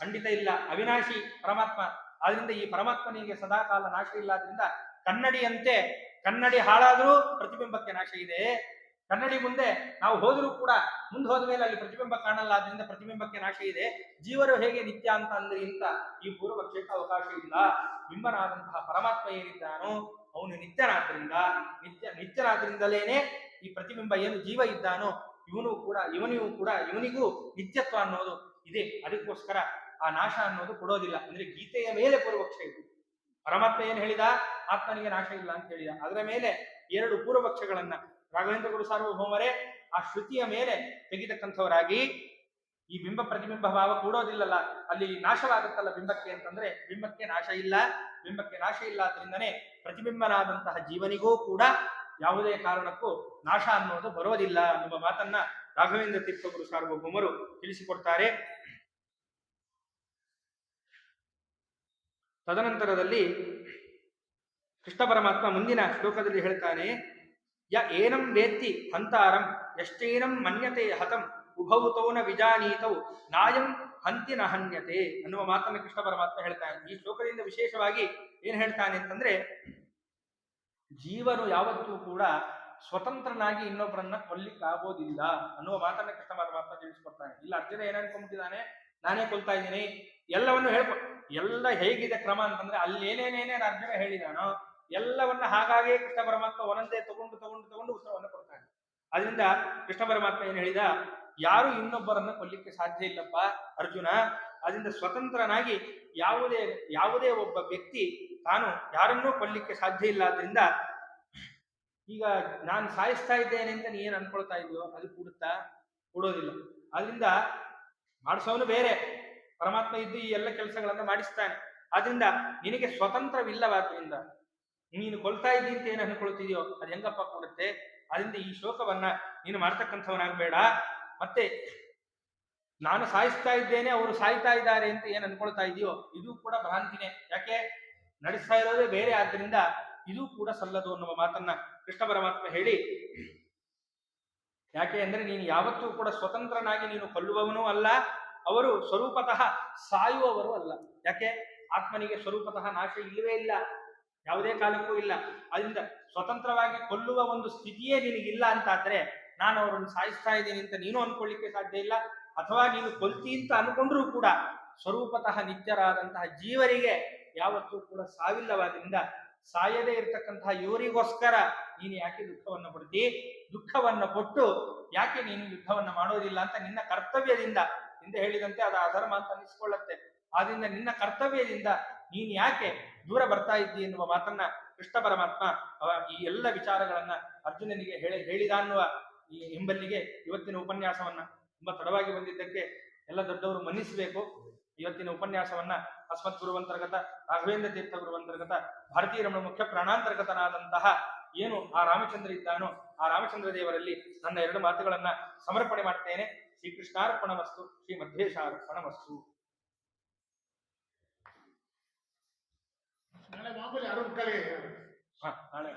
ಖಂಡಿತ ಇಲ್ಲ. ಅವಿನಾಶಿ ಪರಮಾತ್ಮ. ಆದ್ರಿಂದ ಈ ಪರಮಾತ್ಮನಿಗೆ ಸದಾ ಕಾಲ ನಾಶ ಇಲ್ಲ. ಆದ್ರಿಂದ ಕನ್ನಡಿಯಂತೆ, ಕನ್ನಡಿ ಹಾಳಾದ್ರೂ ಪ್ರತಿಬಿಂಬಕ್ಕೆ ನಾಶ ಇದೆ. ಕನ್ನಡಿ ಮುಂದೆ ನಾವು ಹೋದರೂ ಕೂಡ ಮುಂದೆ ಹೋದ ಮೇಲೆ ಅಲ್ಲಿ ಪ್ರತಿಬಿಂಬ ಕಾಣಲ್ಲ, ಆದ್ರಿಂದ ಪ್ರತಿಬಿಂಬಕ್ಕೆ ನಾಶ ಇದೆ. ಜೀವರು ಹೇಗೆ ನಿತ್ಯ ಅಂತ ಅಂದ್ರಿ ಅಂತ ಈ ಪೂರ್ವಪಕ್ಷಕ್ಕೆ ಅವಕಾಶ ಇಲ್ಲ. ಬಿಂಬನಾದಂತಹ ಪರಮಾತ್ಮ ಏನಿದ್ದಾನೋ ಅವನು ನಿತ್ಯನಾದ್ರಿಂದ, ನಿತ್ಯನಾದ್ರಿಂದಲೇನೆ ಈ ಪ್ರತಿಬಿಂಬ ಏನು ಜೀವ ಇದ್ದಾನೋ ಇವನಿಗೂ ಕೂಡ ಇವನಿಗೂ ನಿತ್ಯತ್ವ ಅನ್ನೋದು ಇದೆ. ಅದಕ್ಕೋಸ್ಕರ ಆ ನಾಶ ಅನ್ನೋದು ಕೊಡೋದಿಲ್ಲ. ಅಂದ್ರೆ ಗೀತೆಯ ಮೇಲೆ ಪೂರ್ವಪಕ್ಷ ಇದೆ. ಪರಮಾತ್ಮ ಏನು ಹೇಳಿದ? ಆತ್ಮನಿಗೆ ನಾಶ ಇಲ್ಲ ಅಂತ ಹೇಳಿದ. ಅದರ ಮೇಲೆ ಎರಡು ಪೂರ್ವಪಕ್ಷಗಳನ್ನ ರಾಘವೇಂದ್ರ ಗುರು ಸಾರ್ವಭೌಮರೇ ಆ ಶ್ರುತಿಯ ಮೇಲೆ ತೆಗಿತಕ್ಕಂಥವರಾಗಿ, ಈ ಬಿಂಬ ಪ್ರತಿಬಿಂಬ ಭಾವ ಕೂಡೋದಿಲ್ಲಲ್ಲ, ಅಲ್ಲಿ ನಾಶವಾಗುತ್ತಲ್ಲ ಬಿಂಬಕ್ಕೆ ಅಂತಂದ್ರೆ ಬಿಂಬಕ್ಕೆ ನಾಶ ಇಲ್ಲ. ಬಿಂಬಕ್ಕೆ ನಾಶ ಇಲ್ಲ ಆದ್ರಿಂದನೇ ಪ್ರತಿಬಿಂಬನಾದಂತಹ ಜೀವನಿಗೂ ಕೂಡ ಯಾವುದೇ ಕಾರಣಕ್ಕೂ ನಾಶ ಅನ್ನೋದು ಬರೋದಿಲ್ಲ ಅನ್ನುವ ಮಾತನ್ನ ರಾಘವೇಂದ್ರ ತೀರ್ಥ ಗುರು ಸಾರ್ವಭೌಮರು ತಿಳಿಸಿಕೊಡ್ತಾರೆ. ತದನಂತರದಲ್ಲಿ ಕೃಷ್ಣ ಪರಮಾತ್ಮ ಮುಂದಿನ ಶ್ಲೋಕದಲ್ಲಿ ಹೇಳ್ತಾನೆ, ಯ ಏನಂ ವೇತ್ತಿ ಹಂತಾರಂ ಎಷ್ಟೇನಂ ಮನ್ಯತೆ ಹತಂ ಉಭೌತೌನ ವಿಜಾನೀತೌ ನಾಯಂ ಹಂತಿ ನ ಹನ್ಯತೆ ಅನ್ನುವ ಮಾತನ್ನು ಕೃಷ್ಣ ಪರಮಾತ್ಮ ಹೇಳ್ತಾನೆ. ಈ ಶ್ಲೋಕದಿಂದ ವಿಶೇಷವಾಗಿ ಏನ್ ಹೇಳ್ತಾನೆ ಅಂತಂದ್ರೆ, ಜೀವನು ಯಾವತ್ತೂ ಕೂಡ ಸ್ವತಂತ್ರನಾಗಿ ಇನ್ನೊಬ್ಬರನ್ನ ಕೊಲ್ಲಿಕ್ಕಾಗೋದಿಲ್ಲ ಅನ್ನುವ ಮಾತನ್ನ ಕೃಷ್ಣ ಪರಮಾತ್ಮ ತಿಳಿಸ್ಕೊಡ್ತಾನೆ. ಇಲ್ಲ ಅರ್ಜುನ ಏನ್ ಅನ್ಕೊಂಡ್ಬಿಟ್ಟಿದ್ದಾನೆ, ನಾನೇ ಕೊಲ್ತಾ ಇದ್ದೀನಿ ಎಲ್ಲವನ್ನು ಎಲ್ಲ ಹೇಗಿದೆ ಕ್ರಮ ಅಂತಂದ್ರೆ ಅಲ್ಲಿ ಏನೇನೇನೇನು ಅರ್ಜುನ ಹೇಳಿದಾನೋ ಎಲ್ಲವನ್ನ ಹಾಗಾಗೇ ಕೃಷ್ಣ ಪರಮಾತ್ಮ ಒಂದೊಂದೇ ತಗೊಂಡು ಉತ್ತರವನ್ನು ಕೊಡ್ತಾನೆ. ಅದರಿಂದ ಕೃಷ್ಣ ಪರಮಾತ್ಮ ಏನ್ ಹೇಳಿದ, ಯಾರು ಇನ್ನೊಬ್ಬರನ್ನ ಕೊಲ್ಲಿಕ್ಕೆ ಸಾಧ್ಯ ಇಲ್ಲಪ್ಪ ಅರ್ಜುನ. ಅದರಿಂದ ಸ್ವತಂತ್ರನಾಗಿ ಯಾವುದೇ ಒಬ್ಬ ವ್ಯಕ್ತಿ ತಾನು ಯಾರನ್ನೂ ಕೊಲ್ಲಿಕ್ಕೆ ಸಾಧ್ಯ ಇಲ್ಲ. ಆದ್ರಿಂದ ಈಗ ನಾನು ಸಾಯಿಸ್ತಾ ಇದ್ದೇನೆ ಅಂತ ನೀ ಏನ್ ಅನ್ಕೊಳ್ತಾ ಇದೆಯೋ ಅದು ಕೂಡೋದಿಲ್ಲ. ಆದ್ರಿಂದ ಮಾಡಿಸೋನು ಬೇರೆ, ಪರಮಾತ್ಮ ಇದ್ದು ಈ ಎಲ್ಲ ಕೆಲಸಗಳನ್ನ ಮಾಡಿಸ್ತಾನೆ. ಆದ್ರಿಂದ ನಿನಗೆ ಸ್ವತಂತ್ರವಿಲ್ಲವಾದ್ರಿಂದ ನೀನು ಕೊಲ್ತಾ ಇದ್ದೀನಿ ಅಂತ ಏನು ಅನ್ಕೊಳ್ತಿದ್ಯೋ ಅದು ಹೆಂಗಪ್ಪ ಕೊಡುತ್ತೆ. ಅದರಿಂದ ಈ ಶೋಕವನ್ನ ನೀನು ಮಾಡ್ತಕ್ಕಂಥವನಾಗಬೇಡ. ಮತ್ತೆ ನಾನು ಸಾಯಿಸ್ತಾ ಇದ್ದೇನೆ ಅವರು ಸಾಯ್ತಾ ಇದ್ದಾರೆ ಅಂತ ಏನ್ ಅನ್ಕೊಳ್ತಾ ಇದೆಯೋ ಇದು ಕೂಡ ಭ್ರಾಂತಿನೇ. ಯಾಕೆ ನಡೆಸ್ತಾ ಇರೋದೇ ಬೇರೆ, ಆದ್ರಿಂದ ಇದು ಕೂಡ ಸಲ್ಲದು ಅನ್ನುವ ಮಾತನ್ನ ಕೃಷ್ಣ ಪರಮಾತ್ಮ ಹೇಳಿ, ಯಾಕೆ ಅಂದ್ರೆ ನೀನು ಯಾವತ್ತೂ ಕೂಡ ಸ್ವತಂತ್ರನಾಗಿ ನೀನು ಕೊಲ್ಲುವವನೂ ಅಲ್ಲ, ಅವರು ಸ್ವರೂಪತಃ ಸಾಯುವವರು ಅಲ್ಲ. ಯಾಕೆ ಆತ್ಮನಿಗೆ ಸ್ವರೂಪತಃ ನಾಶ ಇಲ್ಲವೇ ಇಲ್ಲ, ಯಾವುದೇ ಕಾಲಕ್ಕೂ ಇಲ್ಲ. ಅದರಿಂದ ಸ್ವತಂತ್ರವಾಗಿ ಕೊಲ್ಲುವ ಒಂದು ಸ್ಥಿತಿಯೇ ನಿನಗಿಲ್ಲ ಅಂತಾದ್ರೆ ನಾನು ಅವರನ್ನು ಸಾಯಿಸ್ತಾ ಇದ್ದೀನಿ ಅಂತ ನೀನು ಅನ್ಕೊಳ್ಳಿಕ್ಕೆ ಸಾಧ್ಯ ಇಲ್ಲ. ಅಥವಾ ನೀನು ಕೊಲ್ತಿ ಅಂತ ಅನ್ಕೊಂಡ್ರೂ ಕೂಡ ಸ್ವರೂಪತಃ ನಿತ್ಯರಾದಂತಹ ಜೀವರಿಗೆ ಯಾವತ್ತೂ ಕೂಡ ಸಾವಿಲ್ಲವಾದ್ರಿಂದ ಸಾಯದೇ ಇರತಕ್ಕಂತಹ ಇವರಿಗೋಸ್ಕರ ನೀನು ಯಾಕೆ ದುಃಖವನ್ನು ಪಡ್ತಿ? ದುಃಖವನ್ನು ಕೊಟ್ಟು ಯಾಕೆ ನೀನು ಯುದ್ಧವನ್ನು ಮಾಡೋದಿಲ್ಲ ಅಂತ ನಿನ್ನ ಕರ್ತವ್ಯದಿಂದ, ಹಿಂದೆ ಹೇಳಿದಂತೆ ಅದು ಅಧರ್ಮ ಅಂತ ಅನ್ನಿಸ್ಕೊಳ್ಳತ್ತೆ. ಆದ್ರಿಂದ ನಿನ್ನ ಕರ್ತವ್ಯದಿಂದ ನೀನು ಯಾಕೆ ದೂರ ಬರ್ತಾ ಇದ್ದಿ ಎನ್ನುವ ಮಾತನ್ನ ಕೃಷ್ಣ ಪರಮಾತ್ಮ ಈ ಎಲ್ಲ ವಿಚಾರಗಳನ್ನ ಅರ್ಜುನನಿಗೆ ಹೇಳಿದ ಅನ್ನುವ ಈ ಎಂಬಲ್ಲಿಗೆ ಇವತ್ತಿನ ಉಪನ್ಯಾಸವನ್ನ ತುಂಬಾ ತಡವಾಗಿ ಬಂದಿದ್ದಕ್ಕೆ ಎಲ್ಲ ದೊಡ್ಡವರು ಮನ್ನಿಸಬೇಕು. ಇವತ್ತಿನ ಉಪನ್ಯಾಸವನ್ನ ಅಸ್ಮತ್ ಗುರುವಂತರ್ಗತ ರಾಘವೇಂದ್ರ ತೀರ್ಥ ಗುರುವಂತರ್ಗತ ಭಾರತೀಯ ರಮಣ ಮುಖ್ಯ ಪ್ರಾಣಾಂತರ್ಗತನಾದಂತಹ ಏನು ಆ ರಾಮಚಂದ್ರ ಇದ್ದಾನೋ ಆ ರಾಮಚಂದ್ರ ದೇವರಲ್ಲಿ ನನ್ನ ಎರಡು ಮಾತುಗಳನ್ನ ಸಮರ್ಪಣೆ ಮಾಡ್ತೇನೆ. ಶ್ರೀಕೃಷ್ಣಾರ್ಪಣಮಸ್ತು, ಶ್ರೀ ಮಧ್ವೇಶಾರ್ಪಣಮಸ್ತು. ನಾಳೆ ಮಾಮೂಲಿ 6 ಕಾಲಿಗೆ ನಾಳೆ